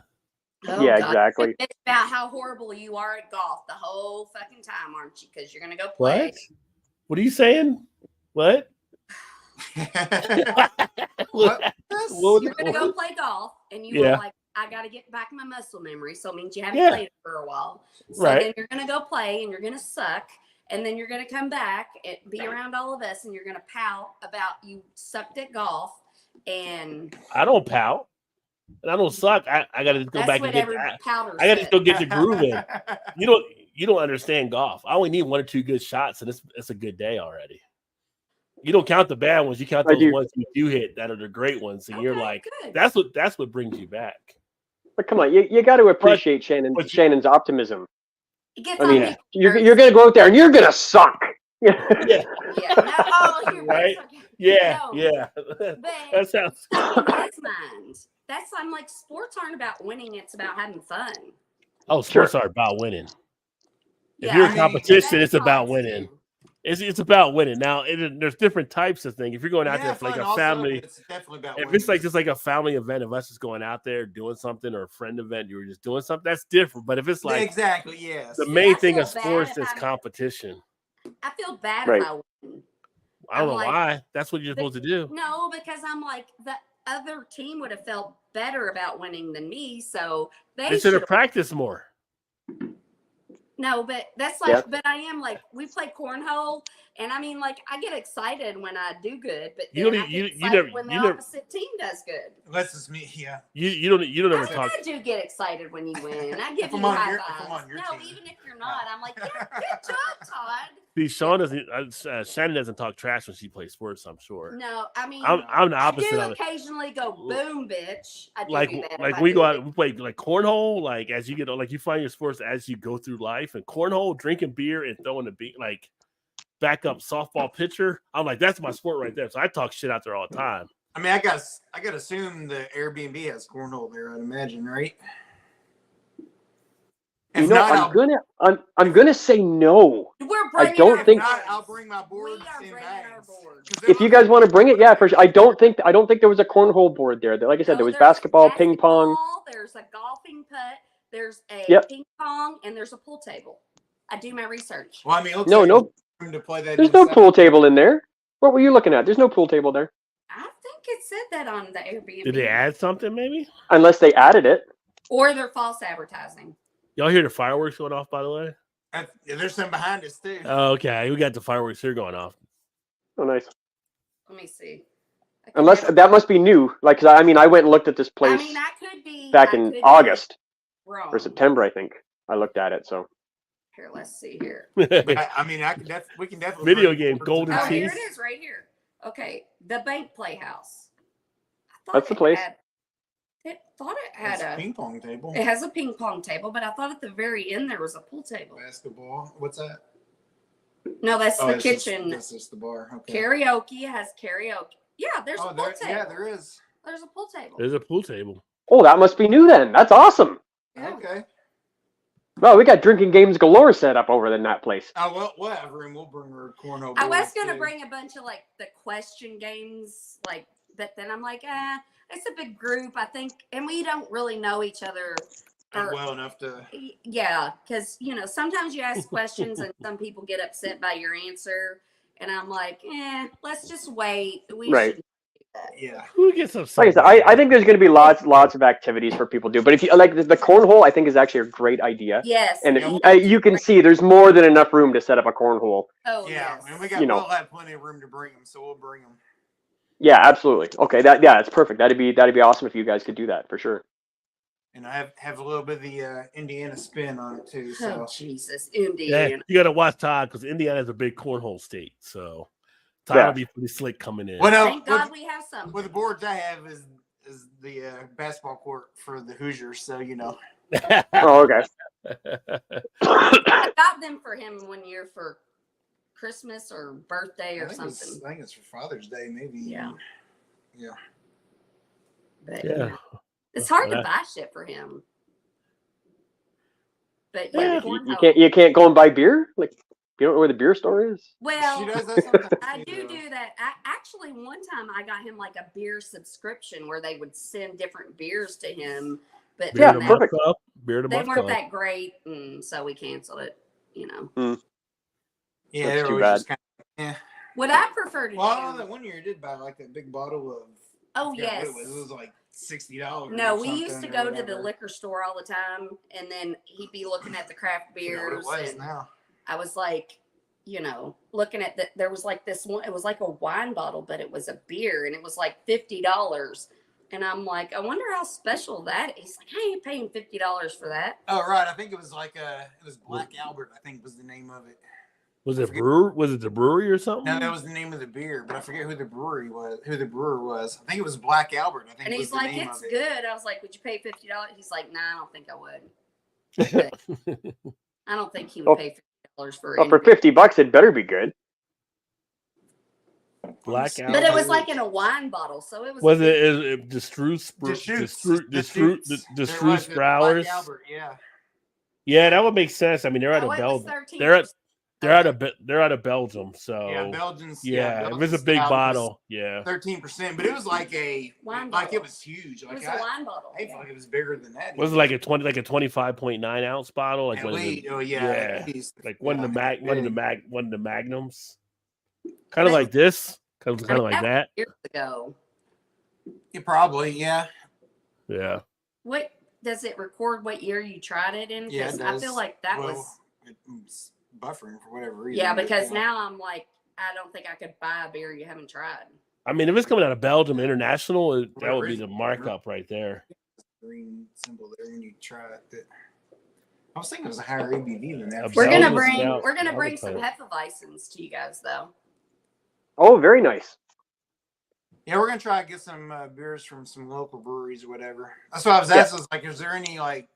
Oh,
yeah,
God.
exactly.
It's about how horrible you are at golf the whole fucking time, aren't you? Because you're gonna go play.
What are you saying? What?
What?
You're gonna go play golf, and you are like, I gotta get back my muscle memory. So it means you haven't played it for a while. So then you're gonna go play, and you're gonna suck, and then you're gonna come back and be around all of us, and you're gonna pout about you sucked at golf. And
I don't pout. And I don't suck. I gotta go back and get. I gotta go get the groove in. You don't understand golf. I only need 1 or 2 good shots, and it's a good day already. You don't count the bad ones. You count those ones you hit that are the great ones, and you're like, good. That's what brings you back.
But come on, you got to appreciate Shannon's optimism.
I mean,
you're gonna go out there and you're gonna suck.
Yeah.
Right.
Yeah. That sounds.
His mind. I'm like, sports aren't about winning; it's about having fun.
Oh, sports are about winning. If you're in competition, it's about winning. It's about winning. Now, there's different types of things. If you're going out there for like a family,
it's definitely about
if
winning.
it's like just like a family event of us just going out there doing something, or a friend event, you were just doing something, that's different. But if it's like
exactly, yes,
the main thing of sports is competition.
I feel bad if I win.
I don't know why. That's what you're supposed to do.
No, because I'm like, the other team would have felt better about winning than me, so they
should have practiced more.
No, but that's like, but I am like, we play cornhole, and I mean, like, I get excited when I do good, but then when the opposite team does good.
That's just me, yeah.
You don't ever talk.
I do get excited when you win. I give you high fives. No, even if you're not, I'm like, yeah, good job, Todd.
See, Shannon doesn't talk trash when she plays sports, I'm sure.
No, I mean,
I'm the opposite
I
of it.
Occasionally go boom, bitch. I do
like we go out, we play like cornhole. Like as you get, like you find your sports as you go through life, and cornhole, drinking beer, and throwing the beat, like backup softball pitcher. I'm like, that's my sport right there. So I talk shit out there all the time.
I mean, I got to assume the Airbnb has cornhole there. I'd imagine, right?
You know, I'm gonna say no. I don't think.
I'll bring my board.
If you guys want to bring it, yeah, for sure. I don't think there was a cornhole board there. Like I said, there was basketball, ping pong.
There's a golfing putt. There's a ping pong, and there's a pool table. I do my research.
Well, I mean,
no.
To play that
there's no pool table in there. What were you looking at? There's no pool table there.
I think it said that on the Airbnb.
Did they add something, maybe?
Unless they added it.
Or they're false advertising.
Y'all hear the fireworks going off, by the way?
There's some behind us, too.
Oh, okay. We got the fireworks here going off.
Oh, nice.
Let me see.
Unless that must be new. Like, 'cause I went and looked at this place back in August or September, I think. I looked at it, so.
Here, let's see here.
We can definitely
video game, Golden
Teeth.
Teeth.
Here it is, right here. Okay, the Bank Playhouse.
That's the place.
I thought it had a
ping pong table.
It has a ping pong table, but I thought at the very end there was a pool table.
Basketball. What's that?
No, that's the kitchen.
That's just the bar. Okay.
Karaoke has karaoke. Yeah, there's a pool table.
Yeah, there is.
There's a pool table.
There's a pool table.
Oh, that must be new then. That's awesome.
Yeah.
Okay.
Well, we got drinking games galore set up over in that place.
Oh, well, whatever, and we'll bring her cornhole.
I was going to bring a bunch of, like, the question games, like, but then I'm like, it's a big group, I think, and we don't really know each other.
Well enough to.
Yeah, because, sometimes you ask questions and some people get upset by your answer, And I'm like, let's just wait. We
Right.
should do that.
Yeah.
Who gets upset?
Like I said, I think there's going to be lots of activities for people to do. But if you like the cornhole, I think is actually a great idea.
Yes.
And
Yeah.
you can see there's more than enough room to set up a cornhole.
Oh,
Yeah,
yes.
and we'll have plenty of room to bring them, so we'll bring them.
Yeah, absolutely. Okay, it's perfect. That'd be awesome if you guys could do that for sure.
And I have a little bit of the Indiana spin on it too. So
Oh, Jesus, Indiana.
Yeah, you got to watch Todd because Indiana is a big cornhole state. So Todd will be pretty slick coming in.
Well, no,
Thank God we have some.
Well, the boards I have is the basketball court for the Hoosiers, so you know.
Oh, okay.
I got them for him one year for Christmas or birthday or something.
I think it's for Father's Day, maybe.
Yeah.
Yeah.
But,
Yeah.
it's hard to buy shit for him. But
you can't go and buy beer? Like, you don't know where the beer store is?
Well,
she does that sometimes.
I do that. Actually, one time I got him like a beer subscription where they would send different beers to him. But
yeah, perfect.
Beer to
they
month
weren't
club.
that great, and so we canceled it. You know.
Yeah,
that's
they're
too
always
bad.
just kind of, yeah.
What I prefer to
Well,
do.
that one year I did buy like that big bottle of.
Oh,
I forgot
yes.
what it was like $60.
No,
or
we used to
something
go
or
to the
whatever.
liquor store all the time, and then he'd be looking at the craft
I forgot
beers.
what it was
And
now.
I was like, looking at there was like this one. It was like a wine bottle, but it was a beer, and it was like $50. And I'm like, I wonder how special that is. He's like, I ain't paying $50 for that.
Oh right, I think it was like it was Black Albert. I think was the name of it.
Was it brewer? Was it the brewery or something?
No, that was the name of the beer, but I forget who the brewer was. I think it was Black Albert. I think.
And
was
he's
the
like,
name
it's
of it.
good. I was like, would you pay $50? He's like, nah, I don't think I would. But I don't think he would pay $50 for
Well, for
anything.
$50, it better be good.
Black
But it was like in a wine bottle, so it was.
Was it the Struce
Black
Browers?
Albert, yeah.
Yeah, that would make sense. I mean, they're out
Oh,
of
it was
Belgium.
13%.
They're out of Belgium. So
Yeah, Belgians.
yeah, if it's a big bottle, yeah.
13%, but it was like a
Wine
like
bottle.
it was huge.
It
Like
was a wine bottle.
I feel like it was bigger than that.
Was it like a 25.9 ounce bottle? Like
At
one of
least,
the,
oh yeah, at least.
like one of the magnums. Kind
But-
of like this. Kind of like
was
that.
Years ago.
Yeah, probably, yeah.
Yeah.
What does it record? What year you tried it in?
Yeah,
Because
it
I
does.
feel like that
Well,
was.
it's buffering for whatever reason.
Yeah,
but,
because now I'm like, I don't think I could buy a beer you haven't tried.
I mean, if it's coming out of Belgium International, that
Where
would be
is
the
it?
markup right there.
green symbol there when you try it. I was thinking it was a higher ABV than that.
We're
Belgian
gonna
stout.
bring some
Belgian
Hefeweizens to you guys though.
Oh, very nice.
Yeah, we're gonna try to get some beers from some local breweries or whatever. That's what I was asking. Was like, is there any like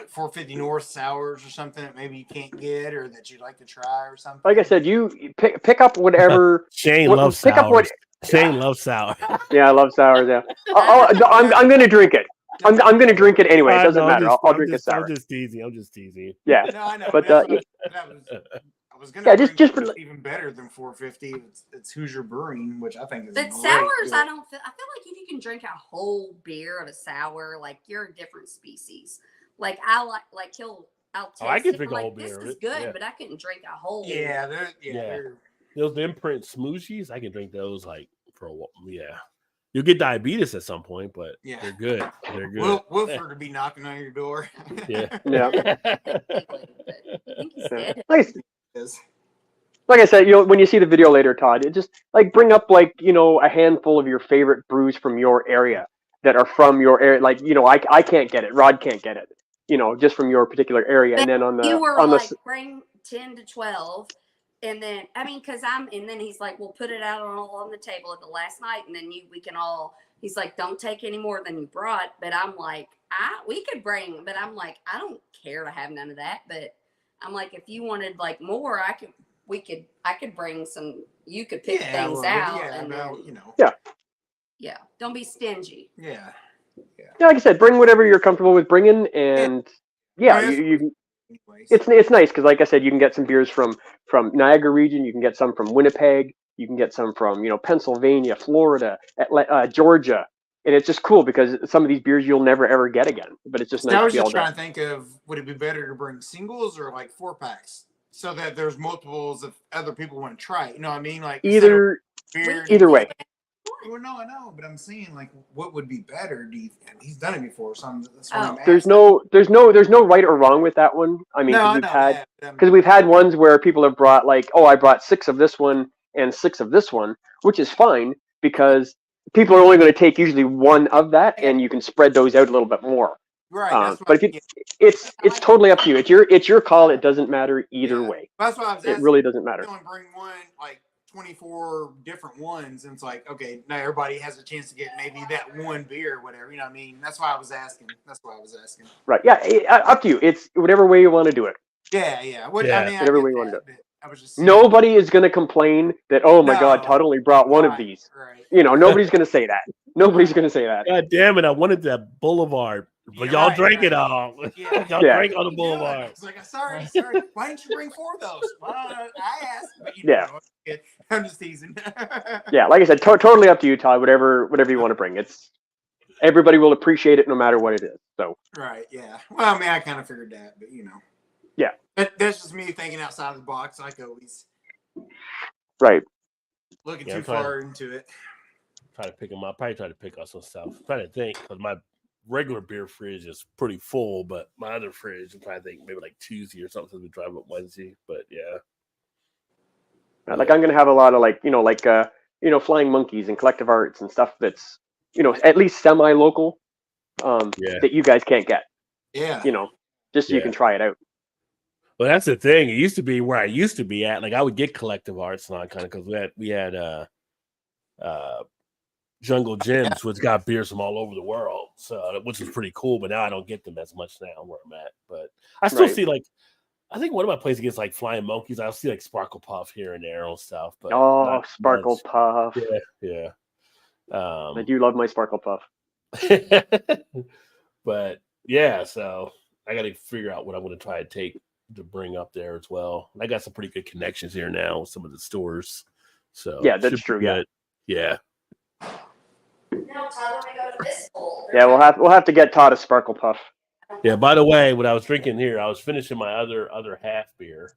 450 North sours or something that maybe you can't get or that you'd like to try or something?
Like I said, you pick up whatever.
Shane loves
pick
sours.
up what.
Shane loves sour.
Yeah, I love sours. Yeah. I'm gonna drink it. I'm gonna drink it anyway. It doesn't matter. I'll drink a sour.
I'm just teasing.
Yeah.
No, I know.
But,
I was gonna.
yeah,
bring
just
something
for-
even better than 450. It's Hoosier Brewing, which I think is.
But
great
sours,
beer.
I feel like if you can drink a whole beer of a sour, like you're a different species. Like I'll taste
I can
it,
drink
I'm
a whole
like,
beer
This
of
is
it,
good,
yeah.
but I couldn't drink a whole.
Yeah,
Yeah.
they're
Those imprint smoothies, I can drink those like for a while. Yeah. You'll get diabetes at some point, but
Yeah.
they're good. They're good.
Wilford to be knocking on your door.
Yeah.
Yeah.
I think he's dead.
Like I said, when you see the video later, Todd, it just like bring up a handful of your favorite brews from your area that are from your area. Like I can't get it, Rod can't get it, just from your particular area.
But
and then on the
you were
on
like
the
bring 10 to 12, and then and then he's like, we'll put it out on the table at the last night, and then we can all. He's like, don't take any more than you brought. But I'm like, we could bring, but I'm like, I don't care to have none of that. But I'm like, if you wanted like more, I could bring some. You could pick things out, and then, yeah, don't be stingy.
Yeah.
Yeah, like I said, bring whatever you're comfortable with bringing, and you it's nice because, like I said, you can get some beers from Niagara region, you can get some from Winnipeg, you can get some from Pennsylvania, Florida, Georgia, and it's just cool because some of these beers you'll never ever get again. But it's just nice
I
to
was
be able
just
to.
trying to think of would it be better to bring singles or like 4-packs? so that there's multiples of other people want to try it. You know what I mean? Like
Either
beer,
either way.
Well, no, I know, but I'm saying like, what would be better? Do you? And he's done it before, so that's why I'm asking.
There's no right or wrong with that one. I mean, because we've had ones where people have brought like, oh, I brought 6 of this one and 6 of this one, which is fine because people are only going to take usually 1 of that, and you can spread those out a little bit more.
Right.
But if it's totally up to you. It's your call. It doesn't matter either way.
That's why I was asking.
It really doesn't matter.
Don't bring one like 24 different ones, and it's like, okay, now everybody has a chance to get maybe that one beer or whatever. You know what I mean? That's why I was asking.
Right. Yeah. Up to you. It's whatever way you want to do it.
Yeah.
Yeah.
I mean,
whatever way you want to do it.
I was just
Nobody is going to complain that, oh my God, Todd only brought one of these.
Right.
You know, nobody's going to say that. Nobody's going to say that.
God damn it! I wanted that Boulevard, but y'all drank it all. Y'all drank on the Boulevard.
I was like, sorry. Why didn't you bring 4 of those? Well, I asked, but I'm just teasing.
Yeah, like I said, totally up to you, Todd. Whatever you want to bring. It's everybody will appreciate it no matter what it is. So.
Right. Yeah. Well, I mean, I kind of figured that, but
Yeah.
That's just me thinking outside of the box, like always.
Right.
Looking too far into it.
Try to pick them up. Probably try to pick up some stuff. I'm trying to think because my regular beer fridge is pretty full, but my other fridge, I'm trying to think maybe like Tuesday or something since we drive up Wednesday. But yeah.
Like I'm gonna have a lot of Flying Monkeys and Collective Arts and stuff that's at least semi-local that you guys can't get.
Yeah.
Just so you can try it out.
Well, that's the thing. It used to be where I used to be at. Like I would get Collective Arts and all kind of because we had Jungle Gyms, which got beers from all over the world, so which is pretty cool. But now I don't get them as much now where I'm at. But I still see I think one of my places gets like Flying Monkeys. I'll see like Sparkle Puff here and there and stuff. But
Sparkle Puff.
Yeah.
I do love my Sparkle Puff.
But yeah, so I got to figure out what I'm going to try to take to bring up there as well. And I got some pretty good connections here now with some of the stores. So
yeah, that's true.
Yeah.
No, Todd, let me go to this bowl.
Yeah, we'll have to get Todd a Sparkle Puff.
Yeah. By the way, when I was drinking here, I was finishing my other half beer.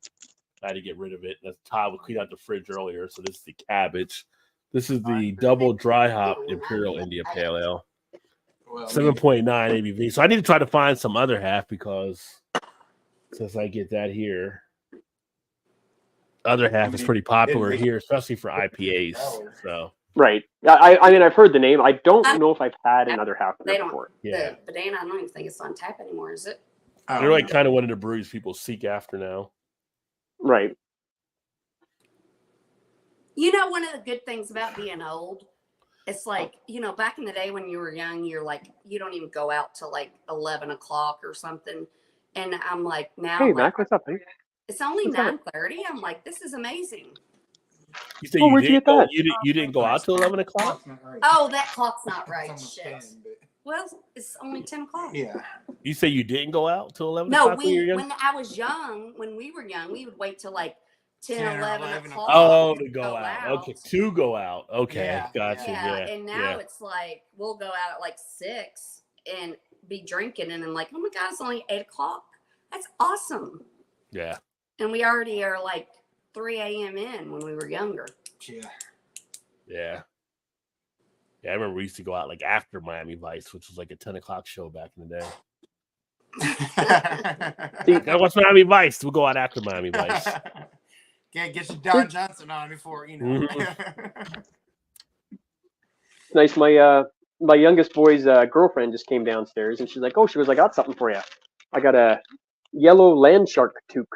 I had to get rid of it. That's Todd would clean out the fridge earlier. So this is the cabbage. This is the double dry hop Imperial India Pale Ale. 7.9 ABV. So I need to try to find some other half because since I get that here, other half is pretty popular here, especially for IPAs. So.
Right. I mean, I've heard the name. I don't know if I've had another half of it before.
The Banana, I don't even think it's on tap anymore, is it?
They're like kind of one of the breweries people seek after now.
Right.
One of the good things about being old, it's like, back in the day when you were young, you're like, you don't even go out till like 11 o'clock or something. And I'm like, now.
Hey, Mac, what's up, man?
It's only 9:30. I'm like, this is amazing.
You say you didn't go out till 11 o'clock?
Oh, that clock's not right. Shit. Well, it's only 10 o'clock.
Yeah.
You say you didn't go out till 11 o'clock?
No, when I was young, when we were young, we would wait till like 10, 11 o'clock.
Oh, to go out. Okay, to go out. Okay, yeah. Gotcha.
Yeah, and now it's like we'll go out at like 6 and be drinking, and I'm like, oh my God, it's only 8 o'clock. That's awesome.
Yeah.
And we already are like 3 a.m. in when we were younger.
Yeah. Yeah, I remember we used to go out like after Miami Vice, which was like a 10 o'clock show back in the day. Gotta watch Miami Vice. We'll go out after Miami Vice.
Can't get your Don Johnson on before,
Nice. My youngest boy's girlfriend just came downstairs and she's like, "Oh, I got something for you. I got a yellow land shark toque."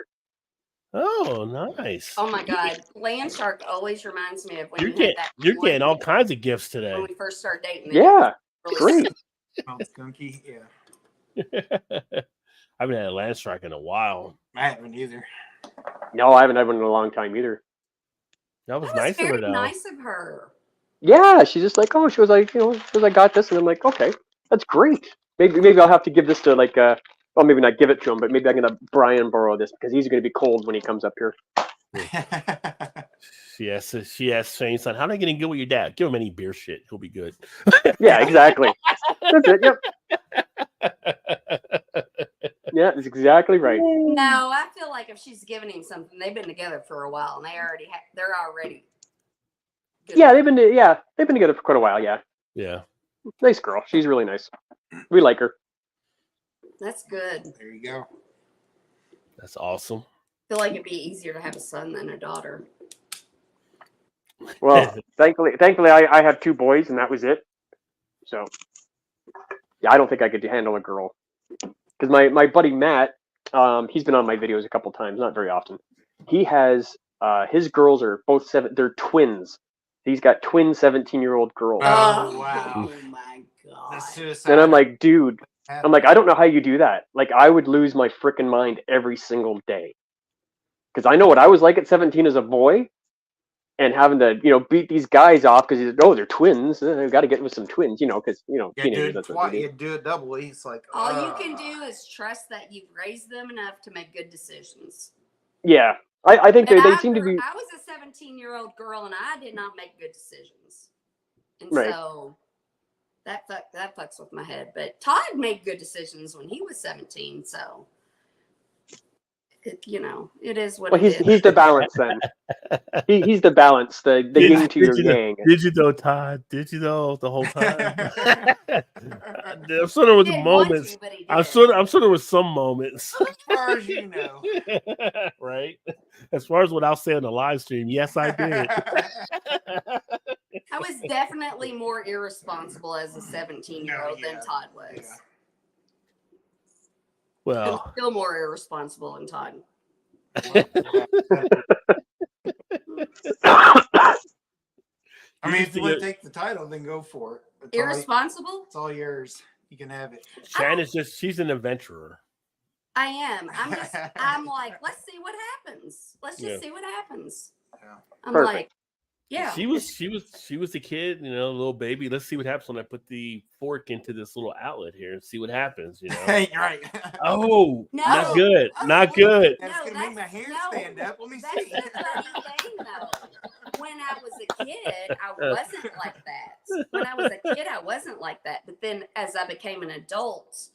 Oh, nice.
Oh my God, land shark always reminds me of when
you're getting all kinds of gifts today.
When we first started dating.
Yeah, great.
Smells gunky. Yeah.
I haven't had a land shark in a while.
I haven't either.
No, I haven't had one in a long time either.
That was nice of her, though.
Nice of her.
Yeah, she's just like, she was like, I got this, and I'm like, okay, that's great. Maybe I'll have to give this to like, well, maybe not give it to him, but maybe I'm gonna Brian borrow this because he's gonna be cold when he comes up here.
She asked Shane, son, how are you gonna get with your dad? Give him any beer shit, he'll be good.
Yeah, exactly. That's it. Yep. Yeah, that's exactly right.
No, I feel like if she's giving him something, they've been together for a while and they're already. Good.
Yeah, they've been together for quite a while. Yeah,
Yeah.
nice girl. She's really nice. We like her.
That's good.
There you go.
That's awesome.
I feel like it'd be easier to have a son than a daughter.
Well, thankfully, I have 2 boys, and that was it. So, yeah, I don't think I could handle a girl. Because my buddy Matt, he's been on my videos a couple times, not very often. He has his girls are both they're twins. He's got twin 17-year-old girls.
Oh, wow.
Oh my god.
That's suicide.
And I'm like, dude, I don't know how you do that. Like, I would lose my freaking mind every single day. Because I know what I was like at 17 as a boy, and having to, beat these guys off because they're twins. I've got to get with some twins, because, teenagers. That's what they do.
You do it doubly. It's like
All you can do is trust that you've raised them enough to make good decisions.
Yeah, I think they seem to be.
I was a 17-year-old girl, and I did not make good decisions, and
Right.
so that fucks with my head. But Todd made good decisions when he was 17, so it is what.
Well,
it is.
he's the balance then. He's the balance, the yin to your yang.
Did you know, Todd? Did you know the whole time? I'm sure there was
Didn't
moments.
want to, but he did.
I'm sure there was some moments.
as far as you know.
Right? As far as what I'll say on the live stream, yes, I did.
I was definitely more irresponsible as a 17-year-old than Todd was.
Yeah.
Well,
I'm still more irresponsible than Todd.
I mean, if you want to take the title, then go for it.
Irresponsible?
It's all yours. You can have it.
Shannon's she's an adventurer.
I am. I'm like, let's see what happens. Let's just see what happens.
Yeah.
I'm
Perfect.
like, yeah.
She was a kid, a little baby. Let's see what happens when I put the fork into this little outlet here and see what happens,
Hey, right.
Oh,
No.
not good.
Oh,
Not good.
That's going to make my hair stand up. Let me
That's
see.
the funny thing, though. When I was a kid, I wasn't like that. When I was a kid, I wasn't like that. But then as I became an adult,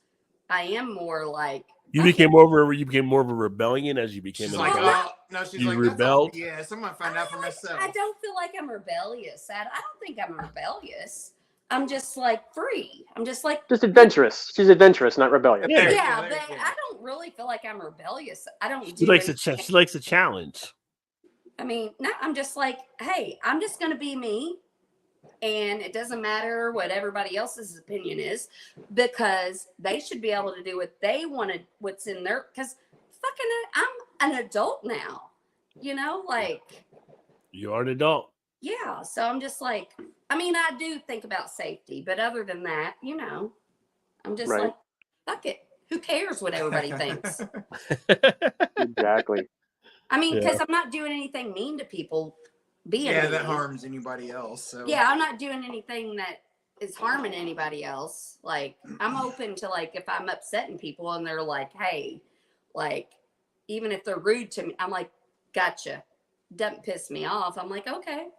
I am more like.
You became more of a rebellion as you became
She's
an
like,
adult.
she's
You
like,
rebelled?
Yeah, someone find out for myself.
I don't feel like I'm rebellious. I don't think I'm rebellious. I'm just like free. I'm just like.
Just adventurous. She's adventurous, not rebellious.
Yeah, but I don't really feel like I'm rebellious. I don't.
She likes a challenge.
I mean, no, I'm just like, hey, I'm just going to be me. And it doesn't matter what everybody else's opinion is, because they should be able to do what they wanted, what's in their, because fucking, I'm an adult now, like.
You are an adult.
Yeah. So I'm just like, I mean, I do think about safety, but other than that, I'm just like, fuck it. Who cares what everybody thinks?
Exactly.
I mean, because I'm not doing anything mean to people.
That harms anybody else. So.
Yeah, I'm not doing anything that is harming anybody else. Like, I'm open to, like, if I'm upsetting people and they're like, hey, like, even if they're rude to me, I'm like, gotcha. Doesn't piss me off. I'm like, okay.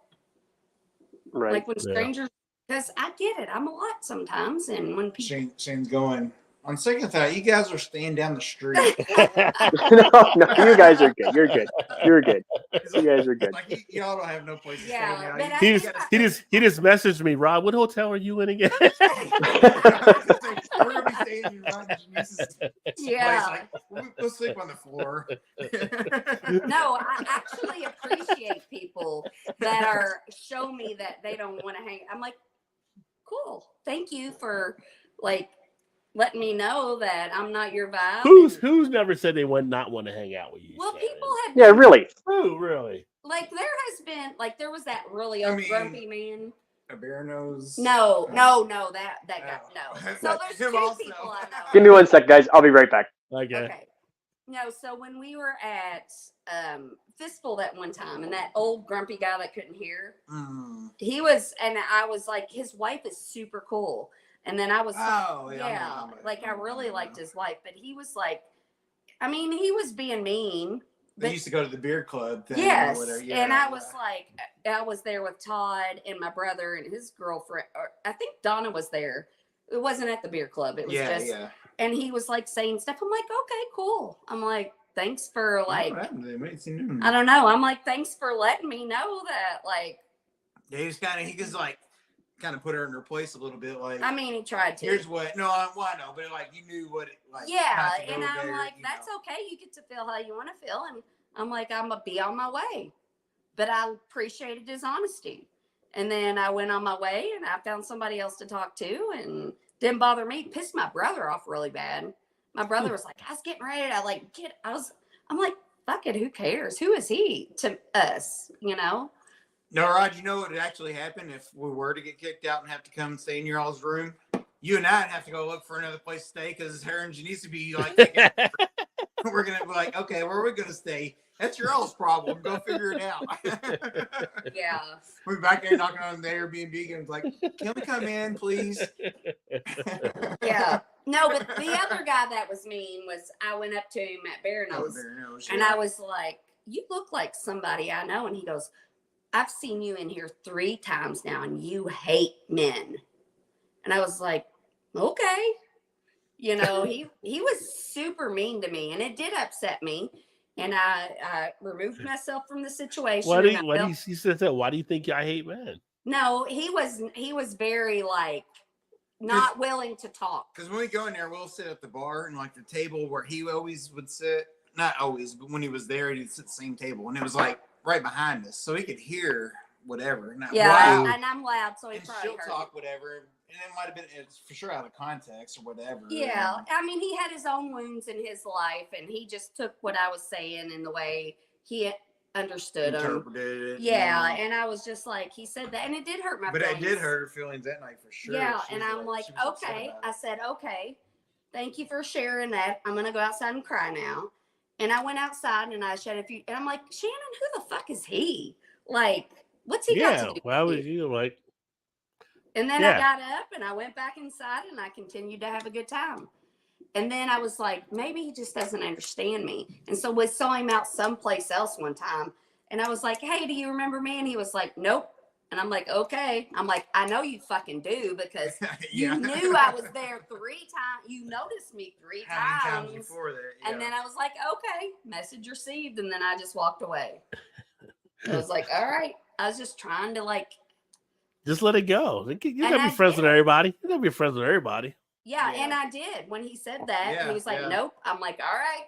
Right.
Like when strangers, because I get it. I'm a lot sometimes. And when people.
Shane's going, on second thought, you guys are staying down the street.
no, you guys are good. You're good. You're good. You guys are good.
Like, y'all don't have no place to stay now.
But
He just messaged me, Rob. What hotel are you in again?
We're gonna be staying in Ron Denise's
Yeah.
place. Like, we'll sleep on the floor.
No, I actually appreciate people that show me that they don't want to hang. I'm like, cool. Thank you for like letting me know that I'm not your vibe.
Who's never said they would not want to hang out with you?
Well,
Shannon?
people have.
Yeah, really.
Who really?
Like there has been there was that really old grumpy man.
A bear nose.
No, that guy. No. So there's two people I know.
Give me 1 sec, guys. I'll be right back.
Okay.
No, so when we were at Fistful that one time, and that old grumpy guy that couldn't hear, he was, and I was like, his wife is super cool. And then I was, like I really liked his wife, but he was like, I mean, he was being mean.
They used to go to the beer club thing.
Yes,
or whatever. Yeah,
and I was like, I was there with Todd and my brother and his girlfriend. Or I think Donna was there. It wasn't at the beer club. It was and he was like saying stuff. I'm like, okay, cool. I'm like, thanks for like, I don't know. I'm like, thanks for letting me know that, like.
Yeah, he was like, kind of put her in her place a little bit. Like,
I mean, he tried to.
Here's what, no, I know, but like, you knew what it, like.
Yeah, and I'm like, that's okay. You get to feel how you want to feel. And I'm like, I'm going to be on my way. But I appreciated his honesty. And then I went on my way and I found somebody else to talk to and didn't bother me. Pissed my brother off really bad. My brother was like, I was getting ready to I'm like, fuck it, who cares? Who is he to us, you know?
No, Rod, you know what would actually happen if we were to get kicked out and have to come and stay in your all's room? You and I'd have to go look for another place to stay because her and Janice would be like, we're going to be like, okay, where are we going to stay? That's your all's problem. Go figure it out.
Yeah.
We're back there knocking on the Airbnb and like, can we come in, please?
Yeah. No, but the other guy that was mean was I went up to him at Bear Nose, and I was like, you look like somebody I know. And he goes, I've seen you in here 3 times now and you hate men. And I was like, okay. You know, he was super mean to me and it did upset me. And I removed myself from the situation.
Why do you say that? Why do you think I hate men?
No, he was very like not willing to talk.
Because when we go in there, we'll sit at the bar and like the table where he always would sit. Not always, but when he was there, he'd sit at the same table. And it was like right behind us, so he could hear whatever. And
I'm loud, so he
and
probably
she'll
heard
talk
it.
whatever, and it might have been it's for sure out of context or whatever.
Yeah, I mean, he had his own wounds in his life, and he just took what I was saying in the way he understood
interpreted
them.
it.
Yeah, and I was just like, he said that, and it did hurt my feelings.
But it did hurt her feelings that night for sure.
Yeah, and I'm like, okay. I said, okay, thank you for sharing that. I'm gonna go outside and cry now. And I went outside and I shed a few, and I'm like, Shannon, who the fuck is he? Like, what's he got to do?
Why would you like?
And then I got up and I went back inside and I continued to have a good time. And then I was like, maybe he just doesn't understand me. And so we saw him out someplace else one time. And I was like, hey, do you remember me? And he was like, nope. And I'm like, okay. I'm like, I know you fucking do because you knew I was there 3 times. You noticed me 3 times.
Before that, yeah.
And then I was like, okay, message received. And then I just walked away. I was like, all right. I was just trying to like.
Just let it go. You gotta be friends with everybody. You gotta be friends with everybody.
Yeah, and I did. When he said that, and he was like, nope. I'm like, all right.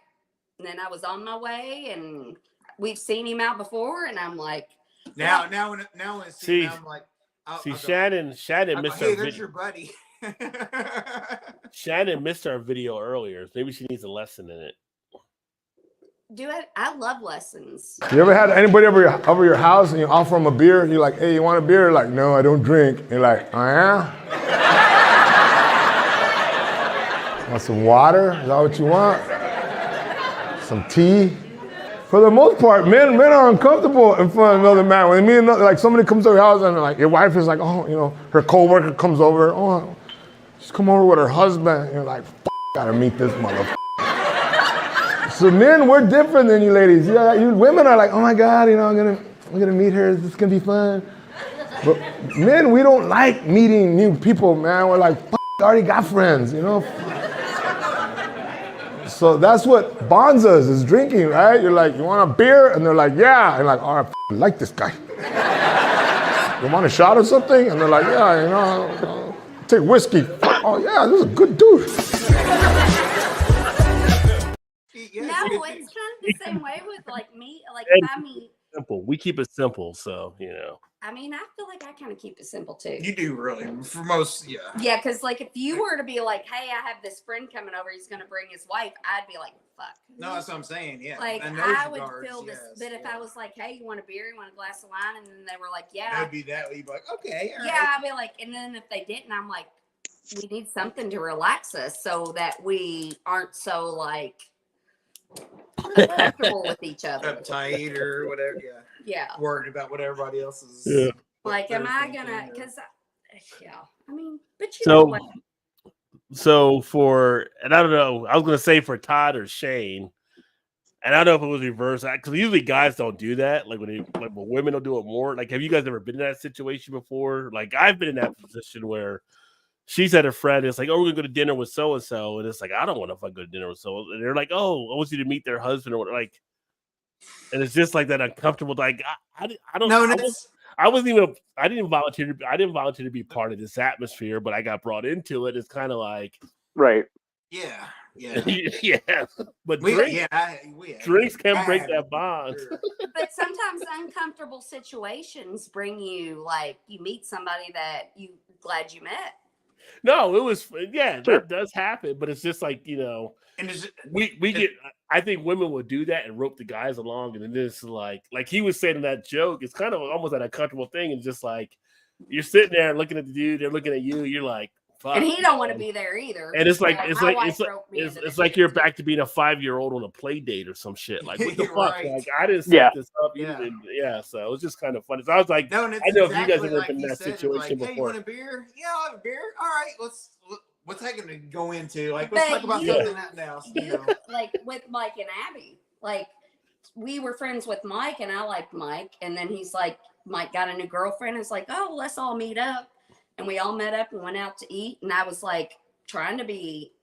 And then I was on my way and we've seen him out before. And I'm like.
Now when I see him, I'm like,
Shannon missed
hey,
our
there's
video.
your buddy.
Shannon missed our video earlier. Maybe she needs a lesson in it.
I love lessons.
You ever had anybody over your house and you offer them a beer? You're like, hey, you want a beer? Like, no, I don't drink. You're like, oh yeah? Want some water? Is that what you want? Some tea? For the most part, men are uncomfortable in front of another man. When they meet like somebody comes to your house and like your wife is like, oh, you know, her coworker comes over, oh, she's come over with her husband. You're like, gotta meet this motherfucker. So men, we're different than you ladies. Yeah, you women are like, oh my God, you know, I'm gonna meet her. This is gonna be fun. But men, we don't like meeting new people, man. We're like, I already got friends, you know. So that's what bonds us is drinking, right? You're like, you want a beer? And they're like, yeah. And like, oh, I like this guy. You want a shot or something? And they're like, yeah, you know, take whiskey. Oh yeah, this is a good dude.
No, it's kind of the same way with like me. Like if I meet
simple. We keep it simple, so you know.
I mean, I feel like I kind of keep it simple too.
You do really, for most, yeah.
Yeah, because like if you were to be like, hey, I have this friend coming over, he's gonna bring his wife, I'd be like, fuck.
No, that's what I'm saying. Yeah.
Like I would feel this, but if I was like, hey, you want a beer? You want a glass of wine? And then they were like, yeah.
That'd be that. You'd be like, okay.
Yeah, right. I'd be like, and then if they didn't, I'm like, we need something to relax us so that we aren't so like uncomfortable with each other,
uptight or whatever. Yeah.
Yeah.
Worried about what everybody else is.
Yeah.
Like, am I gonna? Because, yeah, I mean, but you
so,
know what?
So and I don't know, I was gonna say for Todd or Shane, and I don't know if it was reverse because usually guys don't do that. Like when women will do it more. Like, have you guys ever been in that situation before? Like, I've been in that position where she's at a friend. It's like, oh, we're gonna go to dinner with so and so, and it's like, I don't want to fucking go to dinner with so. And they're like, oh, I want you to meet their husband or what, like, and it's just like that uncomfortable. Like, I don't.
No,
I wasn't even. I didn't volunteer. I didn't volunteer to be part of this atmosphere, but I got brought into it. It's kind of like,
right.
Yeah.
yeah. But drinks can break that bond.
Sure.
But sometimes uncomfortable situations bring you, like, you meet somebody that you glad you met.
No, it was
Sure.
that does happen, but it's just like, you know,
And is it,
we get. I think women will do that and rope the guys along, and then it's like he was saying in that joke, it's kind of almost an uncomfortable thing, and just like you're sitting there looking at the dude, they're looking at you, you're like, fuck.
And he don't want to be there either.
And it's like
it's
like you're back to being a 5-year-old on a play date or some shit. Like, what the fuck?
Right.
Like, I didn't
Yeah.
set this up. So it was just kind of funny. So I was like,
no, and it's
I know if you guys
exactly
have
like
been in
he
that
said,
situation
like, hey, you
before.
want a beer? Yeah, I'll have a beer. All right, what's that going to go into? Like, let's talk about
you-
something else. You
You,
know?
like with Mike and Abby, like we were friends with Mike and I liked Mike. And then he's like, Mike got a new girlfriend. It's like, oh, let's all meet up. And we all met up and went out to eat. And I was like trying to be,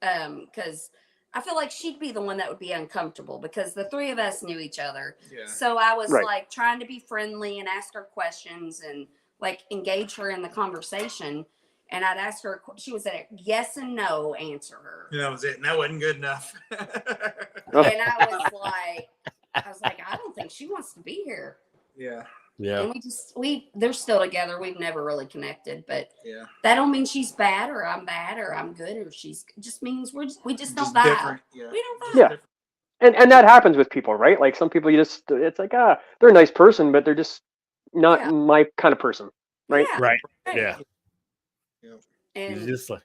because I feel like she'd be the one that would be uncomfortable because the three of us knew each other.
Yeah.
So I was
Right.
like trying to be friendly and ask her questions and like engage her in the conversation. And I'd ask her, she was a yes and no answer her.
And that was it. And that wasn't good enough.
And I was like, I don't think she wants to be here.
Yeah.
Yeah.
And they're still together. We've never really connected, but
Yeah.
that don't mean she's bad or I'm bad or I'm good or it just means we just don't
Just
vibe.
different. Yeah.
We don't vibe.
Yeah. And that happens with people, right? Like some people, it's like, they're a nice person, but they're just not
Yeah.
my kind of person, right?
Yeah.
Right. Yeah.
And
It's just like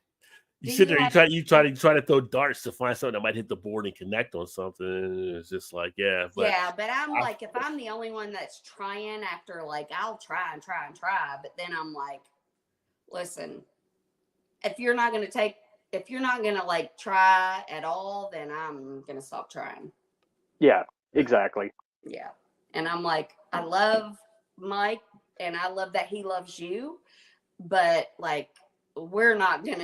you
do
sit
you
there,
have-
you try to throw darts to find something that might hit the board and connect on something. And it's just like, yeah. But
but I'm like, if I'm the only one that's trying after, like, I'll try and try and try, but then I'm like, listen, if you're not gonna like try at all, then I'm gonna stop trying.
Yeah, exactly.
Yeah. And I'm like, I love Mike and I love that he loves you, but like we're not gonna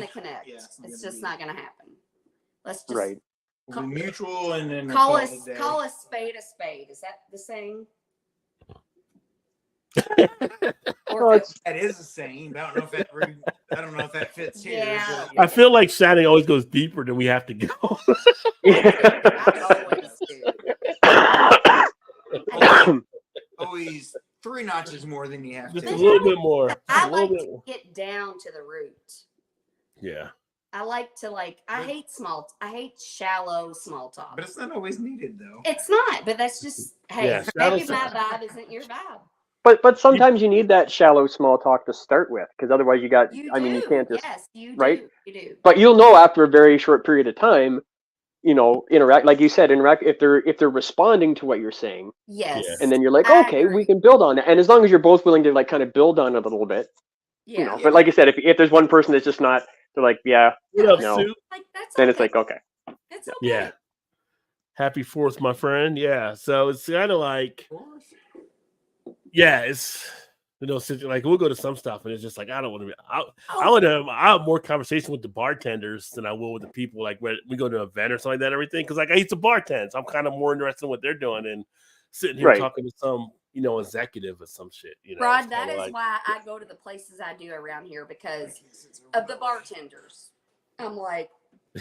connect.
Yeah, it's
it's
gonna
just
be-
not gonna happen. Let's just
Right.
We'll be mutual and then
call
it
us
a day.
call a spade a spade. Is that the saying?
Well,
Or
it's,
That is a saying. But I don't know if that fits here.
Yeah.
but
I feel like Shannon always goes deeper than we have to go.
I always do.
always 3 notches more than you have
Just
to.
a little bit more.
I
A little
like
bit.
to get down to the root.
Yeah.
I like to I hate shallow small talk.
But it's not always needed though.
It's not, but that's just hey,
Yeah,
maybe
shallow
my vibe isn't your vibe.
but sometimes you need that shallow small talk to start with, because otherwise you can't just,
yes, you
right?
do. You do.
but you'll know after a very short period of time, interact, like you said, if they're responding to what you're saying,
Yes.
Yeah.
and then you're like,
I
okay,
agree.
we can build on it. And as long as you're both willing to like kind of build on it a little bit,
Yeah.
but like I said, if there's one person that's just not, they're like, yeah,
What up,
No.
Sue?
Like that's
then
okay.
it's like, okay.
It's okay.
Yeah. Happy 4th, my friend. Yeah. So it's kind of like, yeah, it's like we'll go to some stuff and it's just like I don't want to be. I have more conversation with the bartenders than I will with the people like when we go to an event or something like that. Everything because like I used to bartend, so I'm kind of more interested in what they're doing and sitting here
Right.
talking to some executive or some shit.
Rod,
It's
that
kinda
is
like,
why I go to the places I do around here because of the bartenders. I'm like,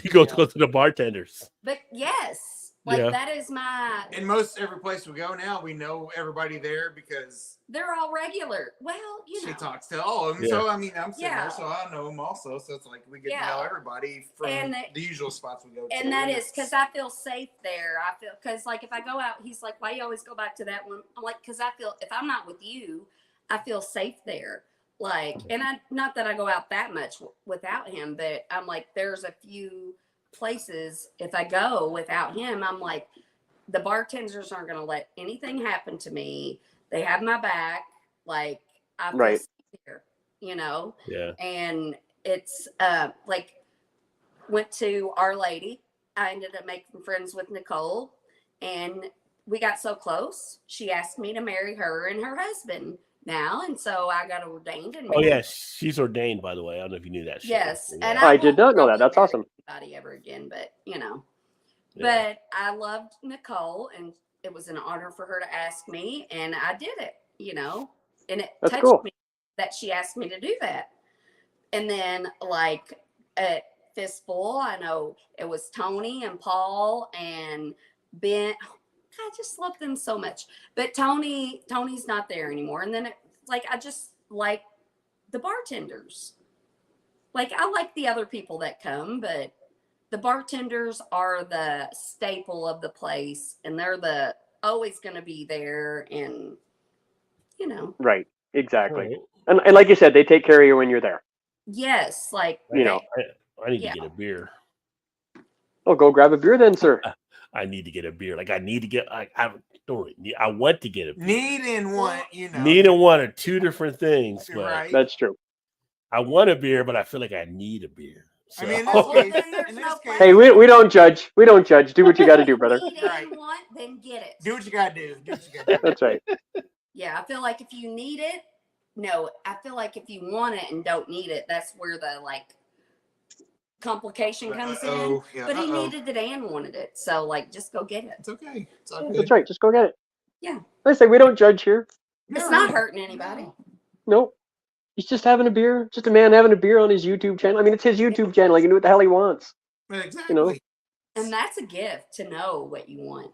you go to the bartenders.
but yes, like
Yeah.
that is my.
In most every place we go now, we know everybody there because
They're all regular. Well, you
she
know.
talks to all of them.
Yeah.
So I mean, I'm sitting
Yeah.
there, so I know them also. So it's like we get
Yeah.
to know everybody from
And
the usual spots we go to.
And that is
it's-
because I feel safe there. I feel because like if I go out, he's like, "Why you always go back to that one?" I'm like, "Because I feel if I'm not with you, I feel safe there." Like, and I not that I go out that much without him, but I'm like, there's a few places if I go without him, I'm like, the bartenders aren't going to let anything happen to me. They have my back. Like I feel
Right.
safe here, you know.
Yeah.
And it's like went to Our Lady. I ended up making friends with Nicole and we got so close. She asked me to marry her and her husband. now, and so I got ordained. And
Oh yeah, she's ordained, by the way. I don't know if you knew that.
Yes,
Yeah.
and
I did not know that. That's awesome.
Anybody ever again, but you know.
Yeah.
But I loved Nicole, and it was an honor for her to ask me, and I did it. You know, and it
That's
touched
cool.
me that she asked me to do that. And then, like at Fistful, I know it was Tony and Paul and Ben. I just love them so much. But Tony's not there anymore. And then I just like the bartenders. Like I like the other people that come, but the bartenders are the staple of the place, and they're always going to be there, and you know.
Right. Exactly.
Right.
And like you said, they take care of you when you're there.
Yes, like
You know.
I need to get a beer.
Oh, go grab a beer then, sir.
I need to get a beer. Like I need to get. I want to get a beer.
Need and want, you know.
Need and want are two different things. But
Right.
That's true.
I want a beer, but I feel like I need a beer. So.
I mean, in this case,
Hey, we don't judge. We don't judge. Do what you got to do, brother.
Need and want, then get it.
do what you gotta do. Do what you gotta do.
That's right.
Yeah, I feel like if you need it, no, I feel like if you want it and don't need it, that's where the complication comes in.
Yeah,
But he needed it and wanted it, so just go get it.
It's okay. It's all good.
That's right. Just go get it.
Yeah.
I say we don't judge here.
It's not hurting anybody.
Nope. He's just having a beer. Just a man having a beer on his YouTube channel. I mean, it's his YouTube channel. He can do what the hell he wants.
Exactly.
You know?
And that's a gift to know what you want.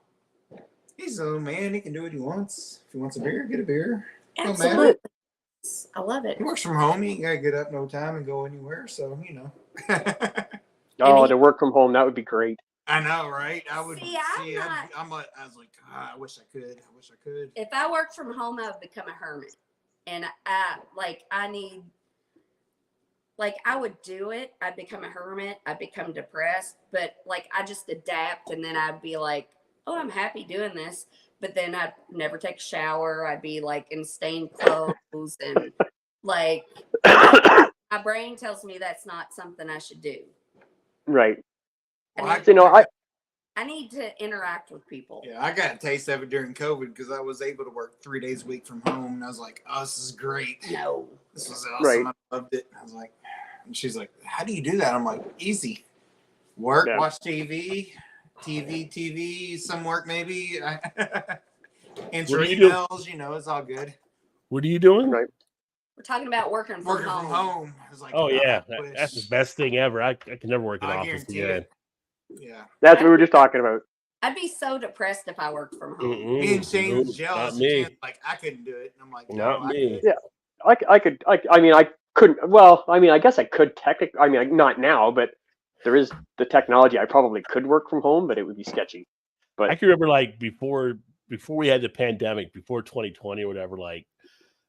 He's a man. He can do what he wants. If he wants a beer, get a beer. Don't matter.
Absolutely. I love it.
He works from home. He ain't gotta get up no time and go anywhere. So you know.
Oh, to work from home, that would be great.
I know, right? I would.
See,
I was like, I wish I could. I wish I could.
If I worked from home, I would become a hermit. And I would do it. I'd become a hermit. I'd become depressed. But I just adapt, and then I'd be like, oh, I'm happy doing this. But then I'd never take a shower. I'd be in stained clothes, and my brain tells me that's not something I should do.
Right.
I need to interact with people.
Yeah, I got a taste of it during COVID because I was able to work 3 days a week from home, and I was like, "Oh, this is great.
No,
this was awesome.
Right.
I loved it." I was like, and she's like, "How do you do that?" I'm like, "Easy. Work, watch TV, some work maybe, answer emails. You know, it's all good."
What are you doing?
Right.
We're talking about working from home.
I was like,
oh yeah, that's the best thing ever. I can never work in office again.
Yeah,
that's what we were just talking about.
I'd be so depressed if I worked from home.
Me and Shane's jealous.
Not me.
I couldn't do it. And I'm like,
not me.
Yeah, I could. I mean, I couldn't. Well, I mean, I guess I could technically. I mean, not now, but there is the technology. I probably could work from home, but it would be sketchy. But
I can remember before we had the pandemic, before 2020 or whatever.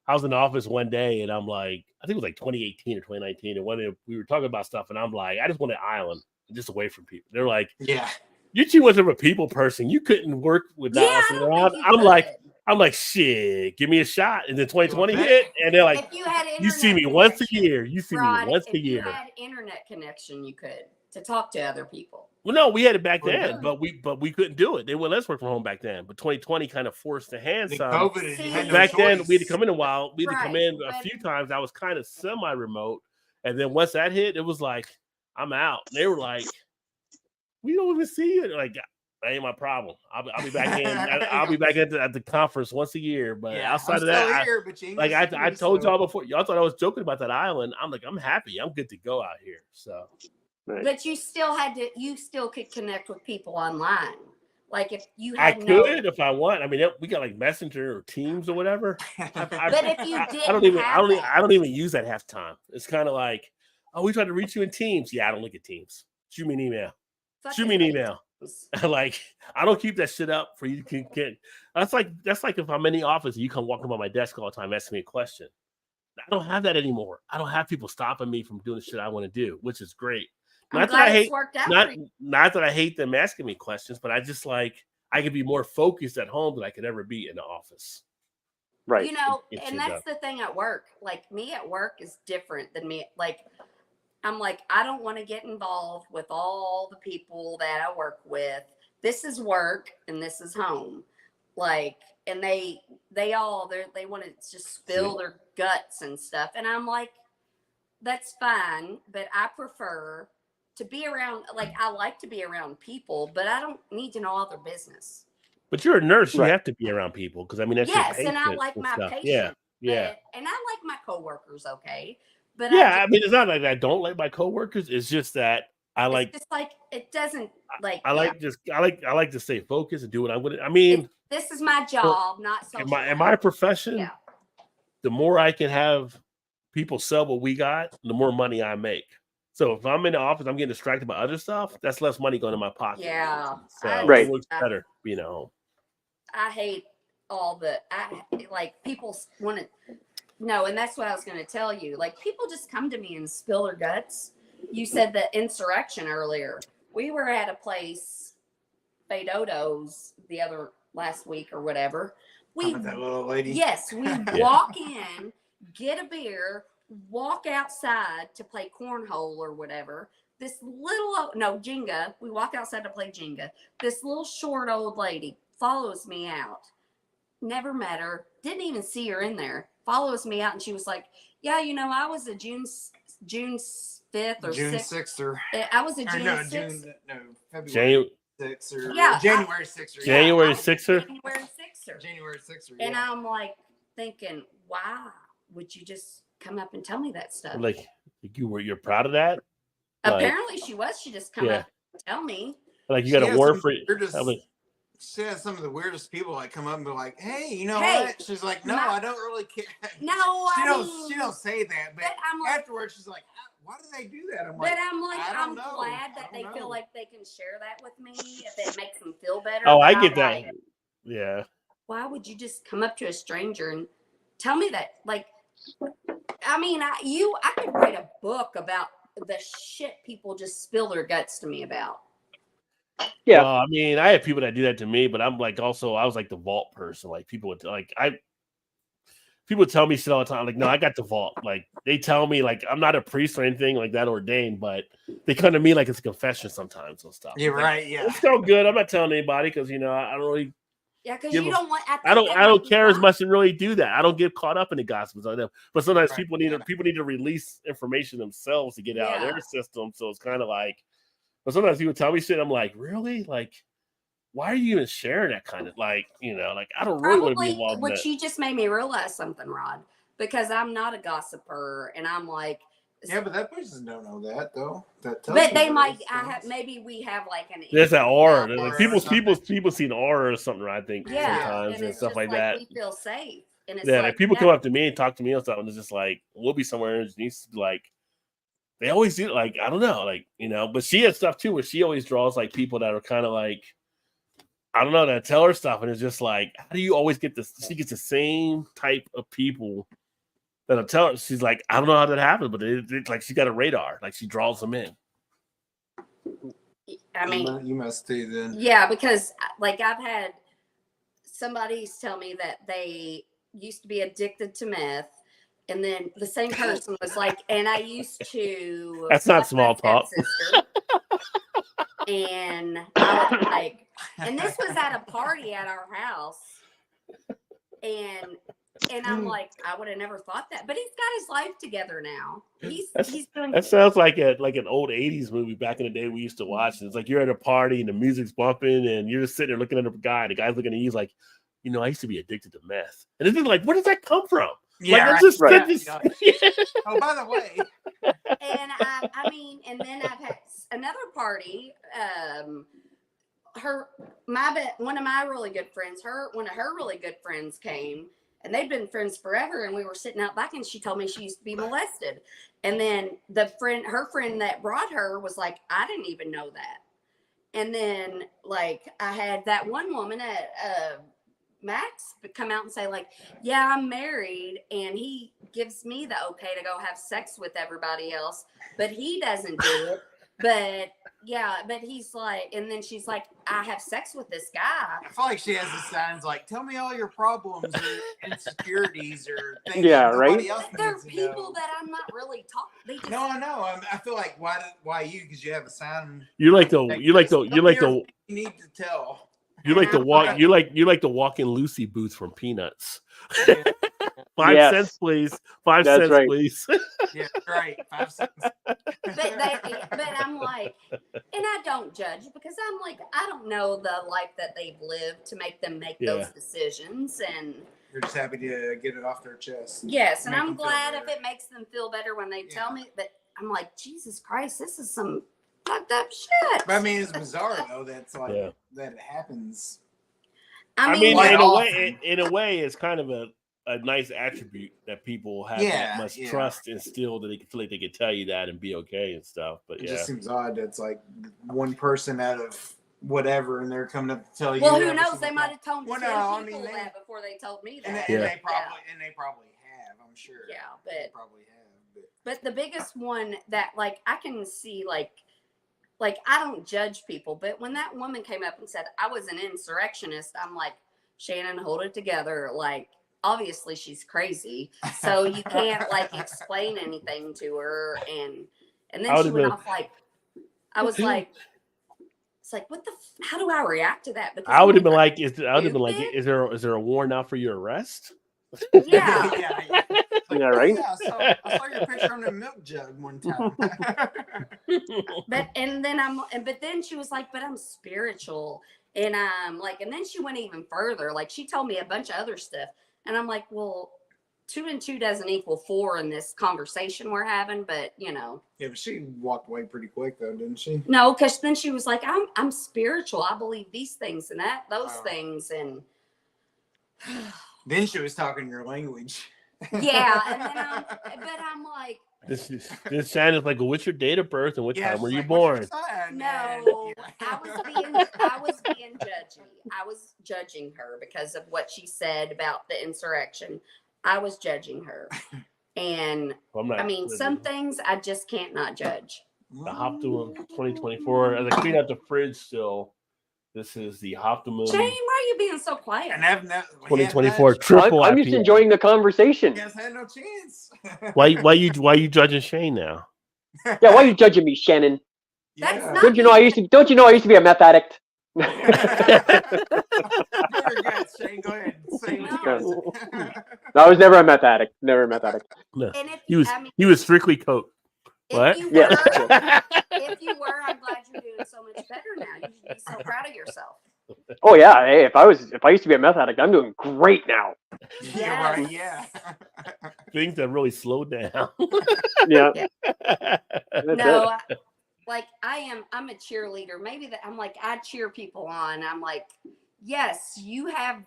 I was in the office one day, and I'm like, I think it was 2018 or 2019, and one day we were talking about stuff, and I'm like, I just want an island, just away from people. They're like,
yeah.
You two wasn't a people person. You couldn't work without us around. I'm like, shit, give me a shot. And then 2020 hit, and they're like, you see me once a year. You see me once a year.
If you had internet connection, you could to talk to other people.
Well, no, we had it back then, but we couldn't do it. They wouldn't let us work from home back then. But 2020 kind of forced the hand. Back then, we had to come in a while. We had to come in a few times. I was kind of semi-remote, and then once that hit, it was like, I'm out. And they were like, we don't even see you. Like, that ain't my problem. I'll be back in. I'll be back at the conference once a year. But outside of that, I told y'all before. Y'all thought I was joking about that island. I'm like, I'm happy. I'm good to go out here. So,
but you still could connect with people online. If you
had if I want. I mean, we got Messenger or Teams or whatever.
But if you didn't,
I don't even use that half the time. It's kind of like, oh, we tried to reach you in Teams. Yeah, I don't look at Teams. Shoot me an email. Shoot me an email. I don't keep that shit up for you to get. That's like if I'm in the office and you come walking by my desk all the time asking me a question. I don't have that anymore. I don't have people stopping me from doing the shit I want to do, which is great. Not that I hate them asking me questions, but I just I can be more focused at home than I could ever be in the office.
Right.
And that's the thing at work. Me at work is different than me. I'm I don't want to get involved with all the people that I work with. This is work and this is home. and they want to just spill their guts and stuff. And I'm like, that's fine, but I prefer to be around, like, I like to be around people, but I don't need to know all their business.
But you're a nurse, you have to be around people because I mean that's your patient.
And I like my
stuff.
patients.
Yeah.
And I like my coworkers, okay. But
I mean, it's not like I don't like my coworkers. It's just that I like.
It's just like it doesn't like.
I like to stay focused and do what I'm gonna. I mean,
this is my job, not social.
In my profession, the more I can have people sell what we got, the more money I make. So if I'm in the office, I'm getting distracted by other stuff. That's less money going in my pocket.
Yeah,
so it looks better being at home.
I hate all the like people want to. No, and that's what I was going to tell you. Like, people just come to me and spill their guts. You said the insurrection earlier. We were at a place, Fadodo's, last week or whatever.
That little lady.
Yes, we walk in, get a beer, walk outside to play cornhole or whatever. This little, Jenga. We walk outside to play Jenga. This little short old lady follows me out. Never met her. Didn't even see her in there. Follows me out, and she was like, "Yeah, I was a June 5th or
June
6th
or
I was a June 6th.
February 6th or January 6th.
January 6th.
January 6th.
And I'm like thinking, why would you just come up and tell me that stuff?
Like you're proud of that?
Apparently she was. She just come up and tell me.
Like you got a war for
she has some of the weirdest people like come up and be like, "Hey, you know what?" She's like, "No, I don't really care."
No,
she don't say that, but I'm like, afterwards she's like, "Why do they do that?" I'm glad that they feel like they can share that with me if it makes them feel better.
Oh, I get that. Yeah.
Why would you just come up to a stranger and tell me that? Like, I mean, I could write a book about the shit people just spill their guts to me about.
Yeah,
well, I mean, I have people that do that to me, but I'm like I was like the vault person. Like people would people tell me shit all the time. Like, no, I got the vault. Like they tell me like I'm not a priest or anything like that ordained, but they come to me like it's a confession sometimes and stuff.
You're
like,
right. Yeah,
it's so good. I'm not telling anybody because I don't really.
Yeah, because you don't want.
I don't care as much to really do that. I don't get caught up in the gossip on them. But sometimes people need to release information themselves to get out of their system. So it's kind of like. But sometimes people tell me shit. I'm like, really? Like, why are you even sharing that kind of like, I don't really want to be involved in that.
You just made me realize something, Rod, because I'm not a gossiper, and I'm like,
yeah, but that person don't know that though. But
they might. Maybe we have like an.
There's that aura. Like people see an aura or something. I think sometimes and stuff like that.
We feel safe, and it's
like people come up to me and talk to me or something. And it's just like we'll be somewhere and it needs to be like. They always do like I don't know, like but she has stuff too where she always draws like people that are kind of like I don't know that tell her stuff, and it's just like how do you always get this? She gets the same type of people that'll tell her. She's like I don't know how that happened, but it's like she got a radar, like she draws them in.
I mean,
you must do then.
Yeah, because like I've had somebody tell me that they used to be addicted to meth. And then the same person was like, and I used to.
That's not small talk.
And I was like, and this was at a party at our house. And I'm like, I would have never thought that. But he's got his life together now. He's doing.
That sounds like an old 80s movie back in the day we used to watch. It's like you're at a party and the music's bumping and you're just sitting there looking at a guy. The guy's looking at you, he's like, I used to be addicted to meth. And it's like, where does that come from?
Yeah,
like,
Oh, by the way.
And I mean, and then I've had another party. One of my really good friends, one of her really good friends came, and they'd been friends forever. And we were sitting out back, and she told me she used to be molested. And then her friend that brought her was like, I didn't even know that. And then like I had that one woman at Max come out and say like, yeah, I'm married and he gives me the okay to go have sex with everybody else, but he doesn't do it. But he's like, and then she's like, I have sex with this guy.
I feel like she has the signs like, tell me all your problems or insecurities or things.
Yeah, right.
They're people that I'm not really talking.
No, I know. I feel like why you? Because you have a sign.
You need to tell. You like the walk. You like the walk-in Lucy booth from Peanuts. 5 cents, please. 5
That's
cents,
right.
please.
Yeah, right. 5 cents.
But I'm like, and I don't judge because I'm like, I don't know the life that they've lived to make them make those decisions, and
you're just happy to get it off their chest.
Yes, and I'm glad if it makes them feel better when they tell me. But I'm like, Jesus Christ, this is some fucked up shit.
But I mean, it's bizarre though. That's like that it happens.
I mean,
in a way, it's kind of a nice attribute that people have that much trust instilled that they can feel like they can tell you that and be okay and stuff. But
it just seems odd. It's like one person out of whatever, and they're coming up to tell you.
Well, who knows? They might have told 10 people
that
before they told me that.
And they probably have. I'm sure.
Yeah,
they probably have.
But the biggest one that like I can see like I don't judge people, but when that woman came up and said I was an insurrectionist, I'm like, Shannon, hold it together. Like, obviously she's crazy, so you can't like explain anything to her. And then she went off like, I was like, it's like, what the? How do I react to that? Because
I would have been like, is there a warrant out for your arrest?
Yeah.
Like, yeah, right.
Yeah, I saw your picture on the milk jug one time.
but then she was like, but I'm spiritual, and I'm like, and then she went even further. Like she told me a bunch of other stuff, and I'm like, well, 2 and 2 doesn't equal 4 in this conversation we're having, but you know.
Yeah, but she walked away pretty quick though, didn't she?
No, because then she was like, I'm spiritual. I believe these things and those things, and
then she was talking your language.
Yeah, and then I'm like,
this Shannon's like, well, what's your date of birth and what time were you born?
No, I was being judgy. I was judging her because of what she said about the insurrection. I was judging her, and I mean, some things I just can't not judge.
The Optimum 2024. As I clean out the fridge still. This is the Optimum.
Shane, why are you being so quiet?
And I've
2024 triple.
I'm just enjoying the conversation.
Yes, I had no chance.
why you judging Shane now?
Yeah, why are you judging me, Shannon?
That's not
Don't you know I used to be a meth addict?
Shane, go ahead. Say
no, I was never a meth addict. Never a meth addict.
No. He was strictly coke. What?
If you were, I'm glad you're doing so much better now. You should be so proud of yourself.
Oh yeah, hey, if I used to be a meth addict, I'm doing great now.
Yes.
Yeah.
Things have really slowed down.
Yeah.
No, I'm a cheerleader. Maybe that I'm like, I cheer people on. I'm like, yes, you have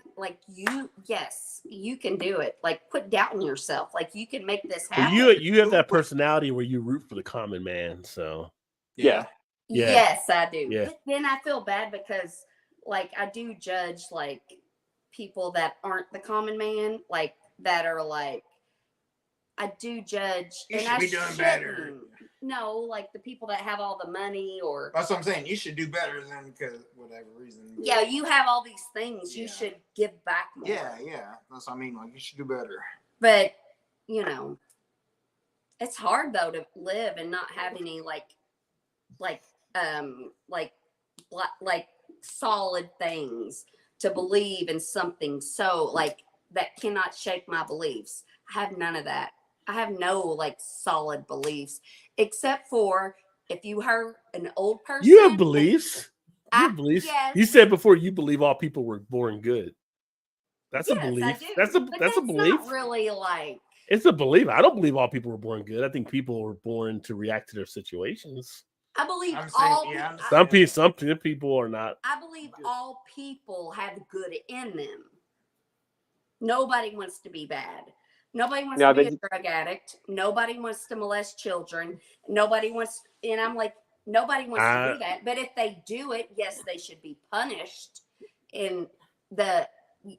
yes, you can do it. Like, quit doubting yourself. Like, you can make this happen.
You have that personality where you root for the common man. So
yeah.
Yes, I do.
Yeah.
But then I feel bad because like I do judge like people that aren't the common man, like that are like I do judge.
You
and
should
I
be doing better.
No, like the people that have all the money or
that's what I'm saying. You should do better than because whatever reason.
Yeah, you have all these things. You should give back more.
Yeah. That's what I mean. Like you should do better.
But you know, it's hard though to live and not have any like solid things to believe in something so like that cannot shake my beliefs. I have none of that. I have no like solid beliefs except for if you heard an old person.
You have beliefs. You have beliefs.
Yes.
You said before you believe all people were born good. That's a belief. That's a belief.
Not really like
it's a belief. I don't believe all people were born good. I think people were born to react to their situations.
I believe
some people are not.
I believe all people have good in them. Nobody wants to be bad. Nobody wants to be a drug addict. Nobody wants to molest children. Nobody wants, and I'm like, nobody wants to do that. But if they do it, yes, they should be punished, and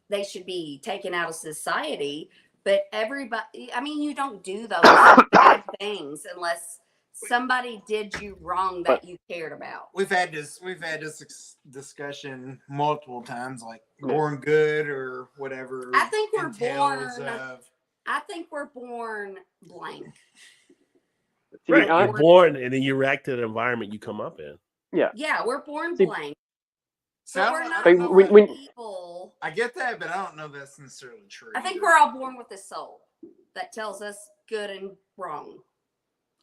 they should be taken out of society. But everybody, I mean, you don't do those bad things unless somebody did you wrong that you cared about.
We've had this discussion multiple times, like born good or whatever.
I think we're born blank.
Right, you're born and then you react to the environment you come up in.
Yeah.
Yeah, we're born blank. But we're not
But
born evil.
I get that, but I don't know that's necessarily true.
I think we're all born with a soul that tells us good and wrong.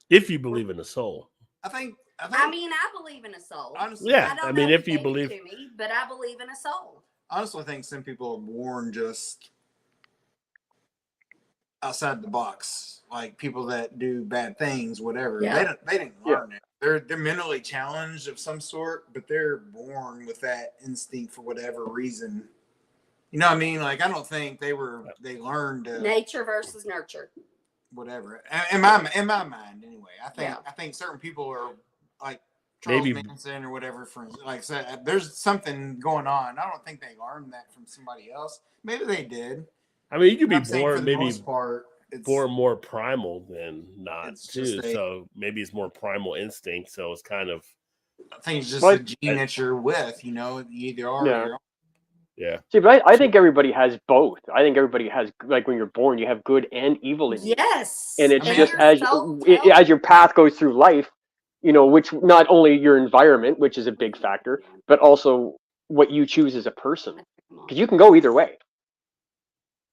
If you believe in the soul.
I mean, I believe in a soul.
Honestly,
Yeah,
I don't
mean,
know
if
who
you
gave it
believe
to me, but I believe in a soul.
Honestly, I think some people are born just outside the box, like people that do bad things, whatever.
Yeah.
They didn't learn it. They're mentally challenged of some sort, but they're born with that instinct for whatever reason. You know what I mean? Like I don't think they learned
Nature versus nurture.
Whatever. In my mind, anyway. I think certain people are like Charles Manson or whatever. For like, so there's something going on. I don't think they learned that from somebody else. Maybe they did.
I mean, you could be
born
born maybe
most part,
born more primal than not too.
A,
so maybe it's more primal instinct. So it's kind of.
I think it's just a gene that you're with. You know, you either are.
Yeah.
Or you're
Yeah.
See, but I think everybody has both. I think everybody has, like when you're born, you have good and evil in you.
Yes.
And it's just as your path goes through life, you know, which not only your environment, which is a big factor, but also what you choose as a person. Because you can go either way.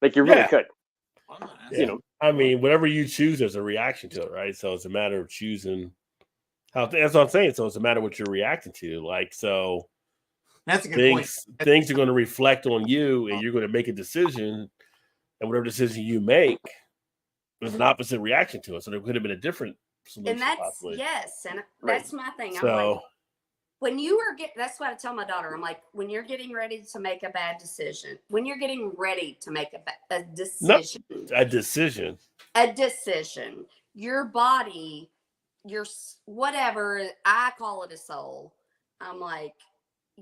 Like you really could.
Yeah.
You know.
I mean, whatever you choose, there's a reaction to it, right? So it's a matter of choosing how. That's what I'm saying. So it's a matter of what you're reacting to. Like so.
That's a good point.
Things are going to reflect on you, and you're going to make a decision, and whatever decision you make, there's an opposite reaction to it. So there could have been a different solution.
And that's
possibly.
Yes, and that's my thing.
So,
I'm like, when you are that's what I tell my daughter. I'm like, when you're getting ready to make a bad decision, when you're getting ready to make a decision,
a decision,
your body, your whatever, I call it a soul. I'm like,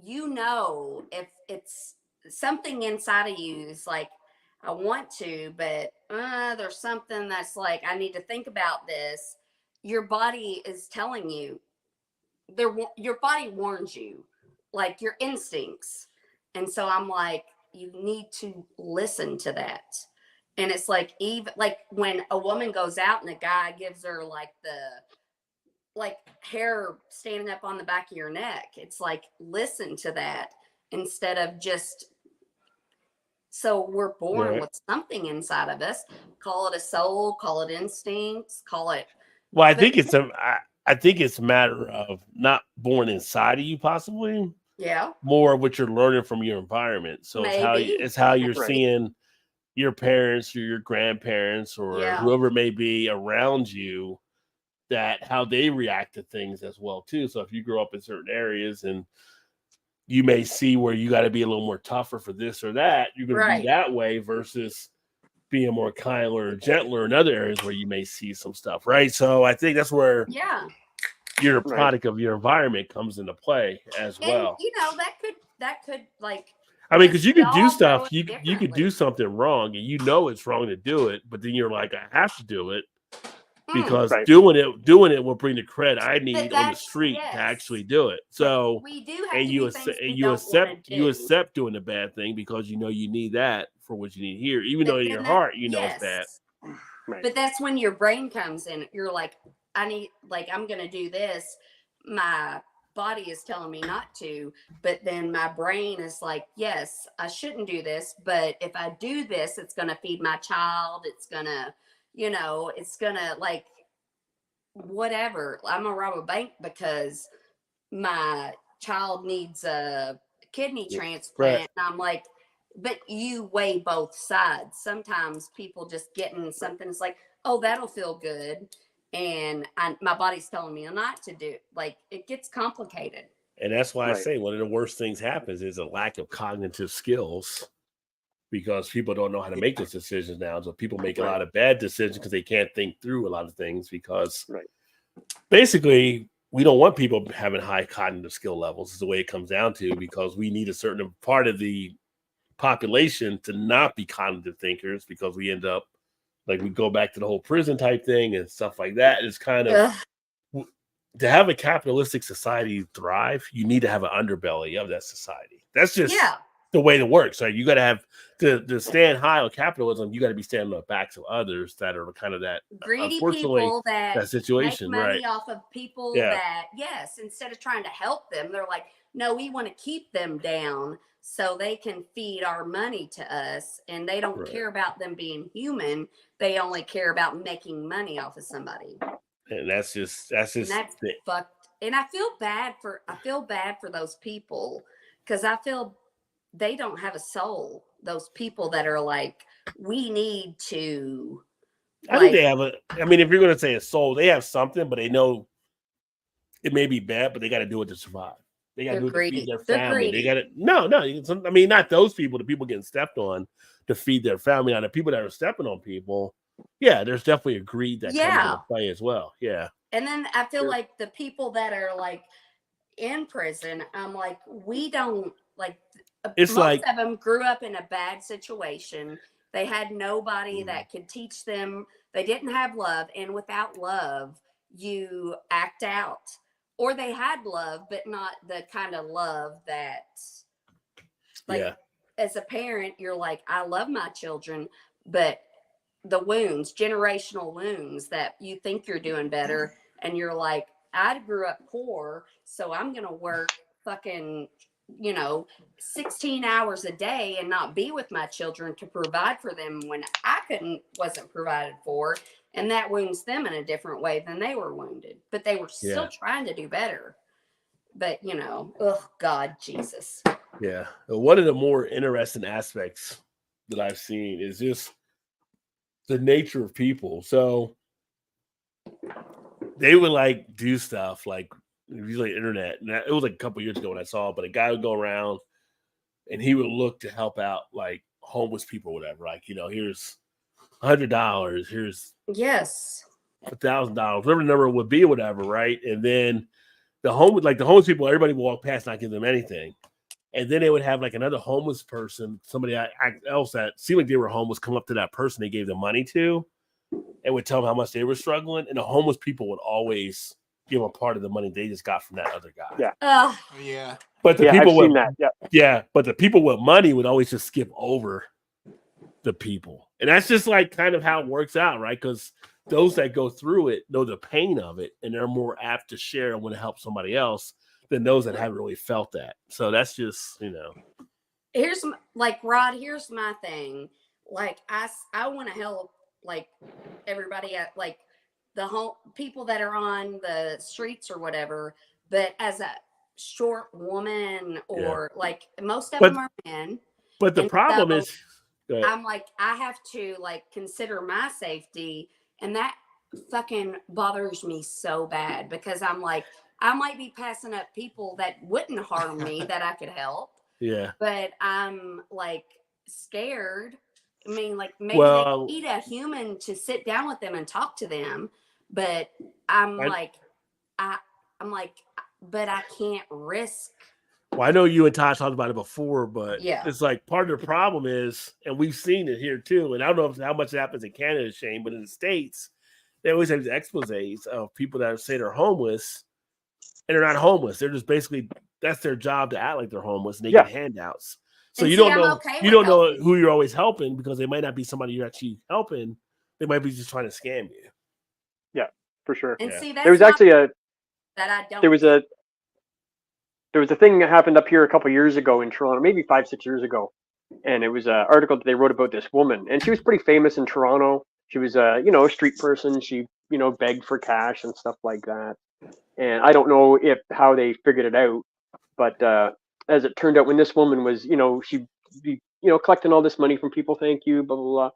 you know, if it's something inside of you is like, I want to, but there's something that's like, I need to think about this. Your body is telling you, your body warns you, like your instincts. And so I'm like, you need to listen to that. And it's like, even like when a woman goes out and a guy gives her like hair standing up on the back of your neck. It's like, listen to that instead of just, so we're born with something inside of us. Call it a soul, call it instincts, call it.
Well, I think it's a matter of not born inside of you, possibly.
Yeah.
More what you're learning from your environment. So it's how you're seeing your parents or your grandparents or whoever may be around you, that how they react to things as well too. So if you grow up in certain areas and you may see where you got to be a little more tougher for this or that, you're going to be that way versus being more kinder or gentler in other areas where you may see some stuff, right? So I think that's where you're a product of your environment comes into play as well.
You know, that could like,
I mean, because you could do stuff, you could do something wrong and you know it's wrong to do it, but then you're like, I have to do it. Because doing it will bring the credit I need on the street to actually do it. So
we do have
and
to
you accept doing the bad thing because you know you need that for what you need here, even though in your heart you know it's bad.
But that's when your brain comes in. You're like, I'm gonna do this. My body is telling me not to, but then my brain is like, yes, I shouldn't do this, but if I do this, it's gonna feed my child. It's gonna, you know, it's gonna like whatever. I'm gonna rob a bank because my child needs a kidney transplant. And I'm like, but you weigh both sides. Sometimes people just getting something, it's like, oh, that'll feel good. And my body's telling me not to do it. Like, it gets complicated.
And that's why I say one of the worst things happens is a lack of cognitive skills. Because people don't know how to make those decisions now. So people make a lot of bad decisions because they can't think through a lot of things because basically we don't want people having high cognitive skill levels is the way it comes down to, because we need a certain part of the population to not be cognitive thinkers, because we end up like we go back to the whole prison type thing and stuff like that. It's kind of to have a capitalistic society thrive, you need to have an underbelly of that society. That's just the way it works. Right? You got to have to stand high on capitalism. You got to be standing on the backs of others that are kind of that
greedy
unfortunately
people that
situation,
make money
right?
off of people
Yeah.
that, yes, instead of trying to help them, they're like, no, we want to keep them down so they can feed our money to us, and they don't care about them being human. They only care about making money off of somebody.
And that's
fucked. And I feel bad for those people, because I feel they don't have a soul. Those people that are like, we need to.
I think they have I mean, if you're going to say a soul, they have something, but they know it may be bad, but they got to do it to survive. They got to do it to feed their family. They got to no. I mean, not those people. The people getting stepped on to feed their family. Now, the people that are stepping on people, yeah, there's definitely a greed that comes into play as well. Yeah.
And then I feel like the people that are like in prison, I'm like, we don't like.
It's
most of them grew up in a bad situation. They had nobody that could teach them. They didn't have love, and without love, you act out. Or they had love, but not the kind of love that, like, as a parent, you're like, I love my children, but the wounds, generational wounds that you think you're doing better, and you're like, I grew up poor, so I'm going to work fucking, 16 hours a day and not be with my children to provide for them when I wasn't provided for. And that wounds them in a different way than they were wounded, but they were still trying to do better. But, oh God, Jesus.
Yeah. One of the more interesting aspects that I've seen is just the nature of people. So they would like do stuff like usually internet. And it was like a couple years ago when I saw it, but a guy would go around and he would look to help out like homeless people or whatever. Like, here's $100, here's $1,000, whatever the number would be or whatever, right? And then the homeless people, everybody would walk past, not give them anything. And then they would have like another homeless person, somebody else that seemed like they were homeless, come up to that person they gave the money to and would tell them how much they were struggling. And the homeless people would always give them part of the money they just got from that other guy.
Yeah.
Yeah.
But the people
I've seen that.
Yeah. But the people with money would always just skip over the people. And that's just like kind of how it works out, right? Because those that go through it know the pain of it, and they're more apt to share and want to help somebody else than those that haven't really felt that. So that's just,
Here's like, Rod, here's my thing. Like, I want to help like everybody at like the people that are on the streets or whatever, but as a short woman or like most of them are men.
But the problem is,
I'm like, I have to like consider my safety, and that fucking bothers me so bad, because I'm like, I might be passing up people that wouldn't harm me that I could help.
Yeah.
But I'm like scared. I mean, like maybe they need a human to sit down with them and talk to them, but I'm like, but I can't risk.
Well, I know you and Todd talked about it before, but it's like part of the problem is, and we've seen it here too, and I don't know how much it happens in Canada, Shane, but in the States, they always have these exposés of people that say they're homeless, and they're not homeless. They're just basically, that's their job to act like they're homeless, and they get handouts. So you don't know who you're always helping, because they might not be somebody you're actually helping. They might be just trying to scam you.
Yeah, for sure.
And see, that's
there was actually there was a thing that happened up here a couple years ago in Toronto, maybe 5-6 years ago, and it was an article that they wrote about this woman, and she was pretty famous in Toronto. She was a street person. She begged for cash and stuff like that. And I don't know how they figured it out, but as it turned out, when this woman was she'd be collecting all this money from people, thank you, blah blah blah,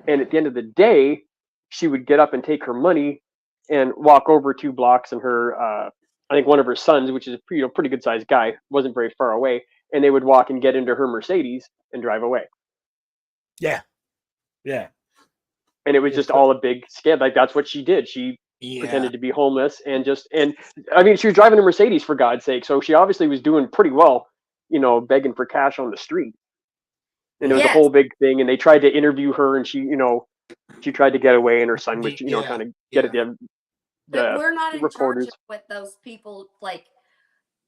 and at the end of the day, she would get up and take her money and walk over 2 blocks, and her I think one of her sons, which is a pretty good sized guy, wasn't very far away, and they would walk and get into her Mercedes and drive away.
Yeah.
And it was just all a big scam. Like, that's what she did. She pretended to be homeless and I mean, she was driving a Mercedes, for God's sake. So she obviously was doing pretty well, begging for cash on the street. And it was a whole big thing. And they tried to interview her, and she tried to get away, and her son would, kind of get at the
But we're not in
reporters.
charge of what those people like.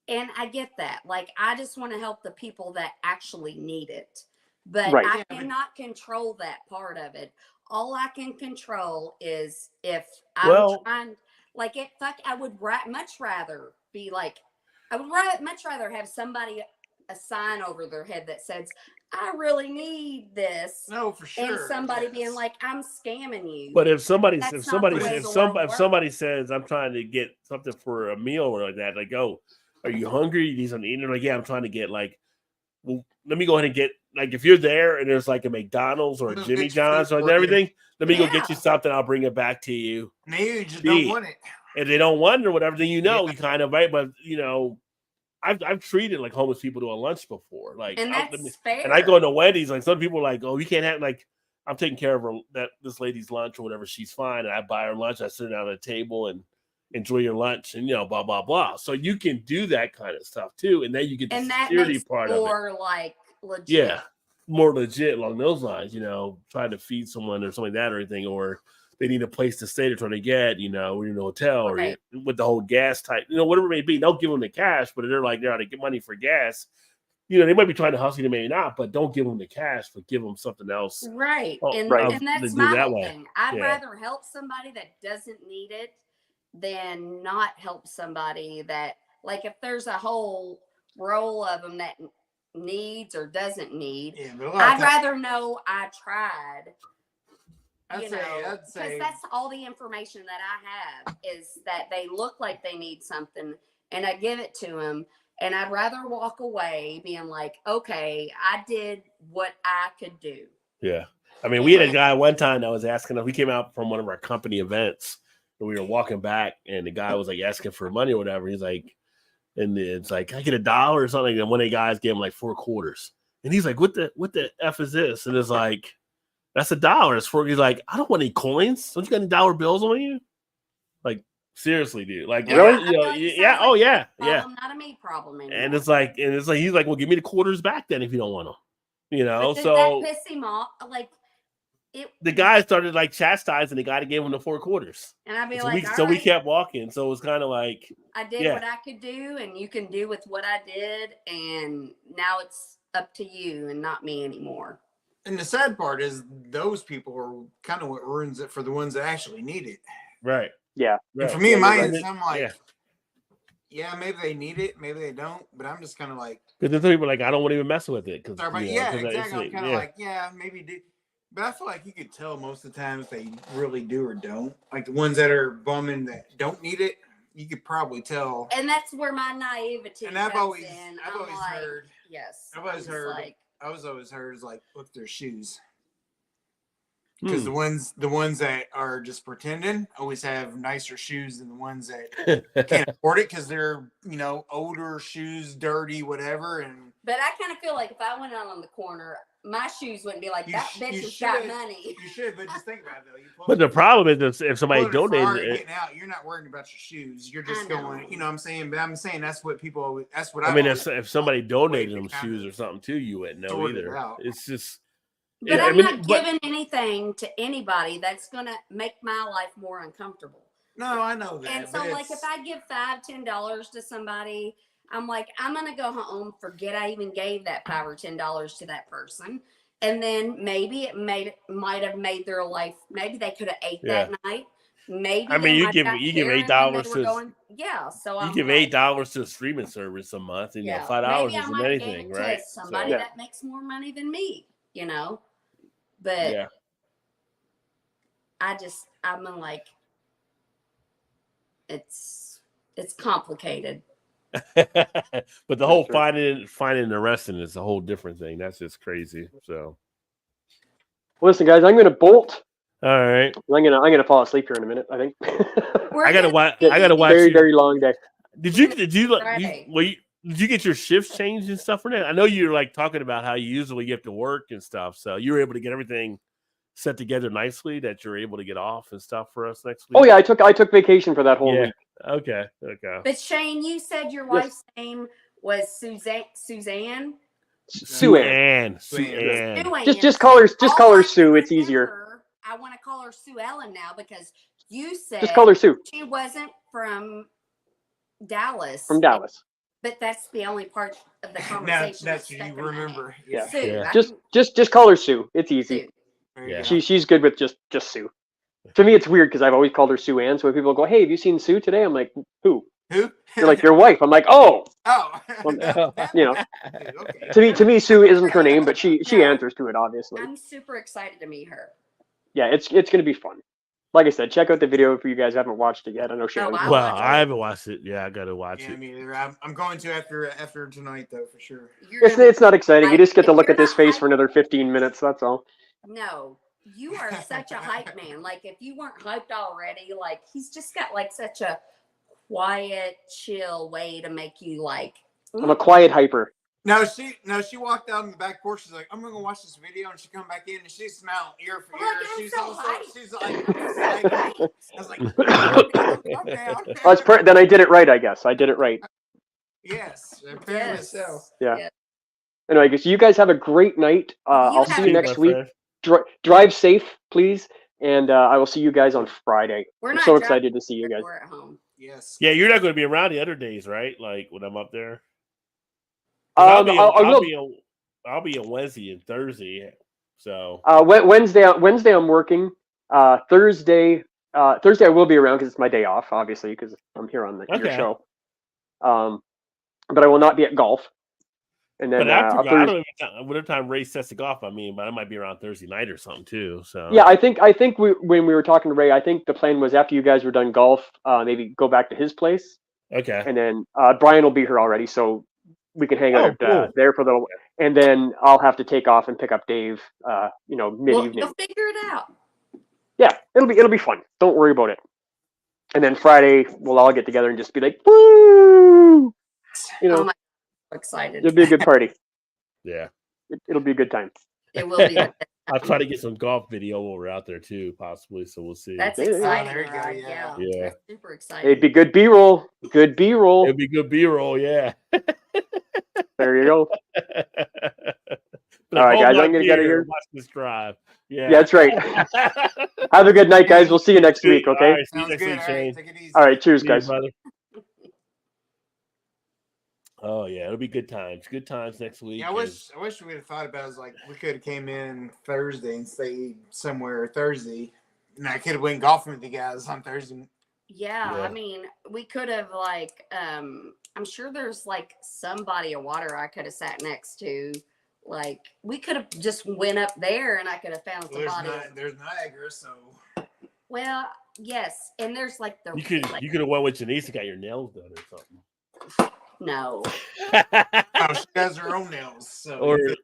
And I get that. Like, I just want to help the people that actually need it. But
Right.
I cannot control that part of it. All I can control is if I'm trying, like, I would much rather be like, I would much rather have somebody, a sign over their head that says, I really need this.
No, for sure.
And somebody being like, I'm scamming you.
But if somebody
That's not the way
if
the world
somebody says I'm trying to get something for a meal or like that, like, oh, are you hungry? You need something to eat? Like, yeah, I'm trying to get like, well, let me go ahead and get, like, if you're there and there's like a McDonald's or a Jimmy John's or everything, let me go get you something. I'll bring it back to you.
Maybe you just don't want it.
If they don't want it or whatever, then you kind of, right? But I've treated like homeless people to a lunch before, like,
and that's fair.
And I go into Wendy's, like, some people are like, oh, you can't have, like, I'm taking care of this lady's lunch or whatever. She's fine, and I buy her lunch. I sit down at a table and enjoy your lunch, and blah blah blah. So you can do that kind of stuff too, and then you get the security part of it.
More like legit.
Yeah, more legit along those lines. Trying to feed someone or something like that or anything, or they need a place to stay. They're trying to get, we're in a hotel or with the whole gas type, whatever it may be. Don't give them the cash, but they're like, they're out to get money for gas. They might be trying to hustle you, maybe not, but don't give them the cash, but give them something else.
Right. And that's my whole thing. I'd rather help somebody that doesn't need it than not help somebody that, like, if there's a whole roll of them that needs or doesn't need, I'd rather know I tried. Because that's all the information that I have is that they look like they need something and I give it to them. And I'd rather walk away being like, okay, I did what I could do.
Yeah. I mean, we had a guy one time that was asking us, we came out from one of our company events and we were walking back and the guy was like asking for money or whatever. He's like, and it's like, can I get $1 or something? And one of the guys gave him like 4 quarters. And he's like, what the F is this? And it's like, that's $1. It's he's like, I don't want any coins. Don't you got any dollar bills on you? Like, seriously, dude. Like, yeah. Oh, yeah. Yeah.
Not a me problem anymore.
And it's like, he's like, well, give me the quarters back then if you don't want them.
But
so
that pissed him off. Like,
the guy started like chastising the guy that gave him the 4 quarters.
And I'd be
we kept walking. So it was kind of like,
I did what I could do, and you can do with what I did, and now it's up to you and not me anymore.
And the sad part is those people are kind of what ruins it for the ones that actually need it.
Right.
Yeah.
And for me and mine, I'm like, yeah, maybe they need it, maybe they don't, but I'm just kind of like,
because the people are like, I don't want to even mess with it.
Exactly. I'm kind of like, maybe do. But I feel like you could tell most of the time if they really do or don't. Like the ones that are bumming that don't need it, you could probably tell.
And that's where my naivety
I've always
heard. Yes.
I've always heard is like, look at their shoes. Because the ones that are just pretending always have nicer shoes than the ones that can't afford it because they're, older shoes, dirty, whatever.
But I kind of feel like if I went out on the corner, my shoes wouldn't be like, that bitch has got money.
You should, but just think about it though.
But the problem is if somebody donated it,
getting out, you're not worrying about your shoes. You're just going, what I'm saying? But I'm saying that's what people. That's what
I mean. If somebody donated them shoes or something too, you wouldn't know either. It's just.
But I'm not giving anything to anybody that's gonna make my life more uncomfortable.
No, I know that.
And so, like, if I give $5-10 to somebody, I'm like, I'm gonna go home, forget I even gave that $5 or $10 to that person, and then maybe it might have made their life. Maybe they could have ate that night. Maybe
you give $8 to
so
you give $8 to a streaming service a month, and $5 isn't anything, right?
To somebody that makes more money than me, But I'm like, it's complicated.
But the whole finding and arresting is a whole different thing. That's just crazy. So,
listen, guys, I'm going to bolt.
All right,
I'm gonna fall asleep here in a minute. I think.
I gotta watch.
Very long day.
Did you get your shifts changed and stuff for that? I know you're like talking about how you have to work and stuff. So you were able to get everything set together nicely that you're able to get off and stuff for us next week.
Oh yeah, I took vacation for that whole week.
Okay.
But Shane, you said your wife's name was Suzanne.
Suanne.
Just call her Sue. It's easier.
I want to call her Sue Ellen now because you said
just call her Sue.
She wasn't from Dallas.
From Dallas.
But that's the only part of the conversation
That's
stuck
you
in my
remember.
head.
Yeah.
Sue.
Yeah.
I
Just call her Sue. It's easy.
Sue.
There you
Yeah.
go.
She's good with just Sue. To me, it's weird because I've always called her Sue Ann. So when people go, "Hey, have you seen Sue today?" I'm like, "Who?"
Who?
They're like, "Your wife." I'm like, "Oh."
Oh,
Well,
that
you know,
okay.
to me, Sue isn't her name, but she
No.
answers to it, obviously.
I'm super excited to meet her.
Yeah, it's gonna be fun. Like I said, check out the video if you guys haven't watched it yet. I know Shannon.
I'll
Well,
watch
I
it.
haven't watched it. Yeah, I gotta watch
Yeah,
it.
me either. I'm going to after tonight though for sure.
You're gonna
It's not exciting. You
hype.
just get to
If
look
you're
at this
not
face
hyped-
for another 15 minutes. That's all.
No, you are such a hype man. Like if you weren't hyped already, like he's just got like such a quiet, chill way to make you like.
I'm a quiet hyper.
No, she walked out on the back porch. She's like, I'm gonna watch this video, and she come back in and she smelled ear for
I'm
ear.
like, I'm
She's
so
also
hyped.
she's like,
I'm so
I
hyped.
was like, calm down.
Then I did it right, I guess. I did it right.
Yes, apparently
Yes.
so.
Yeah.
Yes.
Anyway, I guess you guys have a great night. I'll
have
see
a
you
great
next week. Drive safe, please. And I will see you guys on Friday.
We're
I'm
not
so
driving
excited to see you guys.
We're at home.
Yes.
Yeah, you're not going to be around the other days, right? Like when I'm up there. 'Cause I'll be on Wednesday and Thursday. So
Wednesday I'm working. Thursday I will be around because it's my day off, obviously, because I'm here on your
Okay.
show. But I will not be at golf. And then
but after
Thursday,
I don't even whatever time Ray sets the golf. I mean, but I might be around Thursday night or something too. So
yeah, I think when we were talking to Ray, I think the plan was after you guys were done golf, maybe go back to his place,
okay.
and then Brian will be here already, so we can hang out
cool.
there for a little. And then I'll have to take off and pick up Dave. Mid
Well,
evening.
you'll figure it out.
Yeah, it'll be fun. Don't worry about it. And then Friday we'll all get together and just be like, woo!
Oh my, I'm excited.
It'll be a good party.
Yeah.
It'll be a good time.
It will be.
I'll try to get some golf video while we're out there too, possibly. So we'll see.
That's
Yeah.
exciting.
There you go,
right?
yeah.
Yeah.
That's super exciting.
It'd be good B-roll. Good B-roll.
It'd be good B-roll, yeah.
There you go.
All
right, guys, I'm gonna get out of here.
Watch this drive. Yeah,
Yeah, that's right. Have a good night, guys. We'll see you next week, okay?
All right, see you
Sounds
next
good.
week,
All
Shane.
right, take it easy.
All right, cheers,
See you,
guys.
brother. Oh yeah, it'll be good times. Good times next week.
Yeah, I wish we'd have thought about it. As like we could have came in Thursday and stayed somewhere Thursday, and I could have went golfing with the guys on Thursday.
Yeah,
Yeah.
I mean, we could have like I'm sure there's like some body of water I could have sat next to. Like we could have just went up there and I could have found
Well,
somebody.
there's Niagara, so
Well, yes, and there's like the
You could
like,
have went with Janice and got your nails done or something.
no.
oh, she has her own nails, so
Or
you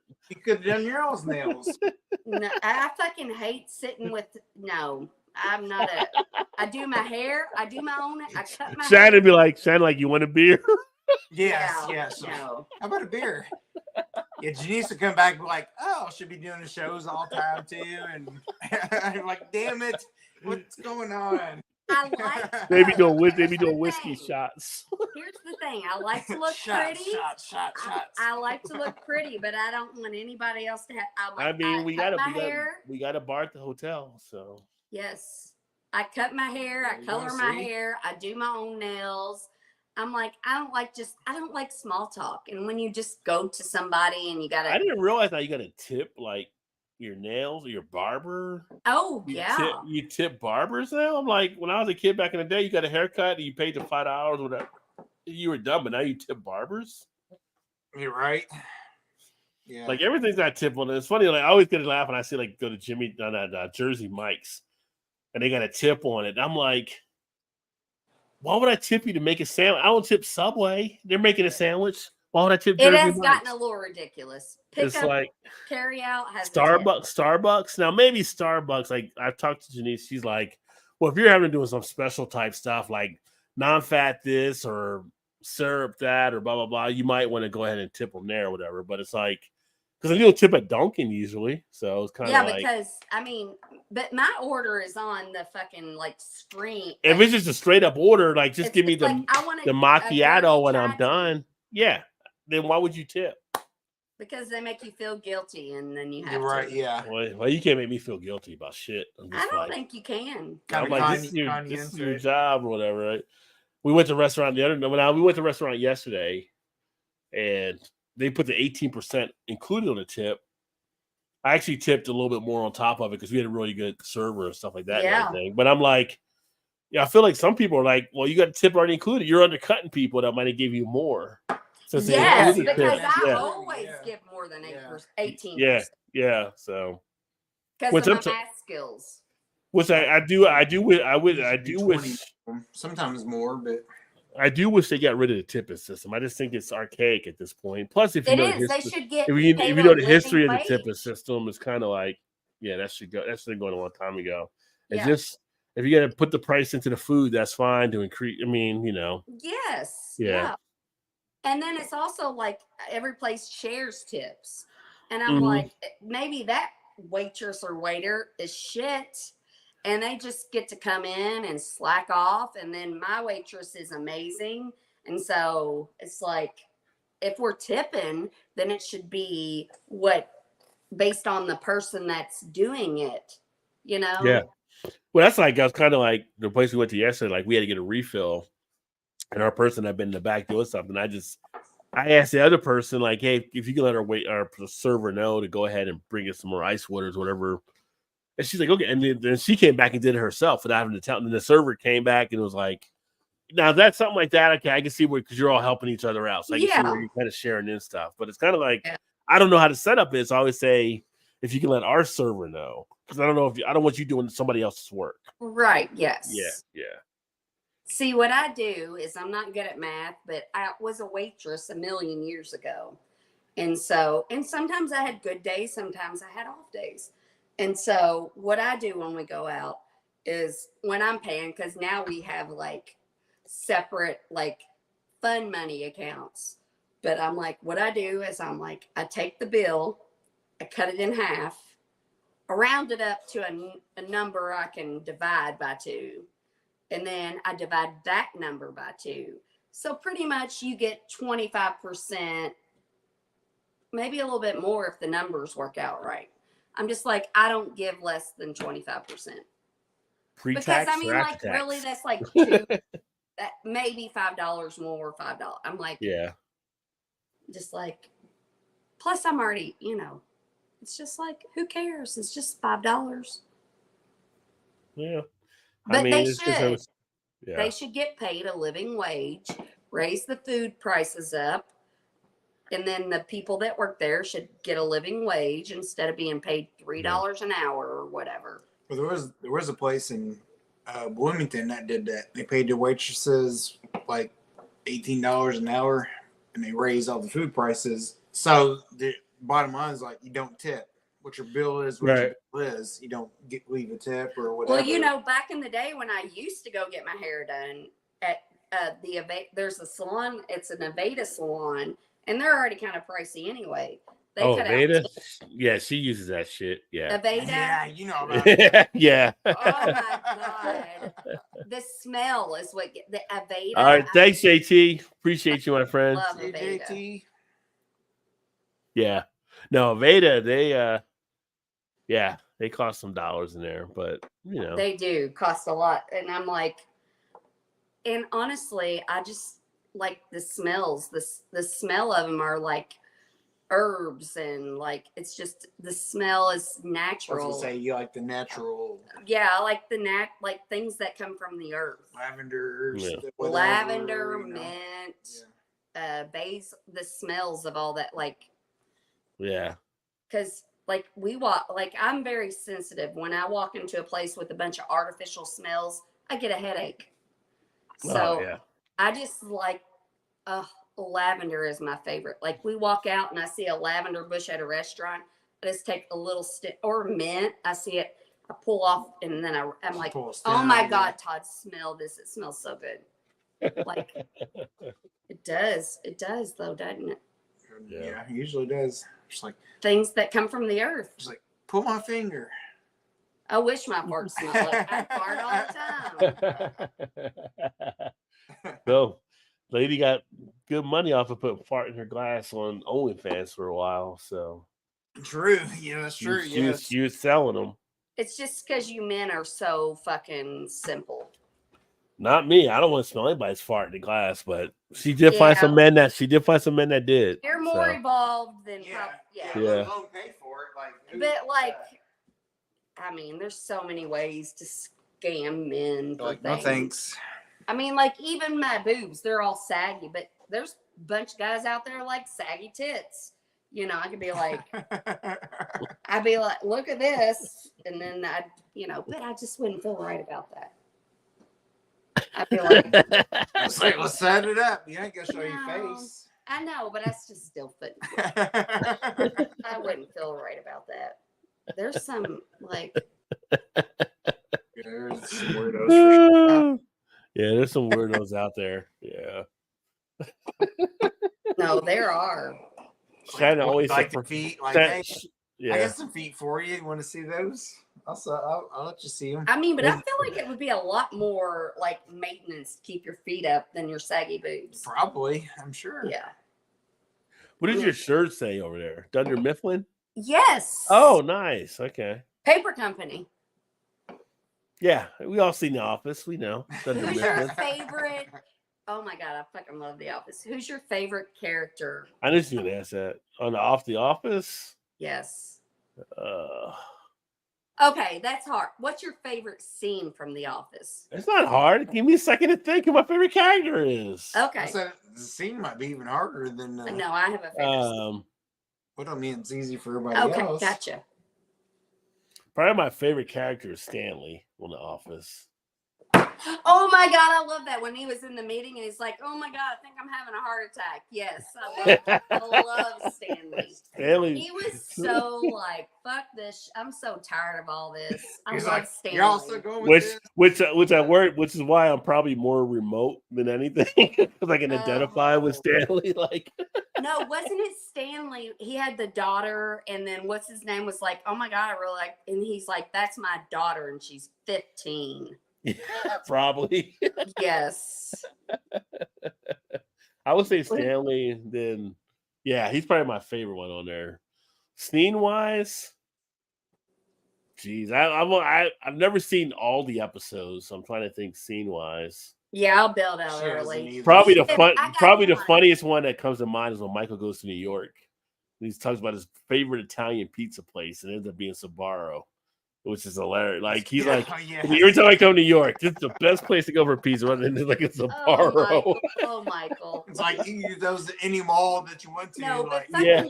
could have done your own nails.
No, I fucking hate sitting with. No, I'm not a. I do my hair. I do my own. I cut my
Shannon
hair.
be like, you want a beer?
Yes,
No,
yes.
no.
How about a beer? Yeah, Janice would come back and be like, "Oh, she'll be doing the shows all the time too," and I'm like, "Damn it, what's going on?"
I like.
They be
Here's
doing
the
whiskey
thing.
shots.
Here's the thing. I like to look
Shots,
pretty.
shots.
I like to look pretty, but I don't want anybody else to have.
I mean, we
cut
got
my hair.
a bar at the hotel, so
Yes, I cut my hair. I
You
color
wanna
my
see?
hair. I do my own nails. I'm like, I don't like small talk. And when you just go to somebody and you gotta,
I didn't realize that you got to tip like your nails or your barber.
oh
You
yeah,
you tip barbers now. I'm like, when I was a kid back in the day, you got a haircut and you paid the $5 whatever. You were dumb, but now you tip barbers.
You're right. Yeah.
Like everything's got tip on it. It's funny. Like I always get a laugh when I see like go to Jimmy on that Jersey Mike's, and they got a tip on it. I'm like, why would I tip you to make a sandwich? I don't tip Subway. They're making a sandwich. Why would I tip
it
Jersey
has
Mike's?
gotten a little ridiculous. Pick
It's
up,
like
carry out has a tip.
Starbucks. Now maybe Starbucks. Like I've talked to Janice. She's like, well, if you're having to do some special type stuff like non-fat this or syrup that or blah blah blah, you might want to go ahead and tip them there or whatever. But it's like because I do tip at Dunkin' usually, so it's kind of like
because I mean, but my order is on the fucking like screen.
if it's just a straight up order, like just
It's
give me
like, I want
the
a
macchiato
dirty
when I'm
chai tea.
done. Yeah, then why would you tip?
Because they make you feel guilty, and then you have
You're right.
to.
Yeah.
Well, you can't make me feel guilty about shit. I'm
I
just
don't
like,
think you can.
I'm
Kinda
like, this is
Kanye
your
answered.
job or whatever, right? We went to a restaurant we went to a restaurant yesterday, and they put the 18% included on the tip. I actually tipped a little bit more on top of it because we had a really good server and stuff like that and everything. But I'm like, I feel like some people are like, well, you got a tip already included. You're undercutting people that might have give you more.
Yes, because I always give more than 18%.
Yeah. So
because of my math skills.
Which I do wish
sometimes more, but
I do wish they got rid of the tipping system. I just think it's archaic at this point. Plus, if you know the history,
they should get
if you know the history of the tipping system, it's kind of like, that should go. That should have gone a long time ago. It's just if you got to put the price into the food, that's fine to increase. I mean,
Yes.
Yeah.
And then it's also like every place shares tips, and I'm like, maybe that waitress or waiter is shit. And they just get to come in and slack off. And then my waitress is amazing. And so it's like, if we're tipping, then it should be based on the person that's doing it,
Yeah. Well, that's like, I was kind of like the place we went to yesterday, like we had to get a refill. And our person had been in the back doing something. I asked the other person, like, hey, if you can let our server know to go ahead and bring us some more ice waters, whatever. And she's like, okay. And then she came back and did it herself without having to tell. And then the server came back and was like, now that's something like that. Okay, I can see because you're all helping each other out. So I can see where you're kind of sharing in stuff. But it's kind of like, I don't know how to set up it. So I always say, if you can let our server know. Because I don't want you doing somebody else's work.
Right, yes.
Yeah.
See, what I do is I'm not good at math, but I was a waitress a million years ago. And sometimes I had good days, sometimes I had off days. And so what I do when we go out is when I'm paying, because now we have like separate like fun money accounts. But I'm like, what I do is I take the bill, I cut it in half, I round it up to a number I can divide by 2. And then I divide that number by 2. So pretty much you get 25%, maybe a little bit more if the numbers work out right. I'm just like, I don't give less than 25%.
Pre-tax,
because like
tax?
Really, that's like that maybe $5 more, $5. I'm like, just like, plus I'm already, it's just like, who cares? It's just $5.
Yeah.
But they should. They should get paid a living wage, raise the food prices up. And then the people that work there should get a living wage instead of being paid $3 an hour or whatever.
Well, there was a place in Bloomington that did that. They paid their waitresses like $18 an hour, and they raised all the food prices. So the bottom line is like, you don't tip. What your bill is, what your bill is. You don't leave a tip or whatever.
Well, back in the day when I used to go get my hair done at there's a salon. It's an Aveda salon. And they're already kind of pricey anyway.
Aveda? Yeah, she uses that shit. Yeah.
Aveda?
Yeah, you know about it.
Yeah.
Oh my God. The smell is what the Aveda.
All right. Thanks, JT. Appreciate you, my friend.
Love Aveda.
JT.
Yeah. No, Aveda, they cost some dollars in there, but
They do cost a lot. And I'm like, and honestly, I just like the smells. The smell of them are like herbs, and like it's just the smell is natural.
I was gonna say you like the natural.
Yeah, I like like things that come from the earth.
Lavender,
mint, basil. The smells of all that, like.
Yeah.
Because like I'm very sensitive. When I walk into a place with a bunch of artificial smells, I get a headache. So I just like, lavender is my favorite. Like we walk out and I see a lavender bush at a restaurant. I just take a little stick, or mint. I see it. I pull off, and then I'm like, oh my God, Todd, smell this. It smells so good. Like it does. It does though, doesn't it?
Yeah, it usually does. Just like
things that come from the earth.
Just like, pull my finger.
I wish my fart smelled like I fart all the time.
So, lady got good money off of putting fart in her glass on OnlyFans for a while. So
true. Yeah, that's true.
She was selling them.
It's just because you men are so fucking simple.
Not me. I don't want to smell anybody's fart in the glass, but she did find some men that did.
They're more evolved than
Yeah.
Let alone pay for it.
But like, I mean, there's so many ways to scam men. For
no thanks.
I mean, like even my boobs, they're all saggy, but there's a bunch of guys out there like saggy tits. You know, I could be like, look at this, and then but I just wouldn't feel right about that. I'd be like,
let's set it up. You ain't gonna show your face.
I know, but I just still couldn't. I wouldn't feel right about that. There's some like.
There's some weirdos for sure.
Yeah, there's some weirdos out there. Yeah.
No, there are.
Kind of always
like the feet. Like, hey,
yeah.
I got some feet for you. You want to see those? I'll let you see them.
I mean, but I feel like it would be a lot more like maintenance to keep your feet up than your saggy boobs.
Probably, I'm sure.
Yeah.
What does your shirt say over there? Dunder Mifflin?
Yes.
Oh, nice. Okay.
Paper company.
Yeah, we all seen The Office. We know.
Who's your favorite? Oh my God, I fucking love The Office. Who's your favorite character?
I just knew to ask that. On The Office?
Yes.
Okay,
Okay, that's hard. What's your favorite scene from The Office?
it's not hard. Give me a second to think who my favorite character is.
Okay.
So the scene might be even harder than.
No, I have a favorite scene.
What I mean, it's easy for everybody else.
Okay, gotcha.
Probably my favorite character is Stanley on The Office.
Oh my God, I love that when he was in the meeting and he's like, "Oh my God, I think I'm having a heart attack." Yes, I love Stanley.
Stanley.
He was so like, "Fuck this! I'm so tired of all this." I love
like,
Stanley.
You're also going with
which is why I'm probably more remote than anything because I can identify with Stanley. Like,
no, wasn't it Stanley? He had the daughter, and then what's his name was like, "Oh my God, I really like," and he's like, "That's my daughter, and she's 15."
Yeah, probably.
Yes.
I would say Stanley. Then, yeah, he's probably my favorite one on there. Scene wise, geez, I've never seen all the episodes, so I'm trying to think scene wise.
Yeah, I'll build out early.
Probably the funniest one that comes to mind is when Michael goes to New York. And he talks about his favorite Italian pizza place, and it ends up being Sbarro, which is hilarious. Like he's like, every time I come to New York, this is the best place to go for pizza. And it's like it's a Sbarro.
Oh, Michael.
It's like you can use those at any mall that you went to.
No, but
like,
fucking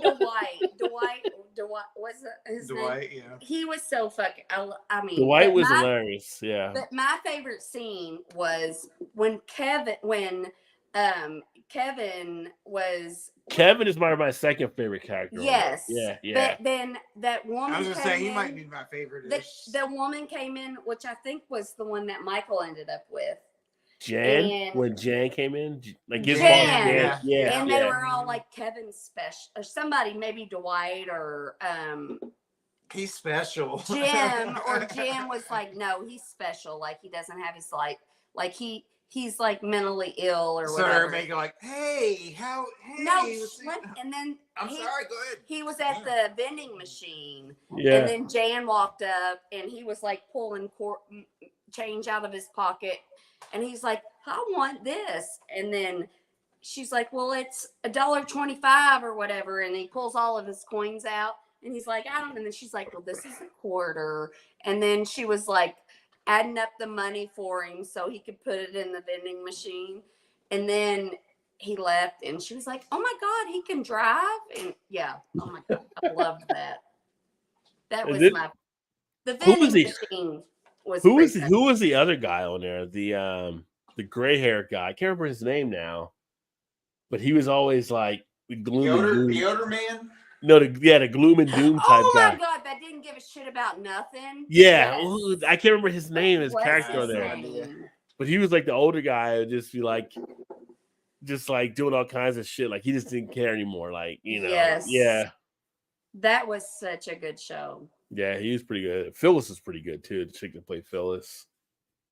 Dwight, what's his
Dwight,
name?
yeah.
He was so fucking. I mean,
Dwight was hilarious. Yeah.
But my favorite scene was when Kevin is
my second favorite character.
Yes.
Yeah.
But then that woman.
I was gonna say he might be my favorite.
The woman came in, which I think was the one that Michael ended up with.
Jan, when Jan came in, like his
Jan,
yeah,
and they were all like Kevin special or somebody, maybe Dwight or
he's special.
Jim was like, no, he's special. Like he doesn't have his like he's like mentally ill or whatever. So
everybody go like, hey,
and then
I'm sorry, go ahead.
He was at the vending machine,
yeah,
and then Jan walked up and he was like pulling change out of his pocket. And he's like, I want this. And then she's like, well, it's $1.25 or whatever. And he pulls all of his coins out. And he's like, I don't know. And then she's like, well, this is a quarter. And then she was like adding up the money for him so he could put it in the vending machine. And then he left. And she was like, oh, my God, he can drive. And yeah, oh, my God, I loved that. That was the vending machine. Who
was the other guy on there? The gray hair guy. I can't remember his name now, but he was always like the gloom and doom.
The odor man.
No, the gloom and doom type guy.
Oh my God, that didn't give a shit about nothing.
Yeah, yes. I can't remember his name. His character on there, but he was like the older guy. Would just be like, just like doing all kinds of shit. Like he just didn't care anymore. Like yeah.
That was such a good show.
Yeah, he was pretty good. Phyllis was pretty good too. The chick that played Phyllis.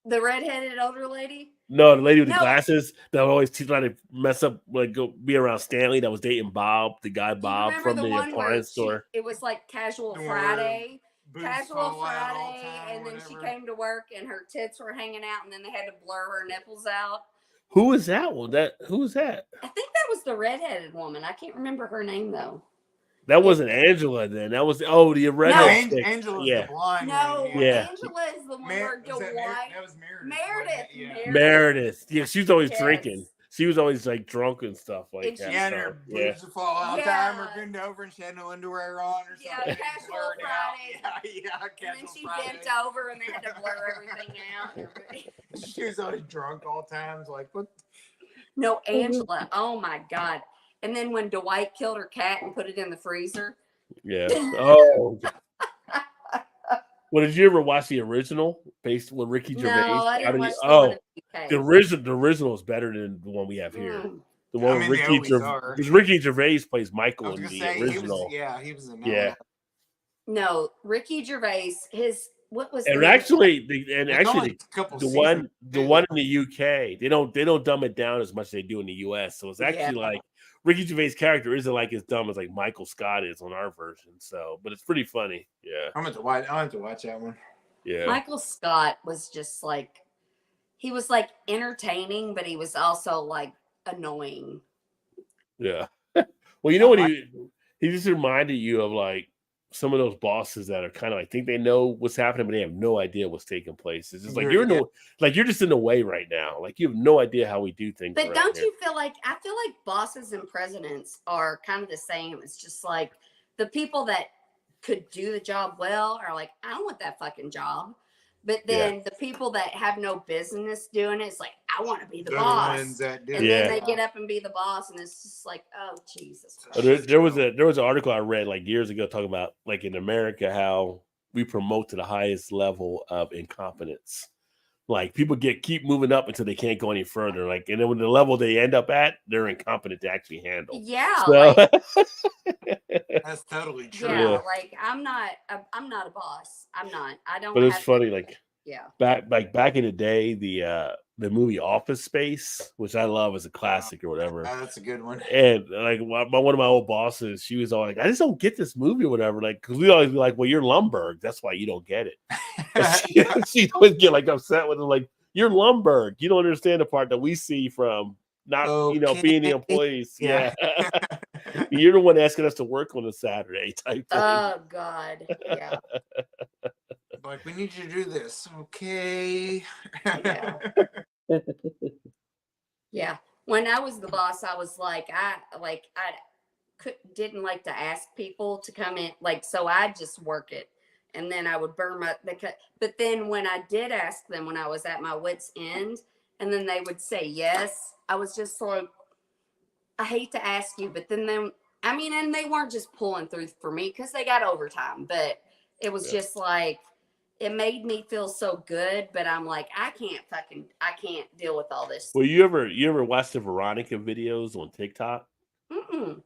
The redheaded older lady?
No, the lady with the glasses that would always try to mess up, like go be around Stanley. That was dating Bob, the guy Bob from the appliance store.
It was like Casual Friday.
boobs
Casual
fall out all
Friday,
the time,
and then she
whatever.
came to work and her tits were hanging out, and then they had to blur her nipples out.
Who is that one? Who was that?
I think that was the redheaded woman. I can't remember her name though.
That wasn't Angela then. That was the redhead chick.
Angela's
Yeah.
the blonde
No,
lady.
Yeah.
Angela is the one where
Was that
Dwight.
that was Meredith.
Meredith.
Yeah.
Meredith. Yeah, she was always
Yes.
drinking. She was always like drunk and stuff like
And
that.
Yeah, and
so,
her
yeah.
boobs would fall out all the
Yeah.
time, or bend over and she had no underwear on or
Yeah,
something.
Casual
Blurred
Friday.
out. Yeah,
And then
Casual
she
Friday.
bent over and they had to blur everything out.
She was always drunk all times. Like, what?
No, Angela. Oh my God. And then when Dwight killed her cat and put it in the freezer.
Yeah. Oh. Well, did you ever watch the original based with Ricky Gervais?
No, I didn't watch the one in the UK.
The original is better than the one we have here.
Mm.
The one
I mean,
with
they
Ricky
always
Gervais.
are.
Because Ricky Gervais plays
I
Michael
was
in
gonna
the
say
original.
he was in that
Yeah.
one.
No, Ricky Gervais. What was
And
the
actually,
It's only a couple
the
seasons,
one in the UK, they don't dumb it down as much as they do in the US. So it's actually like Ricky Gervais' character isn't like as dumb as like Michael Scott is on our version. So, but it's pretty funny. Yeah.
I'll have to watch that one.
Yeah.
Michael Scott was just like, he was like entertaining, but he was also like annoying.
Yeah. Well, you know what he just reminded you of, like some of those bosses that are kind of like think they know what's happening, but they have no idea what's taking place. It's just like you're just in the way right now. Like you have no idea how we do things.
But don't you feel like, I feel like bosses and presidents are kind of the same. It's just like the people that could do the job well are like, I don't want that fucking job. But then the people that have no business doing it, it's like, I want to be the boss.
Ones that do
and then they get up and be the boss, and it's just like, oh Jesus.
There was an article I read like years ago talking about like in America how we promote to the highest level of incompetence. Like people keep moving up until they can't go any further. Like, and then when the level they end up at, they're incompetent to actually handle.
Yeah,
so,
that's totally true.
Yeah, like I'm not a boss. I'm not. I don't.
But it's funny, like
yeah,
back in the day, the movie Office Space, which I love as a classic or whatever.
That's a good one.
And like one of my old bosses, she was all like, "I just don't get this movie or whatever." Like, because we always be like, "Well, you're Lumberg, that's why you don't get it." She always get like upset with him, like, "You're Lumberg, you don't understand the part that we see from not being the employees." Yeah. You're the one asking us to work on a Saturday type thing.
Oh God, yeah.
Like, we need you to do this, okay?
Yeah. When I was the boss, I was like, I didn't like to ask people to come in, like, so I'd just work it, and then I would burn my. But then when I did ask them, when I was at my wit's end, and then they would say yes, I was just like, I hate to ask you, but then and they weren't just pulling through for me because they got overtime, but it was just like, it made me feel so good, but I'm like, I can't deal with all this.
Well, you ever watch the Veronica videos on TikTok?
Mm-mm.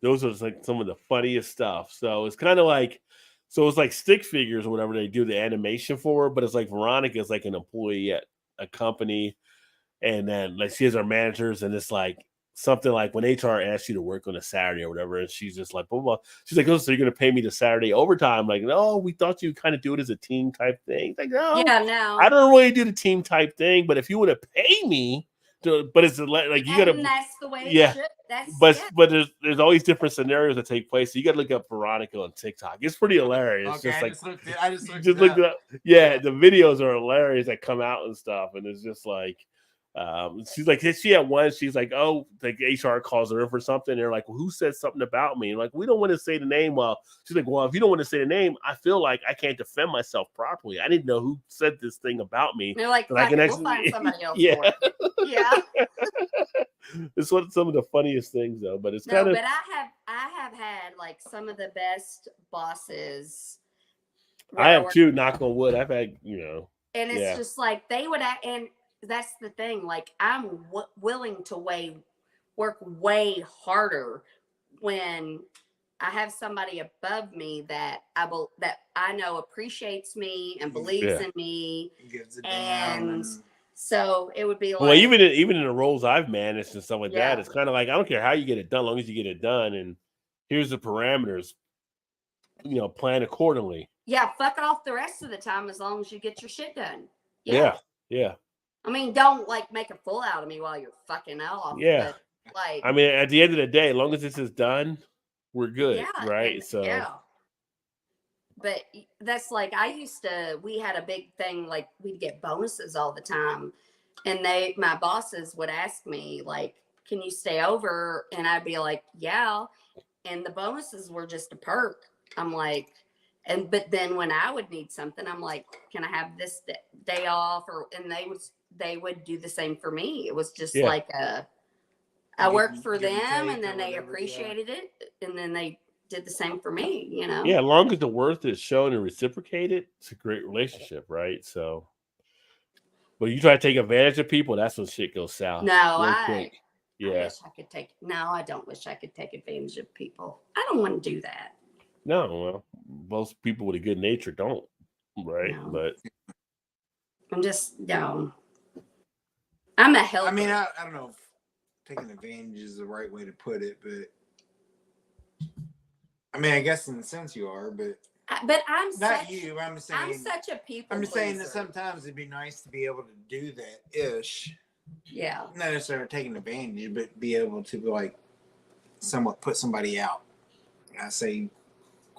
Those are like some of the funniest stuff. So it's kind of like, it's like stick figures or whatever they do the animation for, but it's like Veronica is like an employee at a company, and then like she has our managers, and it's like something like when HR asks you to work on a Saturday or whatever, and she's just like, blah, blah, blah. She's like, "Oh, so you're going to pay me the Saturday overtime?" Like, no, we thought you kind of do it as a team type thing. Like, no, I don't really do the team type thing, but if you want to pay me, but it's like you got to.
That's the way. It should.
But there's always different scenarios that take place. So you got to look up Veronica on TikTok. It's pretty hilarious.
Okay,
just like
I just looked
it up. Yeah, the videos are hilarious that come out and stuff, and it's just like. She's like, she had one, she's like, oh, like HR calls her in for something. They're like, well, who said something about me? And like, we don't want to say the name. Well, she's like, well, if you don't want to say the name, I feel like I can't defend myself properly. I didn't know who said this thing about me.
They're like, I can actually find somebody else.
Yeah.
For it. Yeah.
It's some of the funniest things though, but it's kind of.
But I have had like some of the best bosses.
I have too, knock on wood. I've had,
and it's just like they would act, and that's the thing. Like I'm willing to work way harder when I have somebody above me that I know appreciates me and believes in me, and so it would be like,
well, even in the roles I've managed and stuff like that, it's kind of like I don't care how you get it done, as long as you get it done, and here's the parameters. Plan accordingly.
Yeah, fuck off the rest of the time as long as you get your shit done.
Yeah. Yeah.
I mean, don't like make a fool out of me while you're fucking off.
Yeah.
But like,
I mean, at the end of the day, as long as this is done, we're good,
yeah,
right?
and,
So
yeah. But that's like we had a big thing, like we'd get bonuses all the time. And my bosses would ask me, like, can you stay over? And I'd be like, yeah. And the bonuses were just a perk. I'm like, but then when I would need something, I'm like, can I have this day off? And they would do the same for me. It was just like I worked for them, and then they appreciated it, and then they did the same for me, you know?
Yeah, as long as the worth is shown and reciprocated, it's a great relationship, right? So, but you try to take advantage of people, that's when shit goes south.
No,
real
I
quick. Yeah.
wish I could I don't wish I could take advantage of people. I don't want to do that.
No, well, most people with a good nature don't, right?
No.
But
I'm just, no. I'm a helper.
I mean, I don't know if taking advantage is the right way to put it, but I mean, I guess in a sense you are, but
I'm
not you. I'm saying
I'm such a people.
I'm just saying that
pleaser.
sometimes it'd be nice to be able to do that ish.
Yeah.
Not necessarily taking advantage, but be able to like somewhat put somebody out. I say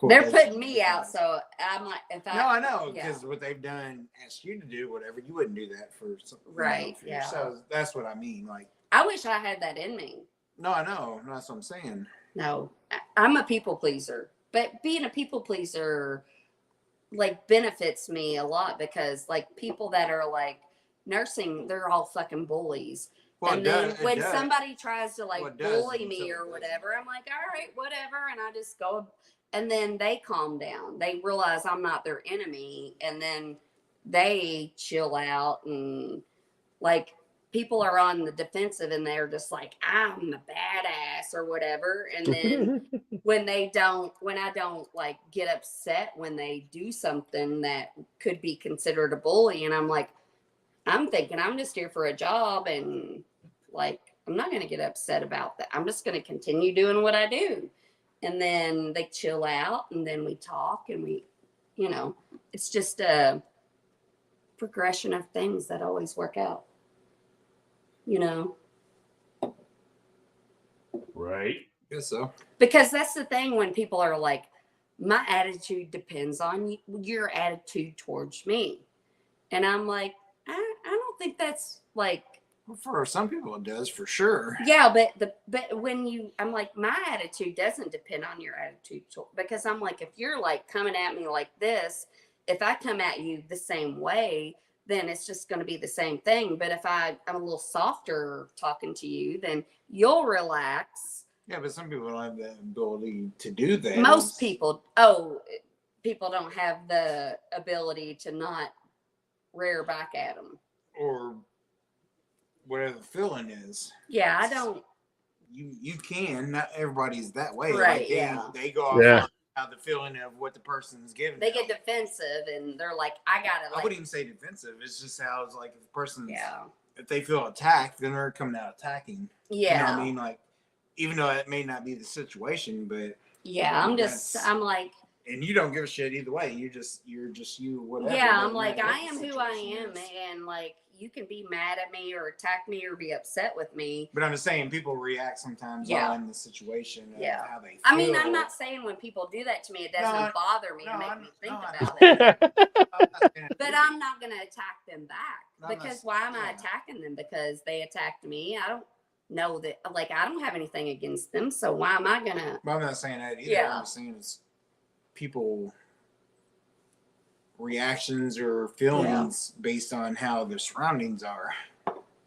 they're putting me out, so I'm like, if I.
No, I know because what they've done, asked you to do whatever, you wouldn't do that for
right.
For yourselves. That's what I mean. Like,
I wish I had that in me.
No, I know. No, that's what I'm saying.
No, I'm a people pleaser, but being a people pleaser like benefits me a lot because like people that are like nursing, they're all fucking bullies. Well, and then when somebody tries to like bully me or whatever, I'm like, all right, whatever. And I just go, and then they calm down. They realize I'm not their enemy. And then they chill out and like people are on the defensive and they're just like, I'm the badass or whatever. And then when I don't like get upset when they do something that could be considered a bully. And I'm like, I'm thinking I'm just here for a job and like, I'm not going to get upset about that. I'm just going to continue doing what I do. And then they chill out and then we talk and we, you know, it's just a progression of things that always work out, you know?
Right.
Guess so.
Because that's the thing when people are like, my attitude depends on your attitude towards me. And I'm like, I don't think that's like.
Well, for some people it does, for sure.
Yeah, but when I'm like, my attitude doesn't depend on your attitude. Because I'm like, if you're like coming at me like this, if I come at you the same way, then it's just going to be the same thing. But if I'm a little softer talking to you, then you'll relax.
Yeah, but some people don't have the ability to do that.
Most people don't have the ability to not rear back at them.
Or whatever the feeling is.
Yeah, I don't.
You can. Not everybody's that way.
Right,
like they go off on the feeling of what the person's giving.
They get defensive and they're like, I gotta.
I wouldn't even say defensive. It's just how it's like if the person's.
Yeah.
If they feel attacked, then they're coming out attacking.
Yeah.
You know what I mean? Like, even though it may not be the situation, but.
Yeah, I'm like.
And you don't give a shit either way. You're just you, whatever.
Yeah, I'm like, I am who I am, and like, you can be mad at me or attack me or be upset with me.
But I'm just saying, people react sometimes on the situation of how they feel.
I mean, I'm not saying when people do that to me, it doesn't bother me and make me think about it. But I'm not going to attack them back. Because why am I attacking them? Because they attacked me. I don't know that, like, I don't have anything against them. So why am I going to?
But I'm not saying that either.
Yeah.
I'm just saying it's people reactions or feelings based on how the surroundings are,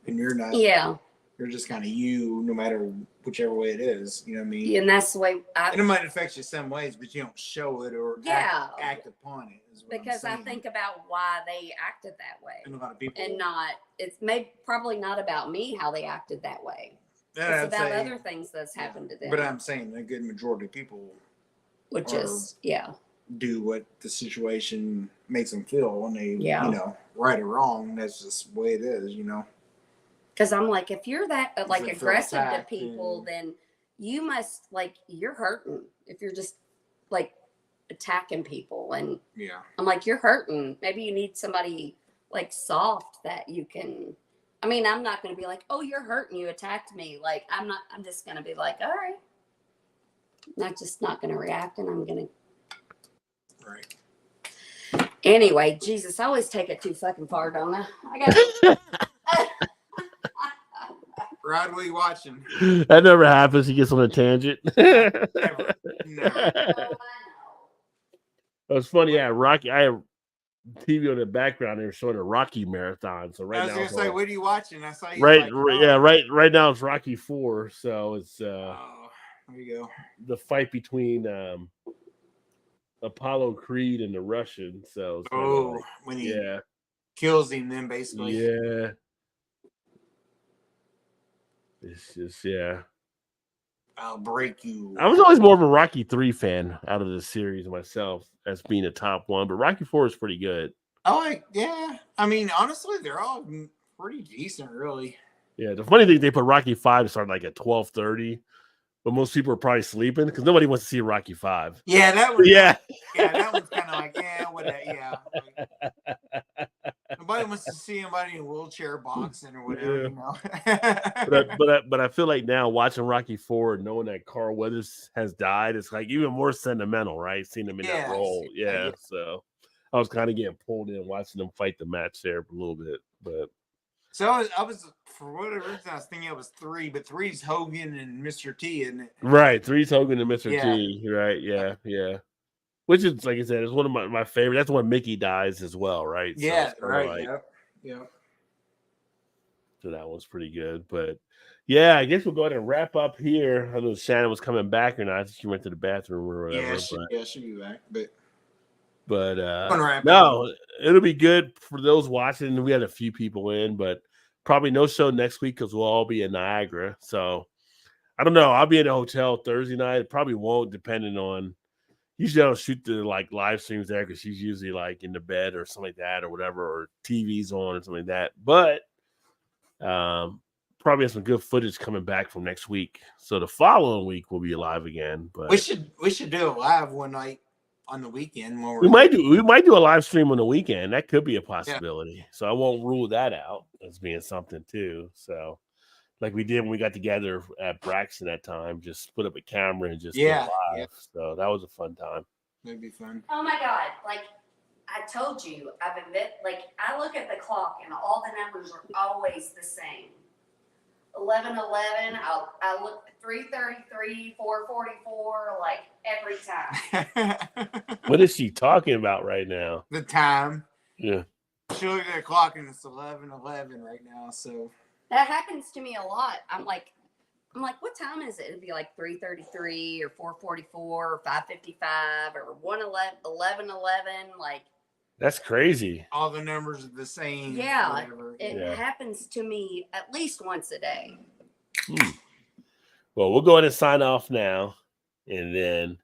and you're not. Yeah, you're just kind of you, no matter whichever way it is. You know what I mean?
And that's the way.
And it might affect you some ways, but you don't show it or act upon it. Is what
because
I'm
I think about why they acted that way,
and a lot of people,
and it's probably not about me how they acted that way. It's about other things that's happened to them.
But I'm saying a good majority of people,
which is
do what the situation makes them feel, and they you know, right or wrong, that's just the way it is, you know.
Because I'm like, if you're that like aggressive to people, then you must, like, you're hurting. If you're just like attacking people. And
Yeah.
I'm like, you're hurting. Maybe you need somebody like soft that you can. I mean, I'm not going to be like, oh, you're hurting. You attacked me. Like, I'm just going to be like, all right. Not just not going to react, and I'm going to.
Right.
Anyway, Jesus, I always take it too fucking far, don't I?
Rod, what are you watching?
That never happens. He gets on a tangent.
Never.
It's funny. Yeah, Rocky. I have TV on the background. They were showing a Rocky marathon. So right
I was
now,
gonna say, what are you watching? I saw you.
Right now it's Rocky 4. So it's
there you go.
The fight between Apollo Creed and the Russian. So it's
when he kills him, then basically.
Yeah. It's just
I'll break you.
I was always more of a Rocky 3 fan out of the series myself, as being a top one, but Rocky 4 is pretty good.
I mean, honestly, they're all pretty decent, really.
Yeah, the funny thing, they put Rocky 5 to start like at 12:30, but most people are probably sleeping because nobody wants to see Rocky 5.
Yeah, that was that one's kind of like nobody wants to see anybody in a wheelchair boxing or whatever, you know.
but I feel like now watching Rocky 4 and knowing that Carl Weathers has died, it's like even more sentimental, right? Seeing him in that role. Yeah. So I was kind of getting pulled in watching them fight the match there for a little bit. But
so I was for whatever reason I was thinking it was 3, but 3's Hogan and Mr. T, isn't it?
Right. 3's Hogan and Mr. T. Right. Yeah. Yeah. Which is, like I said, is one of my favorite. That's when Mickey dies as well, right?
Yeah,
so
right. Yeah.
So that one's pretty good. But yeah, I guess we'll go ahead and wrap up here. I don't know if Shannon was coming back or not. I think she went to the bathroom or whatever.
She'll be back.
But no, it'll be good for those watching. We had a few people in, but probably no show next week because we'll all be in Niagara. So I don't know. I'll be in a hotel Thursday night. It probably won't, depending on. Usually I don't shoot the like live streams there because she's usually like in the bed or something like that or whatever, or TV's on or something like that. But probably have some good footage coming back from next week. So the following week we'll be live again. But
we should do a live one night on the weekend.
We might do a live stream on the weekend. That could be a possibility. Yeah. So I won't rule that out as being something too. So like we did when we got together at Braxton that time, just put up a camera and just go live. Yeah. So that was a fun time.
That'd be fun.
Oh my God. Like I told you, I look at the clock and all the numbers are always the same. 11:11, I look 3:33, 4:44, like every time.
What is she talking about right now?
The time.
Yeah.
She looked at the clock and it's 11:11 right now, so
that happens to me a lot. I'm like, what time is it? It'd be like 3:33 or 4:44 or 5:55 or 11:11. Like
that's crazy.
All the numbers are the same.
Yeah, it happens to me at least once a day.
Well, we'll go ahead and sign off now, and then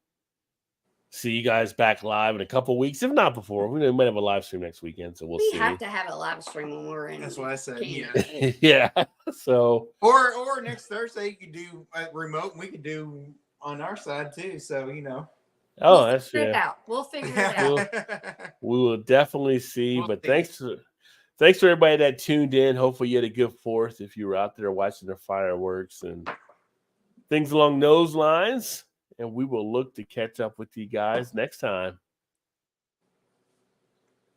see you guys back live in a couple weeks, if not before. We might have a live stream next weekend, so we'll see.
We have to have a live stream when we're in.
That's what I said.
Canada.
Yeah. So
or next Thursday you could do remote, and we could do on our side too. So
Oh,
we'll figure it out. We'll figure it out.
We will definitely see. But thanks to everybody that tuned in. Hopefully you had a good 4th if you were out there watching the fireworks and things along those lines. And we will look to catch up with you guys next time.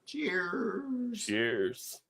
Cheers.
Cheers.